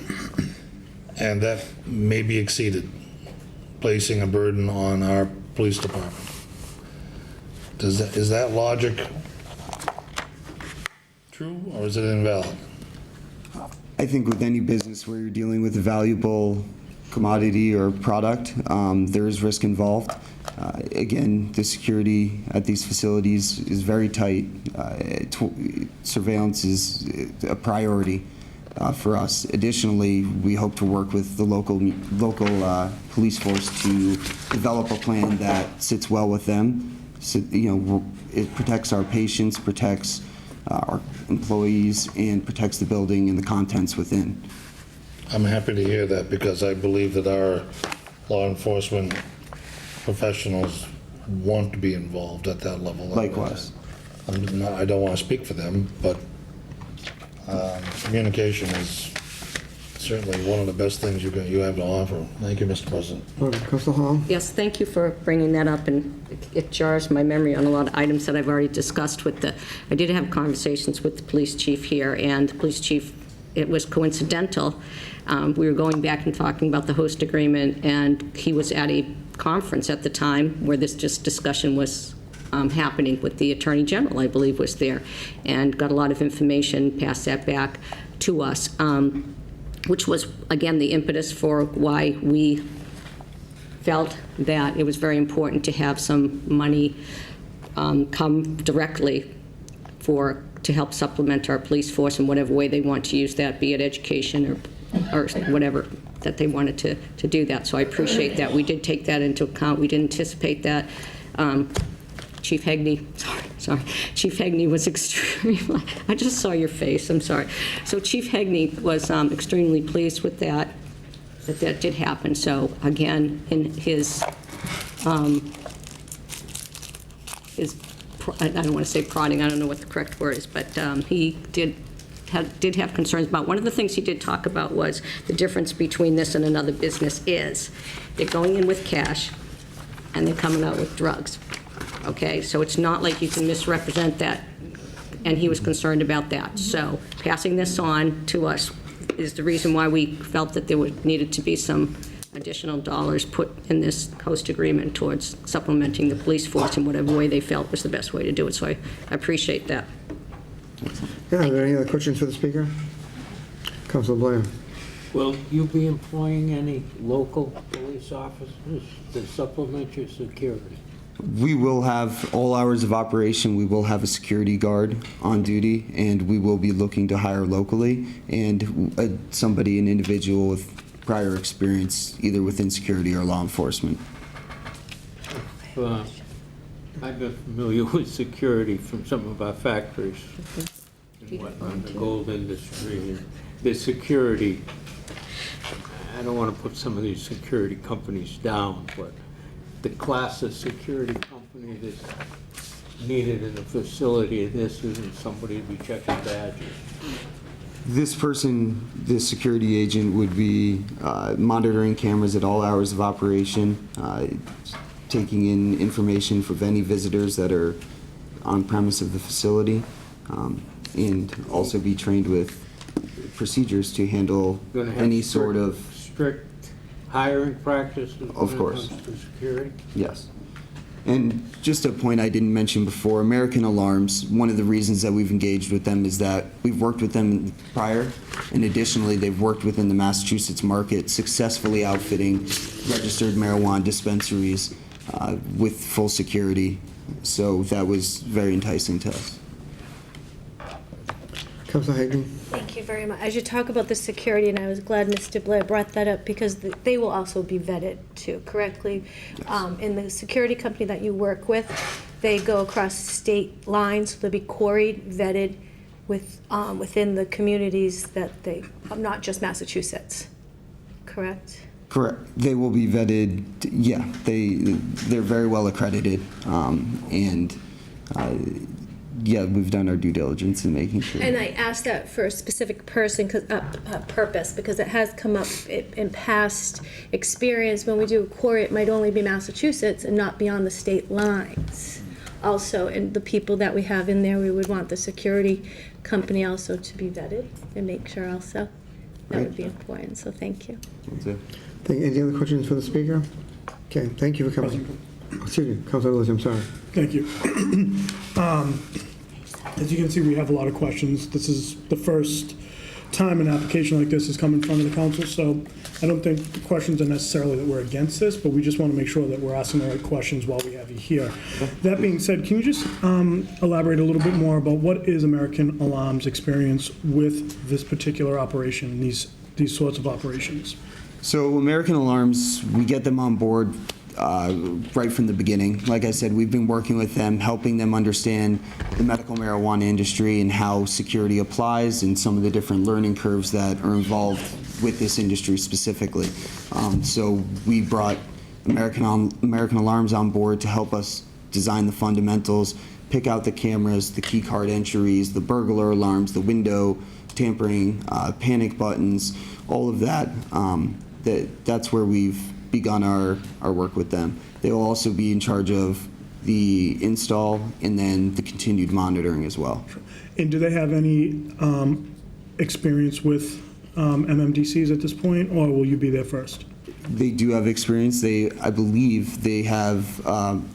and that may be exceeded, placing a burden on our police department. Is that logic true, or is it invalid? I think with any business where you're dealing with a valuable commodity or product, there is risk involved. Again, the security at these facilities is very tight. Surveillance is a priority for us. Additionally, we hope to work with the local police force to develop a plan that sits well with them. So, it protects our patients, protects our employees, and protects the building and the contents within. I'm happy to hear that, because I believe that our law enforcement professionals want to be involved at that level. Likewise. I don't want to speak for them, but communication is certainly one of the best things you have to offer. Thank you, Mr. President. Councilor Hall? Yes, thank you for bringing that up, and it jars my memory on a lot of items that I've already discussed with I did have conversations with the police chief here, and the police chief, it was coincidental. We were going back and talking about the host agreement, and he was at a conference at the time where this discussion was happening with the Attorney General, I believe, was there, and got a lot of information, passed that back to us, which was, again, the impetus for why we felt that it was very important to have some money come directly to help supplement our police force in whatever way they want to use that, be it education or whatever that they wanted to do that. So I appreciate that. We did take that into account. We didn't anticipate that. Chief Hegney, Chief Hegney was extremely, I just saw your face, I'm sorry. So Chief Hegney was extremely pleased with that did happen. So again, in his I don't want to say prodding, I don't know what the correct word is, but he did have concerns about. One of the things he did talk about was the difference between this and another business is they're going in with cash and they're coming out with drugs. Okay, so it's not like you can misrepresent that, and he was concerned about that. So passing this on to us is the reason why we felt that there needed to be some additional dollars put in this host agreement towards supplementing the police force in whatever way they felt was the best way to do it. So I appreciate that. Yeah, are there any other questions for the speaker? Councilor Blair? Will you be employing any local police officers to supplement your security? We will have all hours of operation. We will have a security guard on duty, and we will be looking to hire locally and an individual with prior experience either within security or law enforcement. I've been familiar with security from some of our factories and whatnot, the gold industry, and the security. I don't want to put some of these security companies down, but the class of security company that's needed in a facility, this isn't somebody to be checking badges. This person, this security agent, would be monitoring cameras at all hours of operation, taking in information from any visitors that are on premise of the facility, and also be trained with procedures to handle any sort of strict hiring practices of when course. it comes to security? Yes. And just a point I didn't mention before, American Alarms, one of the reasons that we've engaged with them is that we've worked with them prior, and additionally, they've worked within the Massachusetts market, successfully outfitting registered marijuana dispensaries with full security. So that was very enticing to us. Councilor Hagan? Thank you very much. As you talk about the security, and I was glad Mr. Blair brought that up, because they will also be vetted too, correctly? Yes. In the security company that you work with, they go across state lines, so they'll be quarried, vetted within the communities that not just Massachusetts, correct? Correct. They will be vetted, yeah, they're very well accredited, and yeah, we've done our due diligence in making sure. And I asked that for a specific purpose, because it has come up in past experience. When we do a quarry, it might only be Massachusetts and not beyond the state lines. Also, and the people that we have in there, we would want the security company also to be vetted and make sure also. That would be important, so thank you. That's it. Any other questions for the speaker? Okay, thank you for coming. Excuse me, Councilor Lewis, I'm sorry. Thank you. As you can see, we have a lot of questions. This is the first time an application like this has come in front of the council, so I don't think the questions are necessarily that we're against this, but we just want to make sure that we're asking the right questions while we have you here. That being said, can you just elaborate a little bit more about what is American Alarm's experience with this particular operation, these sorts of operations? So American Alarms, we get them on board right from the beginning. Like I said, we've been working with them, helping them understand the medical marijuana industry and how security applies and some of the different learning curves that are involved with this industry specifically. So we brought American Alarms on board to help us design the fundamentals, pick out the cameras, the key card entries, the burglar alarms, the window tampering, panic buttons, all of that. That's where we've begun our work with them. They will also be in charge of the install and then the continued monitoring as well. And do they have any experience with MMDCs at this point, or will you be there first? They do have experience. I believe they have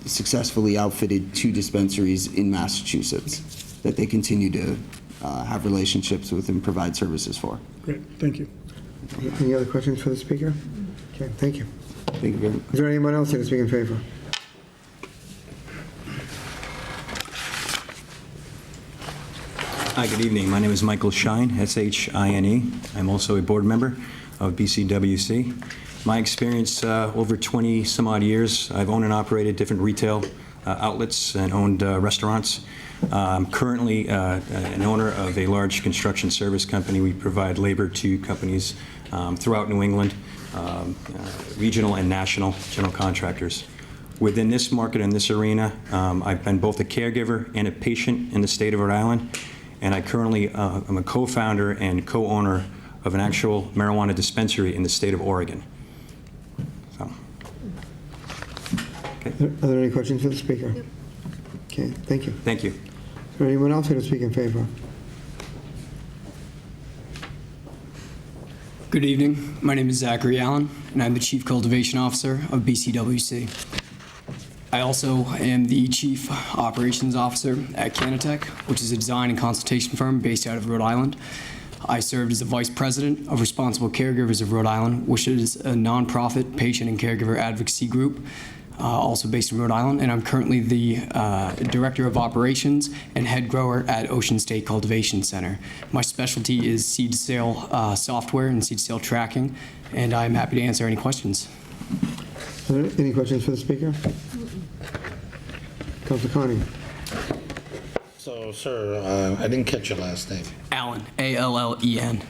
successfully outfitted 2 dispensaries in Massachusetts that they continue to have relationships with and provide services for. Great, thank you. Any other questions for the speaker? Okay, thank you. Thank you very much. Is there anyone else here to speak in favor? Hi, good evening. My name is Michael Shine, S-H-I-N-E. I'm also a board member of BCWC. My experience, over 20 some odd years, I've owned and operated different retail outlets and owned restaurants. I'm currently an owner of a large construction service company. We provide labor to companies throughout New England, regional and national general contractors. Within this market and this arena, I've been both a caregiver and a patient in the state of Rhode Island, and I currently am a co-founder and co-owner of an actual marijuana dispensary in the state of Oregon. So, okay. Are there any questions for the speaker? Yep. Okay, thank you. Thank you. Is there anyone else here to speak in favor? Good evening. My name is Zachary Allen, and I'm the Chief Cultivation Officer of BCWC. I also am the Chief Operations Officer at Canatech, which is a design and consultation firm based out of Rhode Island. I served as the Vice President of Responsible Caregivers of Rhode Island, which is a nonprofit patient and caregiver advocacy group, also based in Rhode Island, and I'm currently the Director of Operations and Head Grower at Ocean State Cultivation Center. My specialty is seed sale software and seed sale tracking, and I'm happy to answer any questions. Are there any questions for the speaker? Councilor Carney. So, sir, I didn't catch your last name. Allen, A-L-L-E-N.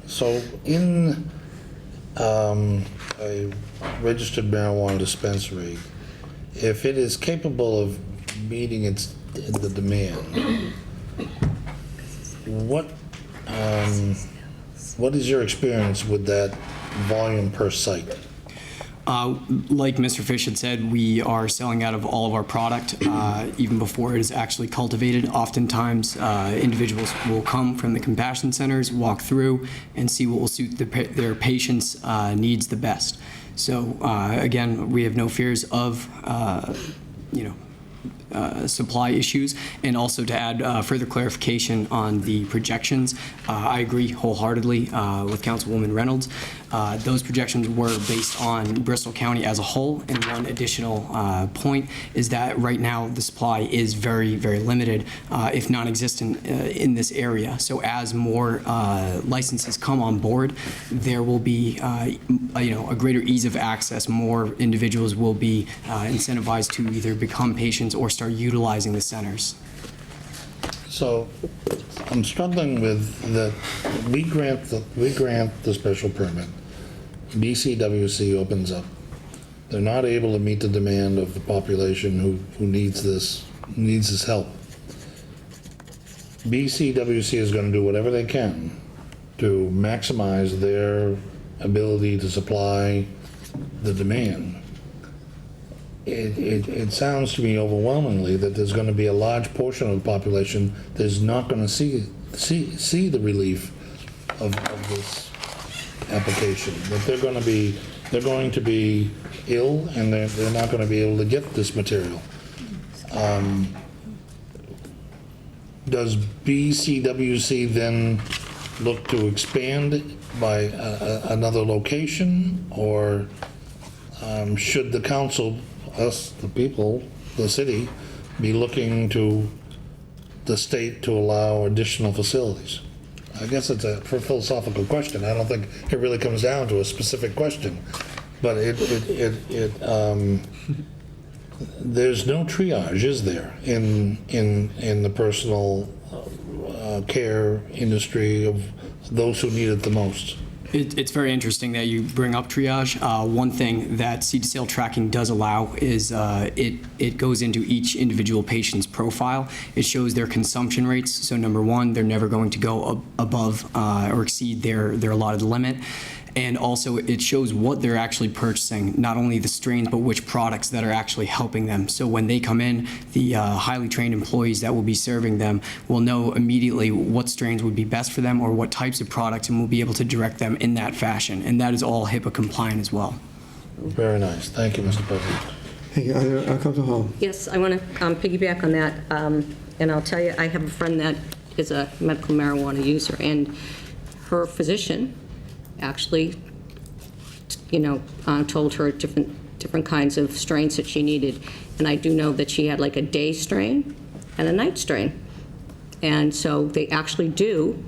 So, in a registered marijuana dispensary, if it is capable of meeting the demand, what is your experience with that volume per site? Like Mr. Fish had said, we are selling out of all of our product even before it is actually cultivated. Oftentimes, individuals will come from the compassion centers, walk through, and see what will suit their patients' needs the best. So again, we have no fears of supply issues. And also to add further clarification on the projections, I agree wholeheartedly with Councilwoman Reynolds. Those projections were based on Bristol County as a whole, and one additional point is that right now the supply is very, very limited, if non-existent in this area. So as more licenses come on board, there will be a greater ease of access. More individuals will be incentivized to either become patients or start utilizing the centers. So I'm struggling with that. We grant the special permit. BCWC opens up. They're not able to meet the demand of the population who needs this help. BCWC is going to do whatever they can to maximize their ability to supply the demand. It sounds to me overwhelmingly that there's going to be a large portion of the population that's not going to see the relief of this application. That they're going to be ill, and they're not going to be able to get this material. Does BCWC then look to expand by another location, or should the council, us, the people, the city, be looking to the state to allow additional facilities? I guess it's a philosophical question. I don't think it really comes down to a specific question, but there's no triage, is there, in the personal care industry of those who need it the most? It's very interesting that you bring up triage. One thing that seed-to-sale tracking does allow is it goes into each individual patient's profile. It shows their consumption rates. So number one, they're never going to go above or exceed their allotted limit. And also it shows what they're actually purchasing, not only the strains, but which products that are actually helping them. So when they come in, the highly trained employees that will be serving them will know immediately what strains would be best for them or what types of products, and will be able to direct them in that fashion. And that is all HIPAA compliant as well. Very nice. Thank you, Mr. President. Thank you. Councilor Hall. Yes, I want to piggyback on that, and I'll tell you, I have a friend that is a medical marijuana user, and her physician actually, told her different kinds of strains that she needed, and I do know that she had like a day strain and a night strain, and so they actually do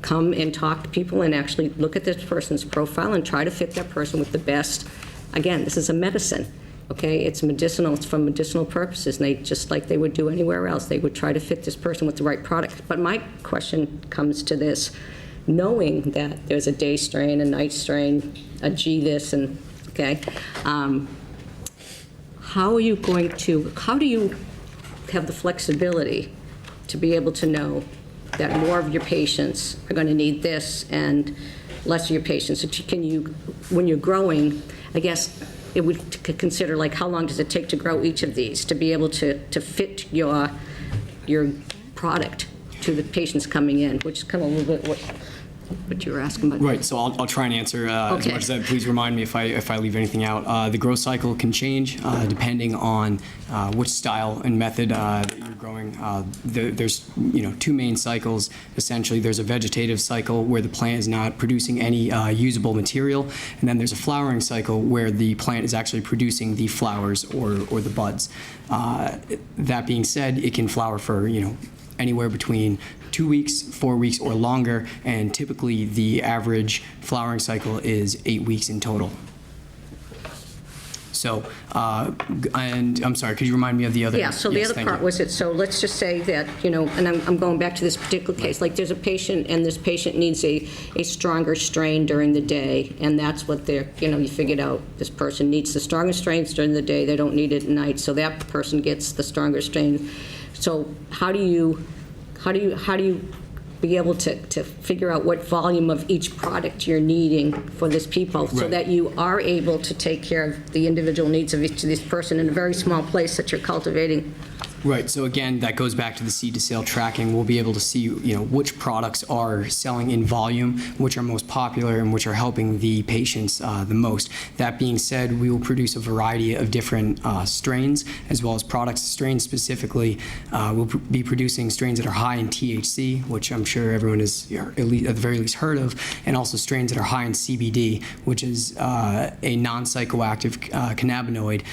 come and talk to people and actually look at this person's profile and try to fit that person with the best. Again, this is a medicine. Okay, it's medicinal, it's for medicinal purposes, and they, just like they would do anywhere else, they would try to fit this person with the right product. But my question comes to this, knowing that there's a day strain, a night strain, a G this, and, okay, how do you have the flexibility to be able to know that more of your patients are going to need this and less of your patients? So can you, when you're growing, I guess, it would consider, like, how long does it take to grow each of these to be able to fit your product to the patients coming in, which is kind of a little bit what you were asking about. Right, so I'll try and answer as much as that. Please remind me if I leave anything out. The growth cycle can change depending on which style and method that you're growing. There's two main cycles. Essentially, there's a vegetative cycle where the plant is not producing any usable material, and then there's a flowering cycle where the plant is actually producing the flowers or the buds. That being said, it can flower for anywhere between 2 weeks, 4 weeks, or longer, and typically the average flowering cycle is 8 weeks in total. So, and I'm sorry, could you remind me of the other? Yeah, so the other part was it, so let's just say that, and I'm going back to this particular case, like there's a patient, and this patient needs a stronger strain during the day, and that's what they're, you figured out, this person needs the stronger strains during the day, they don't need it at night, so that person gets the stronger strain. So how do you be able to figure out what volume of each product you're needing for this people, so that you are able to take care of the individual needs of each of this person in a very small place that you're cultivating? Right, so again, that goes back to the seed-to-sale tracking. We'll be able to see, which products are selling in volume, which are most popular, and which are helping the patients the most. That being said, we will produce a variety of different strains, as well as products. Strains specifically, we'll be producing strains that are high in THC, which I'm sure everyone has at the very least heard of, and also strains that are high in CBD, which is a non-psychoactive cannabinoid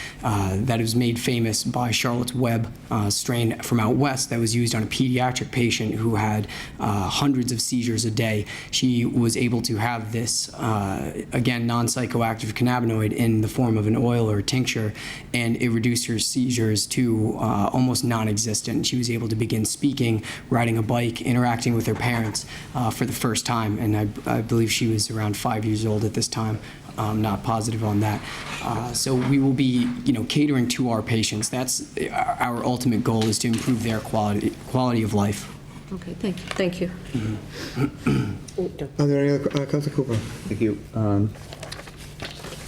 that was made famous by Charlotte's Web strain from out west that was used on a pediatric patient who had hundreds of seizures a day. She was able to have this, again, non-psychoactive cannabinoid in the form of an oil or a tincture, and it reduced her seizures to almost non-existent. She was able to begin speaking, riding a bike, interacting with her parents for the first time, and I believe she was around 5 years old at this time. I'm not positive on that. So we will be, catering to our patients. That's our ultimate goal, is to improve their quality of life. Okay, thank you. Are there any other, Councilor Cooper? Thank you.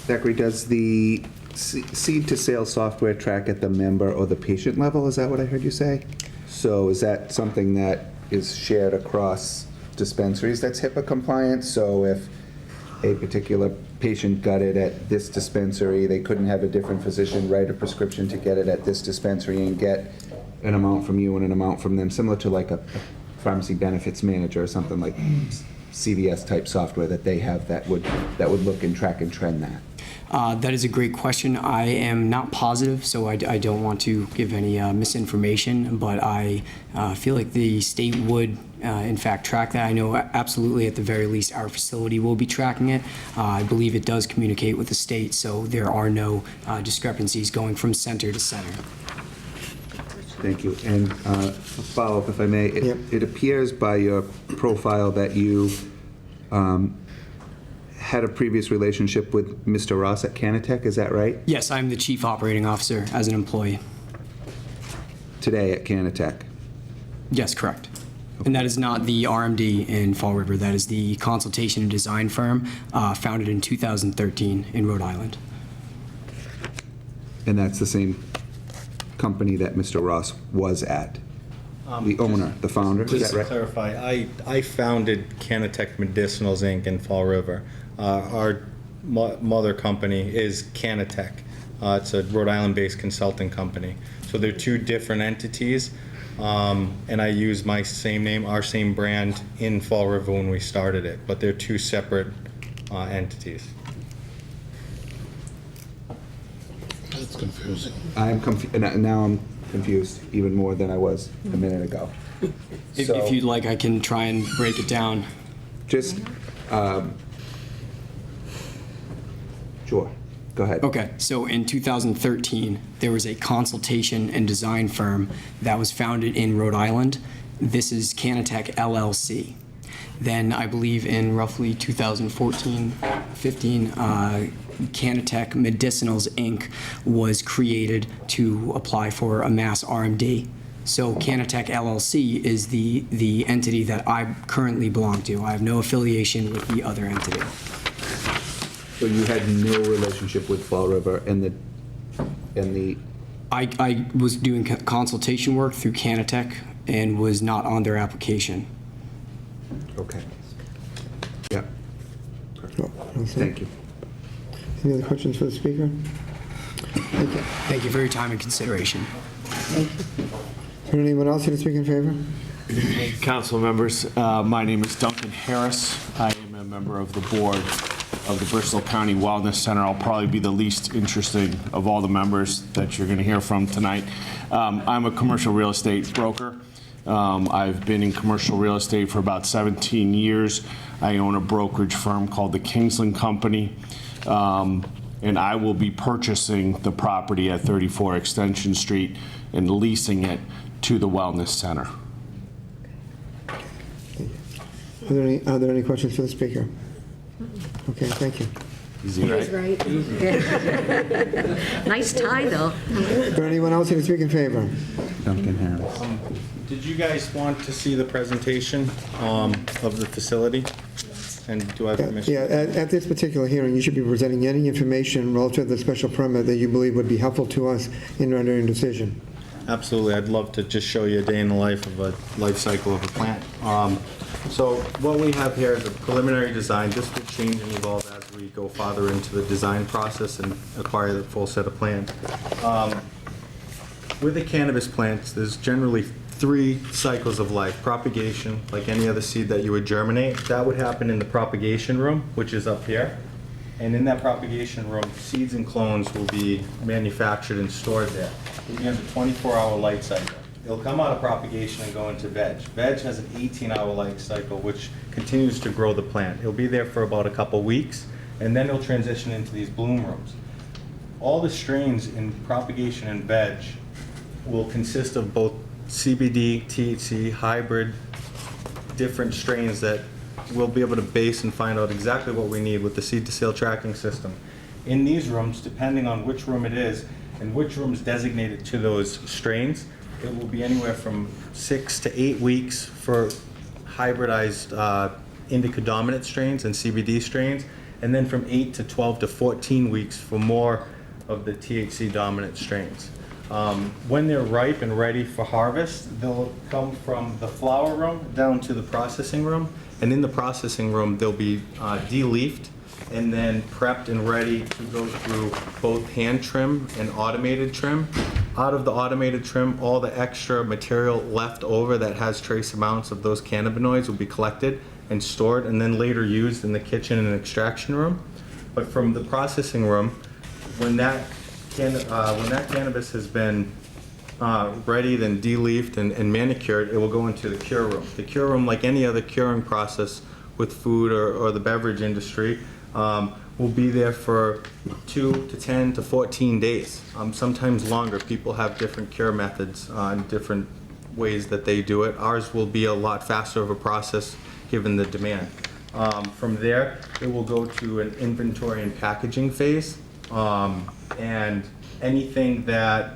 Zachary, does the seed-to-sale software track at the member or the patient level? Is that what I heard you say? So is that something that is shared across dispensaries that's HIPAA compliant? So if a particular patient got it at this dispensary, they couldn't have a different physician write a prescription to get it at this dispensary and get an amount from you and an amount from them, similar to like a pharmacy benefits manager or something like CVS type software that they have that would look and track and trend that? That is a great question. I am not positive, so I don't want to give any misinformation, but I feel like the state would, in fact, track that. I know absolutely, at the very least, our facility will be tracking it. I believe it does communicate with the state, so there are no discrepancies going from center to center. Thank you. And a follow-up, if I may. It appears by your profile that you had a previous relationship with Mr. Ross at Canatech, is that right? Yes, I'm the Chief Operating Officer as an employee. Today at Canatech? Yes, correct. And that is not the RMD in Fall River. That is the consultation and design firm founded in 2013 in Rhode Island. And that's the same company that Mr. Ross was at? The owner, the founder, is Just that to right? clarify, I founded Canatech Medicinals, Inc. in Fall River. Our mother company is Canatech. It's a Rhode Island-based consulting company. So they're two different entities, and I use my same name, our same brand in Fall River when we started it, but they're two separate entities. It's confusing. Now I'm confused even more than I was a minute ago. If you'd like, I can try and break it down. Just, sure, go ahead. Okay, so in 2013, there was a consultation and design firm that was founded in Rhode Island. This is Canatech LLC. Then I believe in roughly 2014, 15, Canatech Medicinals, Inc. was created to apply for a mass RMD. So Canatech LLC is the entity that I currently belong to. I have no affiliation with the other entity. So you had no relationship with Fall River and the I was doing consultation work through Canatech and was not on their application. Okay. Yeah. Thank Thank you. Any other questions for the speaker? Thank you. Thank you for your time and consideration. Is there anyone else here to speak in favor? Council members, my name is Duncan Harris. I am a member of the board of the Bristol County Wellness Center. I'll probably be the least interesting of all the members that you're going to hear from tonight. I'm a commercial real estate broker. I've been in commercial real estate for about 17 years. I own a brokerage firm called the Kingsland Company, and I will be purchasing the property at 34 Extension Street and leasing it to the Wellness Center. Are there any questions for the speaker? Okay, thank you. Easy, right? Nice tie, though. Is there anyone else here to speak in favor? Duncan Harris. Did you guys want to see the presentation of the facility? And do I have permission? Yeah, at this particular hearing, you should be presenting any information relative to the special permit that you believe would be helpful to us in rendering a decision. Absolutely. I'd love to just show you a day in the life of a life cycle of a plant. So what we have here is a preliminary design. This will change and evolve as we go farther into the design process and acquire the full set of plans. With the cannabis plants, there's generally 3 cycles of life. Propagation, like any other seed that you would germinate, that would happen in the propagation room, which is up here. And in that propagation room, seeds and clones will be manufactured and stored there. We have a 24-hour light cycle. It'll come out of propagation and go into veg. Veg has an 18-hour life cycle, which continues to grow the plant. It'll be there for about a couple weeks, and then it'll transition into these bloom rooms. All the strains in propagation and veg will consist of both CBD, THC, hybrid, different strains that we'll be able to base and find out exactly what we need with the seed-to-sale tracking system. In these rooms, depending on which room it is and which room is designated to those strains, it will be anywhere from 6 to 8 weeks for hybridized indica dominant strains and CBD strains, and then from 8 to 12 to 14 weeks for more of the THC dominant strains. When they're ripe and ready for harvest, they'll come from the flower room down to the processing room, and in the processing room they'll be de-leafed and then prepped and ready to go through both hand trim and automated trim. Out of the automated trim, all the extra material left over that has trace amounts of those cannabinoids will be collected and stored and then later used in the kitchen and extraction room. But from the processing room, when that cannabis has been readied and de-leafed and manicured, it will go into the cure room. The cure room, like any other curing process with food or the beverage industry, will be there for 2 to 10 to 14 days, sometimes longer. People have different cure methods and different ways that they do it. Ours will be a lot faster of a process given the demand. From there, it will go to an inventory and packaging phase. And anything that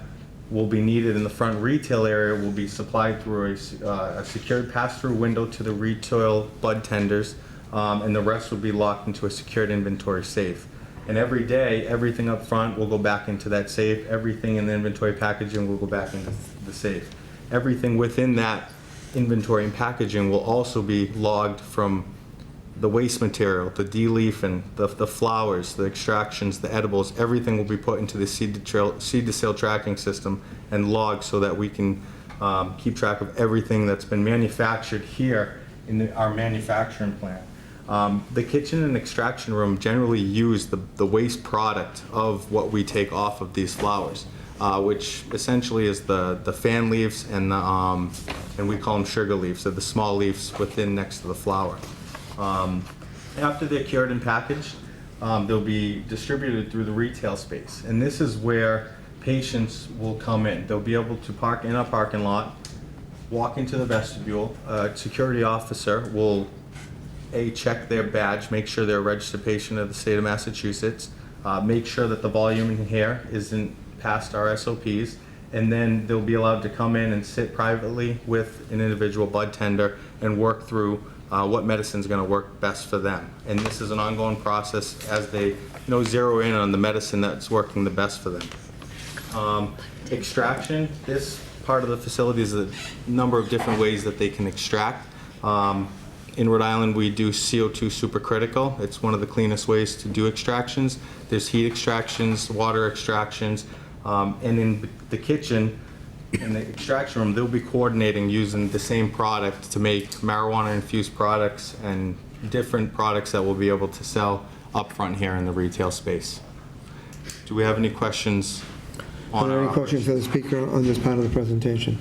will be needed in the front retail area will be supplied through a secured pass-through window to the retail bud tenders, and the rest will be locked into a secured inventory safe. And every day, everything up front will go back into that safe. Everything in the inventory packaging will go back into the safe. Everything within that inventory and packaging will also be logged from the waste material, the de-leafing, the flowers, the extractions, the edibles. Everything will be put into the seed to sale tracking system and logged so that we can keep track of everything that's been manufactured here in our manufacturing plant. The kitchen and extraction room generally use the waste product of what we take off of these flowers, which essentially is the fan leaves and we call them sugar leaves. They're the small leaves within next to the flower. After they're cured and packaged, they'll be distributed through the retail space, and this is where patients will come in. They'll be able to park in a parking lot, walk into the vestibule. A security officer will check their badge, make sure they're a registered patient of the state of Massachusetts, make sure that the volume in here isn't past our SOPs, and then they'll be allowed to come in and sit privately with an individual bud tender and work through what medicine is going to work best for them. And this is an ongoing process as they zero in on the medicine that's working the best for them. Extraction, this part of the facility is a number of different ways that they can extract. In Rhode Island, we do CO2 supercritical. It's one of the cleanest ways to do extractions. There's heat extractions, water extractions, and in the kitchen, in the extraction room, they'll be coordinating using the same product to make marijuana-infused products and different products that we'll be able to sell up front here in the retail space. Do we have any questions Are on there our any questions for the speaker on this part of the presentation?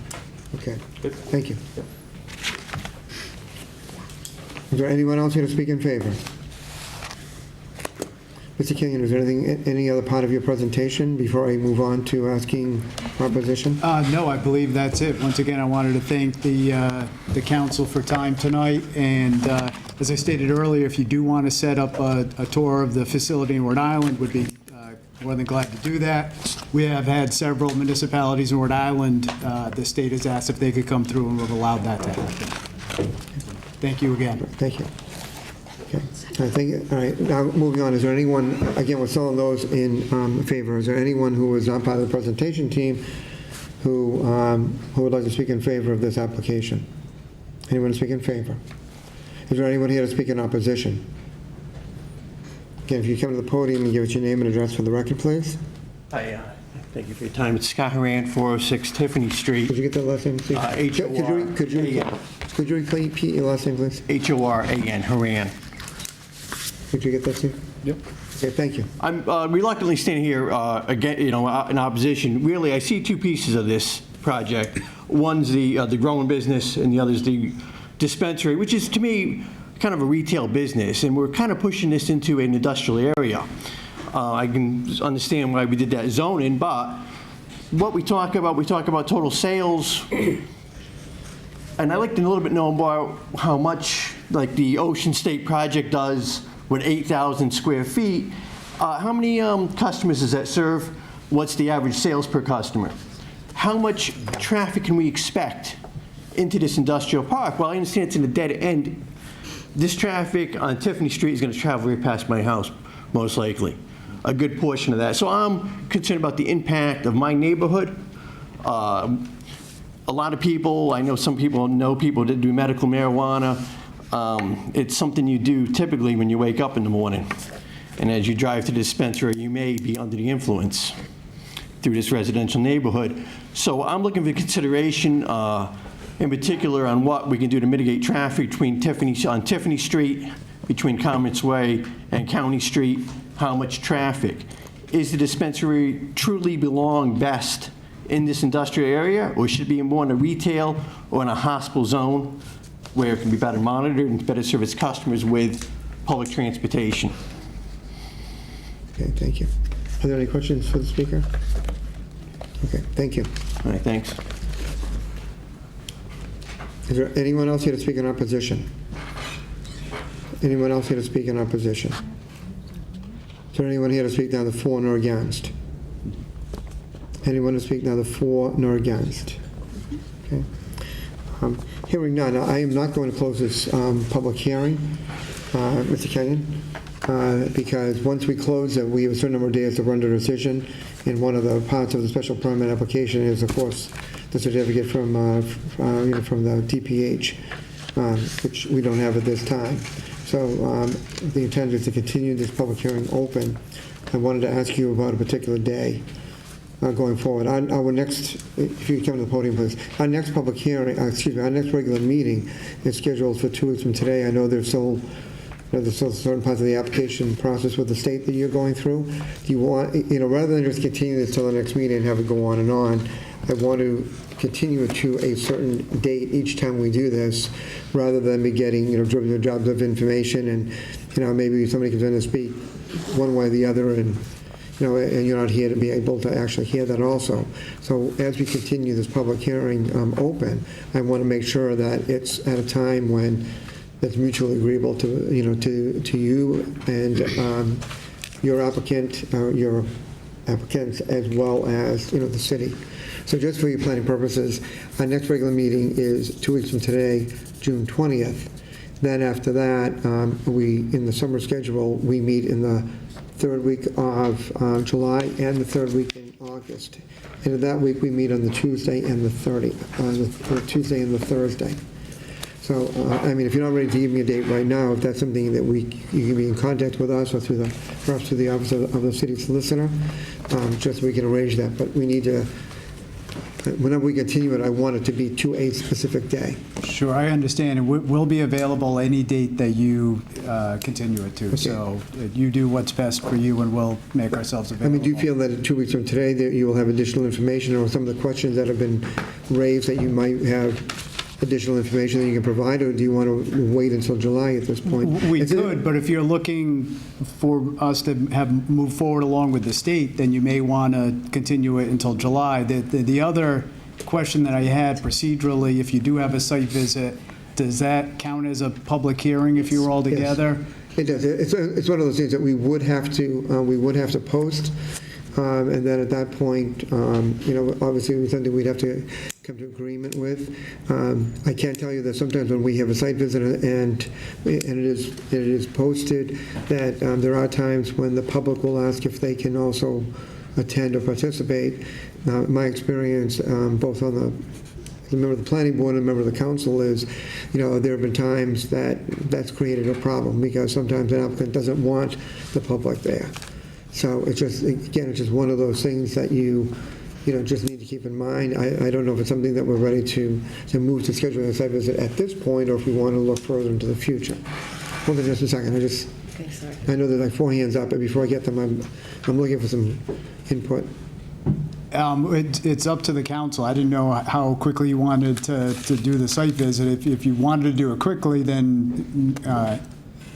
Okay, thank you. Is there anyone else here to speak in favor? Mr. Killian, is there any other part of your presentation before I move on to asking opposition? No, I believe that's it. Once again, I wanted to thank the council for time tonight, and as I stated earlier, if you do want to set up a tour of the facility in Rhode Island, would be more than glad to do that. We have had several municipalities in Rhode Island, the state has asked if they could come through, and we've allowed that to happen. Thank you again. Thank you. Okay. All right, now moving on, is there anyone, again, with some of those in favor, is there anyone who is not part of the presentation team who would like to speak in favor of this application? Anyone to speak in favor? Is there anyone here to speak in opposition? Again, if you come to the podium and give us your name and address for the record, please. Hi, thank you for your time. It's Scott Horan, 406 Tiffany Street. Could you get that last name, please? Could you repeat your last name, please? H-O-R-A-N, Horan. Could you get that, Steve? Yep. Okay, thank you. I'm reluctantly standing here again, in opposition. Really, I see two pieces of this project. One's the growing business, and the other's the dispensary, which is to me kind of a retail business, and we're kind of pushing this into an industrial area. I can understand why we did that zoning, but what we talk about total sales, and I'd like to a little bit know about how much, like the Ocean State project does with 8,000 square feet. How many customers does that serve? What's the average sales per customer? How much traffic can we expect into this industrial park? Well, I understand it's in a dead end. This traffic on Tiffany Street is going to travel right past my house, most likely. A good portion of that. So I'm concerned about the impact of my neighborhood. A lot of people, I know some people know people that do medical marijuana. It's something you do typically when you wake up in the morning. And as you drive to the dispensary, you may be under the influence through this residential neighborhood. So I'm looking for consideration, in particular, on what we can do to mitigate traffic on Tiffany Street, between Commerce Way and County Street. How much traffic? Is the dispensary truly belong best in this industrial area, or should it be more in a retail or in a hospital zone where it can be better monitored and better serve its customers with public transportation? Okay, thank you. Are there any questions for the speaker? Okay, thank you. All right, thanks. Is there anyone else here to speak in opposition? Anyone else here to speak in opposition? Is there anyone here to speak neither for nor against? Anyone to speak neither for nor against? Okay. Hearing none, I am not going to close this public hearing, Mr. Kenyon, because once we close it, we have a certain number of days to render a decision, and one of the parts of the special permit application is, of course, the certificate from the DPH, which we don't have at this time. So the intent is to continue this public hearing open. I wanted to ask you about a particular day going forward. Our next, if you come to the podium, please. Our next public hearing, our next regular meeting is scheduled for 2 weeks from today. I know there's still certain parts of the application process with the state that you're going through. Do you want, rather than just continue this till the next meeting and have it go on and on, I want to continue it to a certain date each time we do this, rather than be getting, driven jobs of information and, maybe somebody comes in and speak one way or the other and you're not here to be able to actually hear that also. So as we continue this public hearing open, I want to make sure that it's at a time when that's mutually agreeable to you and your applicants as well as the city. So just for your planning purposes, our next regular meeting is 2 weeks from today, June 20th. Then after that, in the summer schedule, we meet in the third week of July and the third week in August. And in that week, we meet on the Tuesday and the Tuesday and the Thursday. So, if you're not ready to give me a date right now, if that's something that you can be in contact with us or perhaps through the office of the city solicitor, just so we can arrange that. But we need to, whenever we continue it, I want it to be to a specific day. Sure, I understand. And we'll be available any date that you continue it to. Okay. So you do what's best for you, and we'll make ourselves available. Do you feel that in 2 weeks from today that you will have additional information, or some of the questions that have been raised that you might have additional information that you can provide, or do you want to wait until July at this point? We could, but if you're looking for us to move forward along with the state, then you may want to continue it until July. The other question that I had procedurally, if you do have a site visit, does that count as a public hearing if you're all together? Yes, it does. It's one of those things that we would have to post. And then at that point, obviously it was something we'd have to come to agreement with. I can tell you that sometimes when we have a site visit and it is posted, that there are times when the public will ask if they can also attend or participate. My experience, both on the member of the planning board and a member of the council, is, there have been times that's created a problem because sometimes an applicant doesn't want the public there. So it's just one of those things that you just need to keep in mind. I don't know if it's something that we're ready to move to scheduling a site visit at this point, or if we want to look further into the future. Hold on just a second. I know there's like 4 hands up, but before I get them, I'm looking for some input. It's up to the council. I didn't know how quickly you wanted to do the site visit. If you wanted to do it quickly, then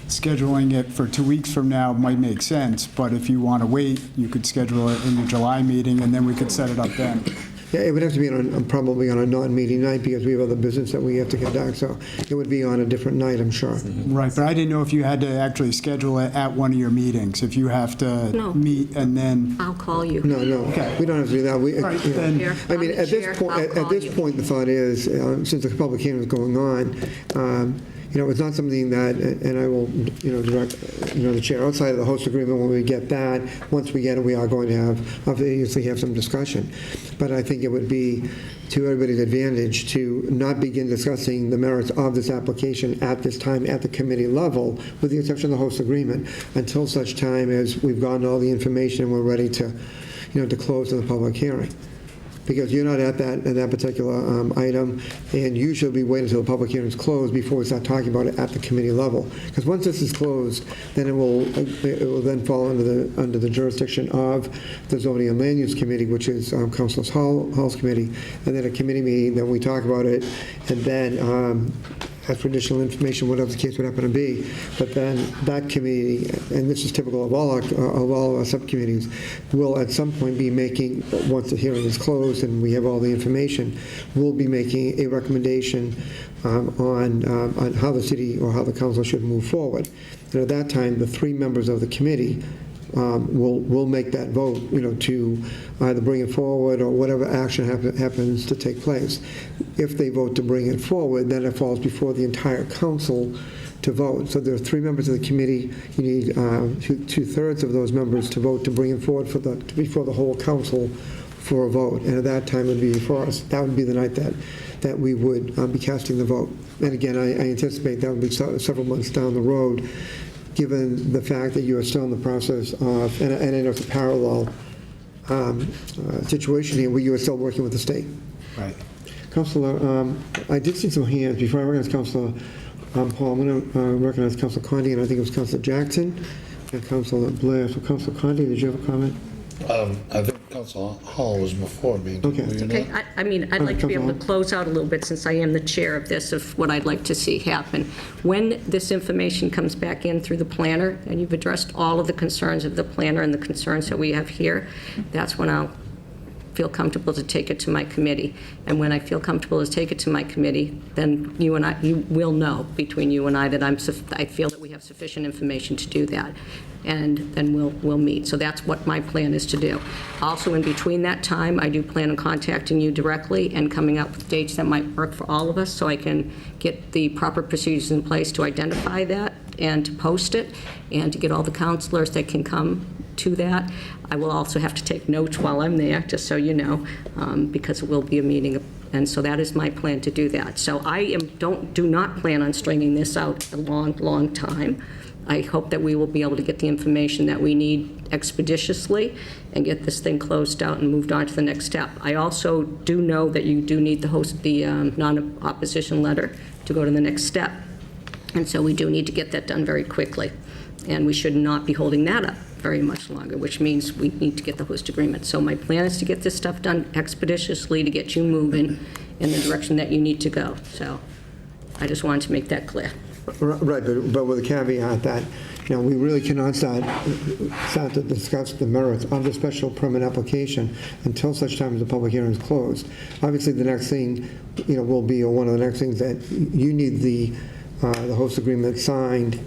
scheduling it for 2 weeks from now might make sense, but if you want to wait, you could schedule it in your July meeting, and then we could set it up then. Yeah, it would have to be probably on a non-meeting night, because we have other business that we have to conduct, so it would be on a different night, I'm sure. Right, but I didn't know if you had to actually schedule it at one of your meetings, if you have to meet and then... I'll call you. No, okay. We don't have to do that. Right, At this point, the thought is, since the public hearing is going on, it's not something that, and I will, direct, the chair, outside of the host agreement, when we get that, once we get it, we are going to obviously have some discussion. But I think it would be to everybody's advantage to not begin discussing the merits of this application at this time at the committee level, with the exception of the host agreement, until such time as we've gotten all the information and we're ready to, to close the public hearing. Because you're not at that particular item, and usually we wait until the public hearing is closed before we start talking about it at the committee level. Because once this is closed, then it will then fall under the jurisdiction of the Zoning and Land Use Committee, which is Councilor Hall's committee, and then a committee meeting. Then we talk about it, and then ask for additional information, whatever the case would happen to be. But then that committee, and this is typical of all our subcommittees, will at some point be making, once the hearing is closed and we have all the information, will be making a recommendation on how the city or how the council should move forward. And at that time, the 3 members of the committee will make that vote, to either bring it forward or whatever action happens to take place. If they vote to bring it forward, then it falls before the entire council to vote. So there are 3 members of the committee. You need 2/3 of those members to vote to bring it forward before the whole council for a vote. And at that time, it would be for us. That would be the night that we would be casting the vote. And again, I anticipate that would be several months down the road, given the fact that you are still in the process of, and I know it's a parallel situation here, where you are still working with the state. Right. Councilor, I did see some hands. Before I recognize Councilor Paul, I'm going to recognize Councilor Conde, and I think it was Councilor Jackson and Councilor Blair. So Councilor Conde, did you have a comment? I think Council Hall was before me. Okay. Okay, I'd like to be able to close out a little bit, since I am the chair of this, of what I'd like to see happen. When this information comes back in through the planner, and you've addressed all of the concerns of the planner and the concerns that we have here, that's when I'll feel comfortable to take it to my committee. And when I feel comfortable to take it to my committee, then you will know, between you and I, that I feel that we have sufficient information to do that. And then we'll meet. So that's what my plan is to do. Also, in between that time, I do plan on contacting you directly and coming up with dates that might work for all of us, so I can get the proper procedures in place to identify that and to post it, and to get all the counselors that can come to that. I will also have to take notes while I'm there, just so you know, because it will be a meeting, and so that is my plan to do that. So I do not plan on stringing this out a long, long time. I hope that we will be able to get the information that we need expeditiously and get this thing closed out and moved on to the next step. I also do know that you do need the non-opposition letter to go to the next step. And so we do need to get that done very quickly. And we should not be holding that up very much longer, which means we need to get the host agreement. So my plan is to get this stuff done expeditiously to get you moving in the direction that you need to go. So I just wanted to make that clear. Right, but with a caveat that, we really cannot start to discuss the merits of the special permit application until such time as the public hearing is closed. Obviously, the next thing, will be, or one of the next things, that you need the host agreement signed.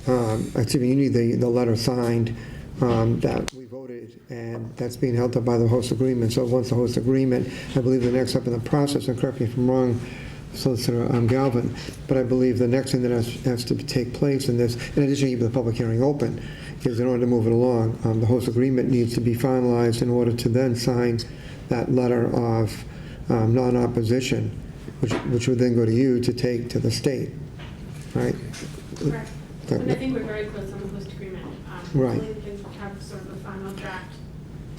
You need the letter signed that we voted, and that's being held up by the host agreement. So once the host agreement, I believe the next step in the process, and correct me if I'm wrong, Solicitor Galvin, but I believe the next thing that has to take place in this, in addition to keeping the public hearing open, is in order to move it along, the host agreement needs to be finalized in order to then sign that letter of non-opposition, which would then go to you to take to the state, right? Correct. And I think we're very close on the host agreement. Right. Hopefully we can have sort of a final draft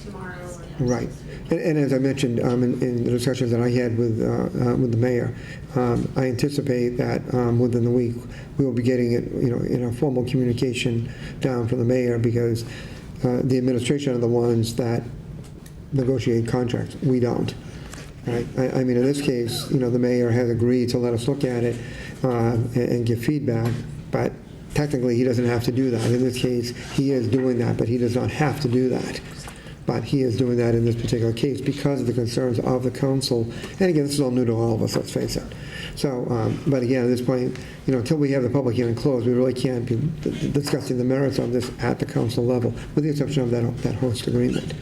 tomorrow or next Right. week. And as I mentioned in the discussions that I had with the mayor, I anticipate that within the week we will be getting it, in a formal communication down from the mayor, because the administration are the ones that negotiate contracts. We don't. Right? I mean, in this case, the mayor has agreed to let us look at it and give feedback, but technically he doesn't have to do that. In this case, he is doing that, but he does not have to do that. But he is doing that in this particular case because of the concerns of the council. And again, this is all new to all of us, let's face it. So, but again, at this point, until we have the public hearing closed, we really can't be discussing the merits of this at the council level, with the exception of that host agreement.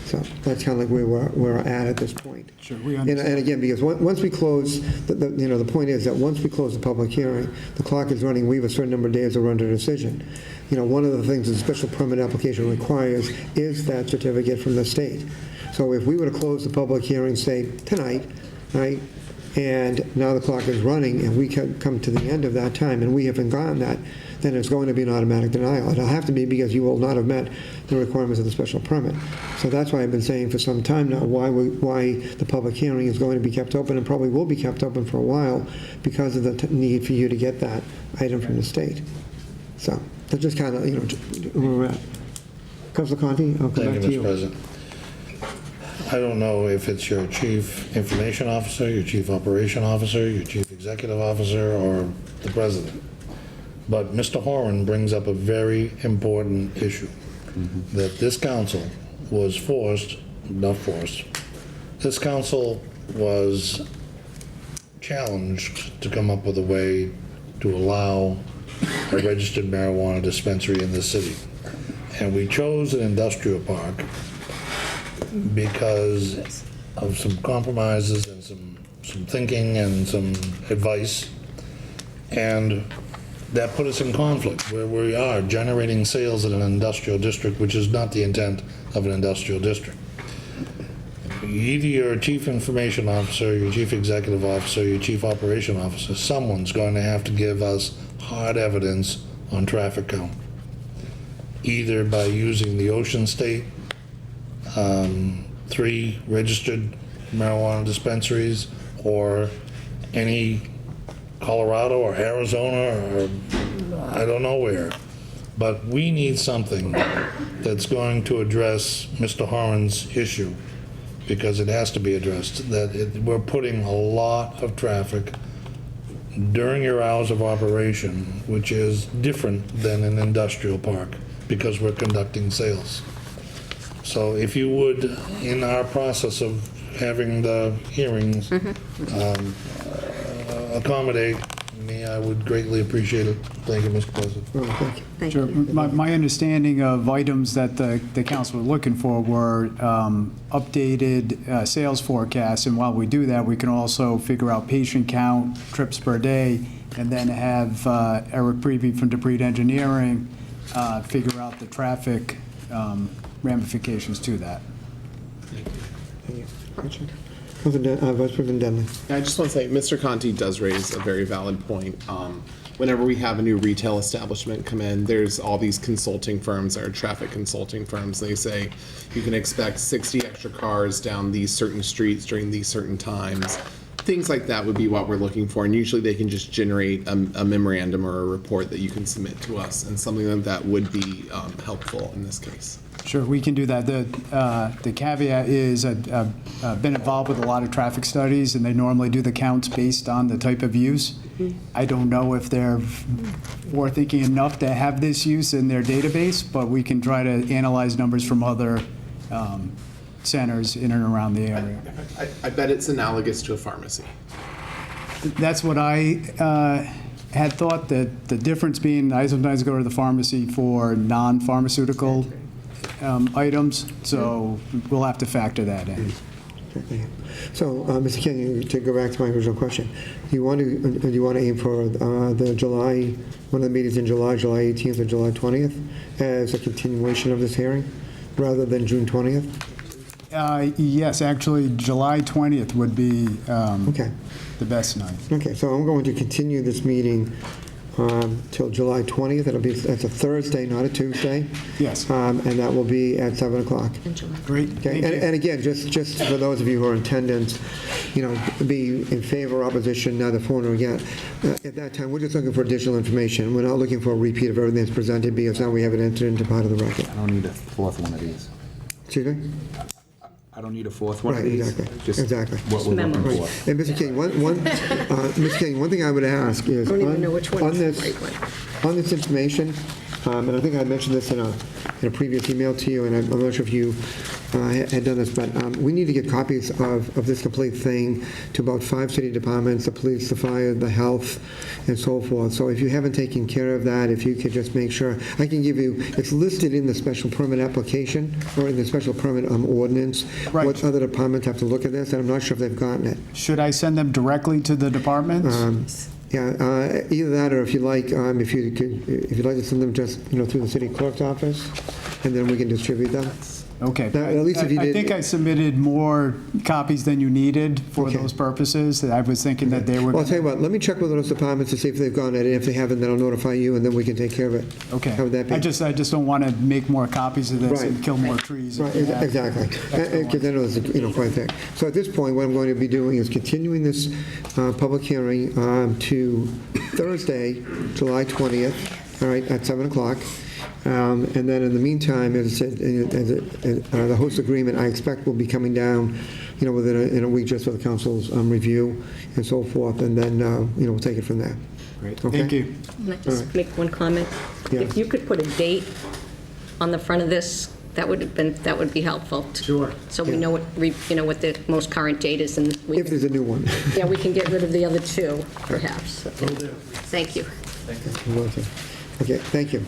So that's kind of like where we're at this point. Sure, we And again, because once we close, the point is that once we close the public hearing, the clock is running. We have a certain number of days to render a decision. One of the things the special permit application requires is that certificate from the state. So if we were to close the public hearing, say, tonight, right, and now the clock is running, and we come to the end of that time, and we haven't gotten that, then it's going to be an automatic denial. It'll have to be, because you will not have met the requirements of the special permit. So that's why I've been saying for some time now why the public hearing is going to be kept open, and probably will be kept open for a while, because of the need for you to get that item from the state. So that's just kind of, where we're at. Councilor Conte, I'll come back to you. Thank you, Mr. I don't know if it's your chief information officer, your chief operation officer, your chief executive officer, or the president. But Mr. Horan brings up a very important issue, that this council was this council was challenged to come up with a way to allow a registered marijuana dispensary in the city. And we chose an industrial park because of some compromises and some thinking and some advice. And that put us in conflict, where we are generating sales in an industrial district, which is not the intent of an industrial district. Either your chief information officer, your chief executive officer, your chief operation officer, someone's going to have to give us hard evidence on traffic count, either by using the Ocean State 3 registered marijuana dispensaries, or any Colorado or Arizona or I don't know where. But we need something that's going to address Mr. Horan's issue, because it has to be addressed, that we're putting a lot of traffic during your hours of operation, which is different than an industrial park, because we're conducting sales. So if you would, in our process of having the hearings, accommodate me, I would greatly appreciate it. Thank you, Mr. President. Thank you. My understanding of items that the council were looking for were updated sales forecasts, and while we do that, we can also figure out patient count, trips per day, and then have Eric Prevey from DePreet Engineering figure out the traffic ramifications to that. Vice President Denley. I just want to say, Mr. Conti does raise a very valid point. Whenever we have a new retail establishment come in, there's all these consulting firms, our traffic consulting firms. They say you can expect 60 extra cars down these certain streets during these certain times. Things like that would be what we're looking for, and usually they can just generate a memorandum or a report that you can submit to us, and something like that would be helpful in this case. Sure, we can do that. The caveat is I've been involved with a lot of traffic studies, and they normally do the counts based on the type of use. I don't know if they're forward-thinking enough to have this use in their database, but we can try to analyze numbers from other centers in and around the area. I bet it's analogous to a pharmacy. That's what I had thought, that the difference being I sometimes go to the pharmacy for non-pharmaceutical items, so we'll have to factor that in. So, Mr. King, to go back to my original question, do you want to aim for the July, one of the meetings in July 18th or July 20th, as a continuation of this hearing, rather than June 20th? Yes, actually, July 20th would be the best night. Okay, so I'm going to continue this meeting till July 20th. That's a Thursday, not a Tuesday. Yes. And that will be at 7 o'clock. Great. Okay. And again, just for those of you who are in attendance, be in favor or opposition, neither for nor against. At that time, we're just looking for additional information. We're not looking for a repeat of everything that's presented, because now we have it entered into part of the record. I don't need a fourth one of these. Excuse me? I don't need a fourth one of Right, these. exactly. What we're looking Right. for. And Mr. King, Ms. King, one thing I would ask is, I don't even know which one on is the this, right one. on this information, and I think I mentioned this in a previous email to you, and I'm not sure if you had done this, but we need to get copies of this complete thing to about 5 city departments, the police, the fire, the health, and so forth. So if you haven't taken care of that, if you could just make sure, I can give you, it's listed in the special permit application, or in the special permit ordinance, Right. what other departments have to look at this, and I'm not sure if they've gotten it. Should I send them directly to the departments? Yeah, either that, or if you like, if you'd like to send them just, through the city clerk's office, and then we can distribute them. Okay. Now, at least if you I did. think I submitted more copies than you needed for those purposes. I was thinking that they were. Well, I'll tell you what, let me check with those departments to see if they've gone it, and if they haven't, then I'll notify you, and then we can take care of it. Okay. How would that be? I just don't want to make more copies of this Right. and kill more trees. Right, exactly. Because I know it's quite thick. So at this point, what I'm going to be doing is continuing this public hearing to Thursday, July 20th, all right, at 7 o'clock. And then in the meantime, as I said, the host agreement, I expect will be coming down, in a week, just for the council's review and so forth, and then, we'll take it from there. Great, Okay? thank you. Can I just make one comment? Yeah. If you could put a date on the front of this, that would be helpful. Sure. So we know what the most current date is, and If there's a new one. yeah, we can get rid of the other two, perhaps. Thank you. Okay, thank you.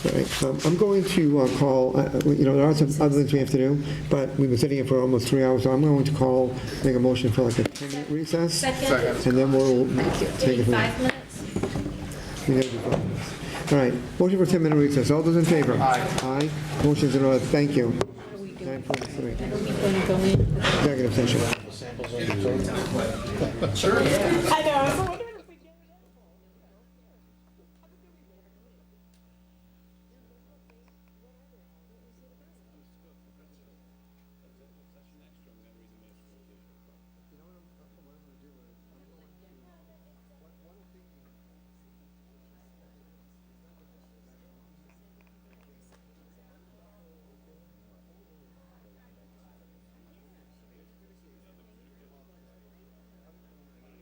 All right, I'm going to call, there are some other things we have to do, but we've been sitting here for almost 3 hours, so I'm going to make a motion for like a 10-minute recess. Second. And then we'll take it from there. 5 minutes? We gotta do 5 minutes. All right, motion for 10-minute recess. All those in favor? Aye. Aye. Motion's in order. Thank you. 9:43. Executive session. I know, I was wondering.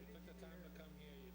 Took the time to come here.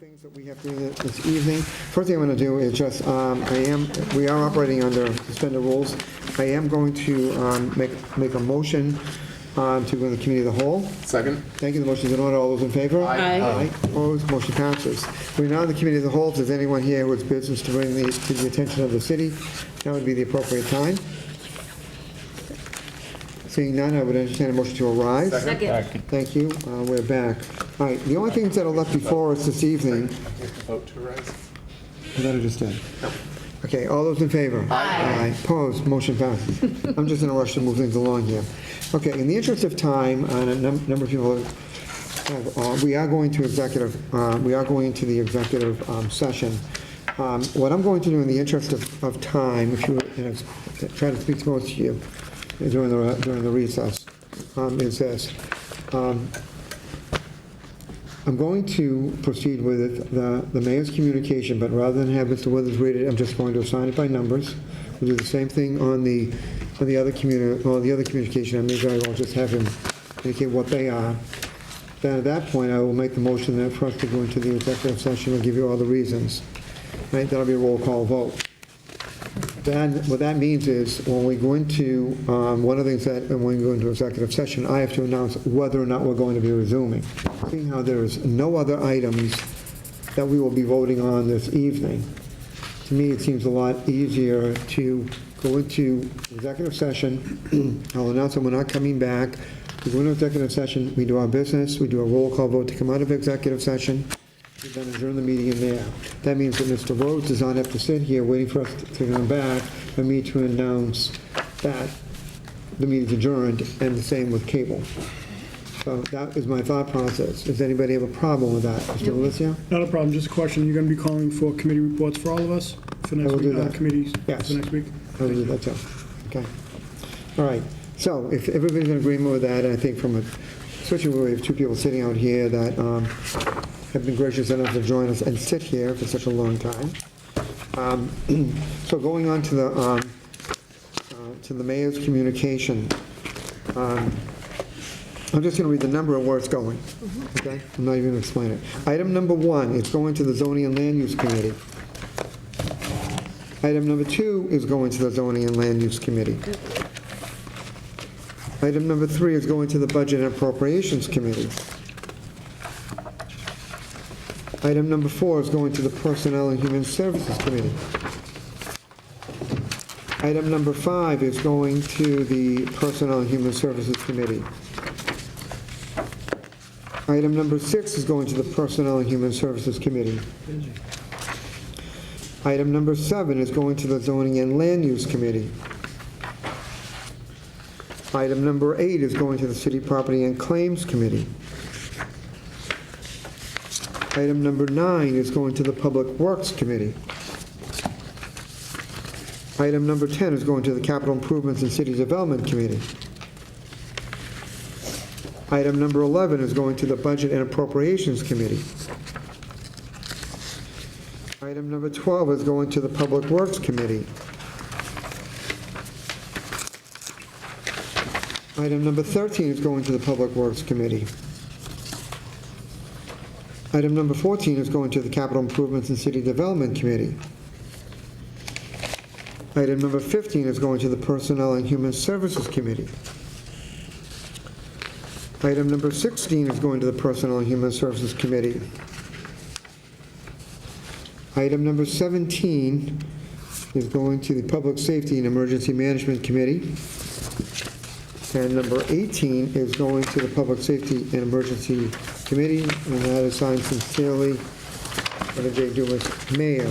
things that we have to do this evening. First thing I'm going to do is just, we are operating under suspended rules. I am going to make a motion to go to the committee of the whole. Second. Thank you. The motion is in order. All those in favor? Aye. Aye. Opposed? Motion passes. We're now in the committee of the whole. If there's anyone here who has business to bring to the attention of the city, that would be the appropriate time. Seeing none, I would entertain a motion to arise. Second. Thank you. We're back. All right. The only things that are left before us this evening. Vote to arise. I thought I just did. Okay, all those in favor? Aye. Opposed? Motion passes. I'm just in a rush to move things along here. Okay, in the interest of time, and a number of people have, we are going to into the executive session. What I'm going to do in the interest of time, if you try to speak to most of you during the recess, is this. I'm going to proceed with the mayor's communication, but rather than have Mr. Withers read it, I'm just going to assign it by numbers. We'll do the same thing on the other communication. I may very well just have him indicate what they are. Then at that point, I will make the motion that for us to go into the executive session, I'll give you all the reasons. Right? That'll be a roll call vote. Then what that means is when we go into, one of the things that when we go into executive session, I have to announce whether or not we're going to be resuming. Seeing how there is no other items that we will be voting on this evening, to me it seems a lot easier to go into executive session. I'll announce that we're not coming back. We go into executive session, we do our business, we do a roll call vote to come out of executive session. We then adjourn the meeting in there. That means that Mr. Rhodes does not have to sit here waiting for us to come back for me to announce that the meeting's adjourned, and the same with cable. So that is my thought process. Does anybody have a problem with that? Mr. Alicia? Not a problem, just a question. You're going to be calling for committee reports for all of us for next I will week? do that. Committees Yes. for next week? I will do that too. Okay. All right. So if everybody's in agreement with that, and I think especially when we have two people sitting out here that have been gracious enough to join us and sit here for such a long time. So going on to the mayor's communication, I'm just going to read the number of where it's going. Okay? I'm not even going to explain it. Item number 1 is going to the Zoning and Land Use Committee. Item number 2 is going to the Zoning and Land Use Committee. Item number 3 is going to the Budget and Appropriations Committee. Item number 4 is going to the Personnel and Human Services Committee. Item number 5 is going to the Personnel and Human Services Committee. Item number 6 is going to the Personnel and Human Services Committee. Item number 7 is going to the Zoning and Land Use Committee. Item number 8 is going to the City Property and Claims Committee. Item number 9 is going to the Public Works Committee. Item number 10 is going to the Capital Improvements and City Development Committee. Item number 11 is going to the Budget and Appropriations Committee. Item number 12 is going to the Public Works Committee. Item number 13 is going to the Public Works Committee. Item number 14 is going to the Capital Improvements and City Development Committee. Item number 15 is going to the Personnel and Human Services Committee. Item number 16 is going to the Personnel and Human Services Committee. Item number 17 is going to the Public Safety and Emergency Management Committee. And number 18 is going to the Public Safety and Emergency Committee, and that is signed sincerely by the J. Dumas Mayor.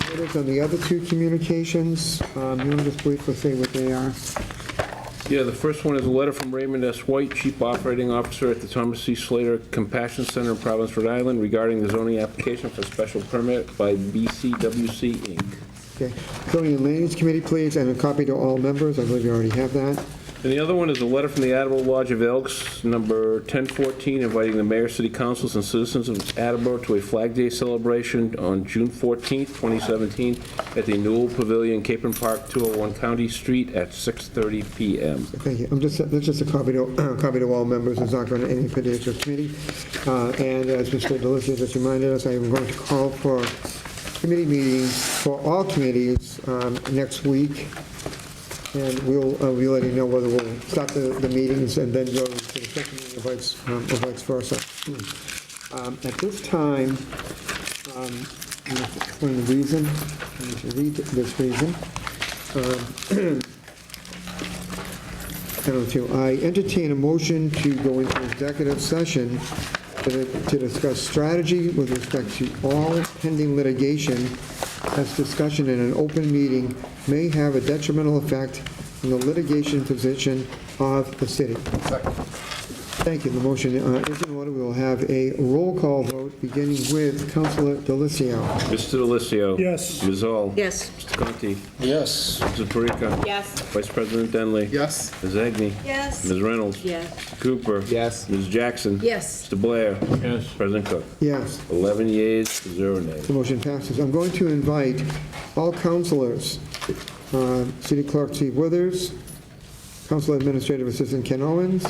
What is on the other two communications? You want to just briefly say what they are? Yeah, the first one is a letter from Raymond S. White, Chief Operating Officer at the Thomas C. Slater Compassion Center in Providence, Rhode Island, regarding the zoning application for special permit by BCWC, Inc. Okay. Zoning and Land Use Committee, please, and a copy to all members. I believe you already have that. And the other one is a letter from the Attleboro Lodge of Elks, number 1014, inviting the mayor, city councils, and citizens of Attleboro to a Flag Day celebration on June 14th, 2017, at the Newell Pavilion, Capron Park, 201 County Street, at 6:30 p.m. Thank you. That's just a copy to all members. It's not going to any particular committee. And as Mr. Delisi just reminded us, I am going to call for committee meetings for all committees next week. And we'll be letting you know whether we'll start the meetings and then go to the second meeting or vice versa. At this time, I'm going to explain the reason. I need to read this reason. I entertain a motion to go into executive session to discuss strategy with respect to all pending litigation, as discussion in an open meeting may have a detrimental effect on the litigation position of the city. Thank you. The motion is in order. We will have a roll call vote, beginning with Councilor Delisi. Mr. Delisi. Yes. Ms. Zoll. Yes. Mr. Conti. Yes. Mrs. Parika. Yes. Vice President Denley. Yes. Ms. Agnew. Yes. Ms. Reynolds. Yes. Mr. Cooper. Yes. Ms. Jackson. Yes. Mr. Blair. Yes. President Cook. Yes. 11 yeas, 0 nays. The motion passes. I'm going to invite all councilors, City Clerk Steve Withers, Council Administrative Assistant Ken Owens,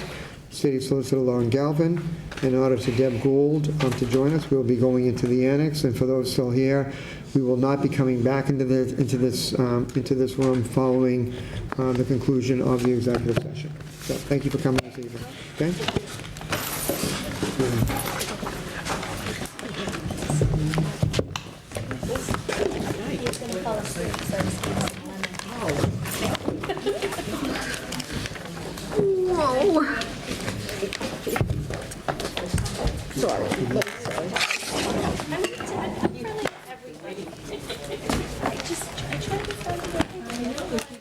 City Solicitor Lauren Galvin, and Auditor Deb Gould to join us. We'll be going into the annex, and for those still here, we will not be coming back into this room following the conclusion of the executive session. So thank you for coming this evening. Okay? Whoa. Sorry. I try to find it.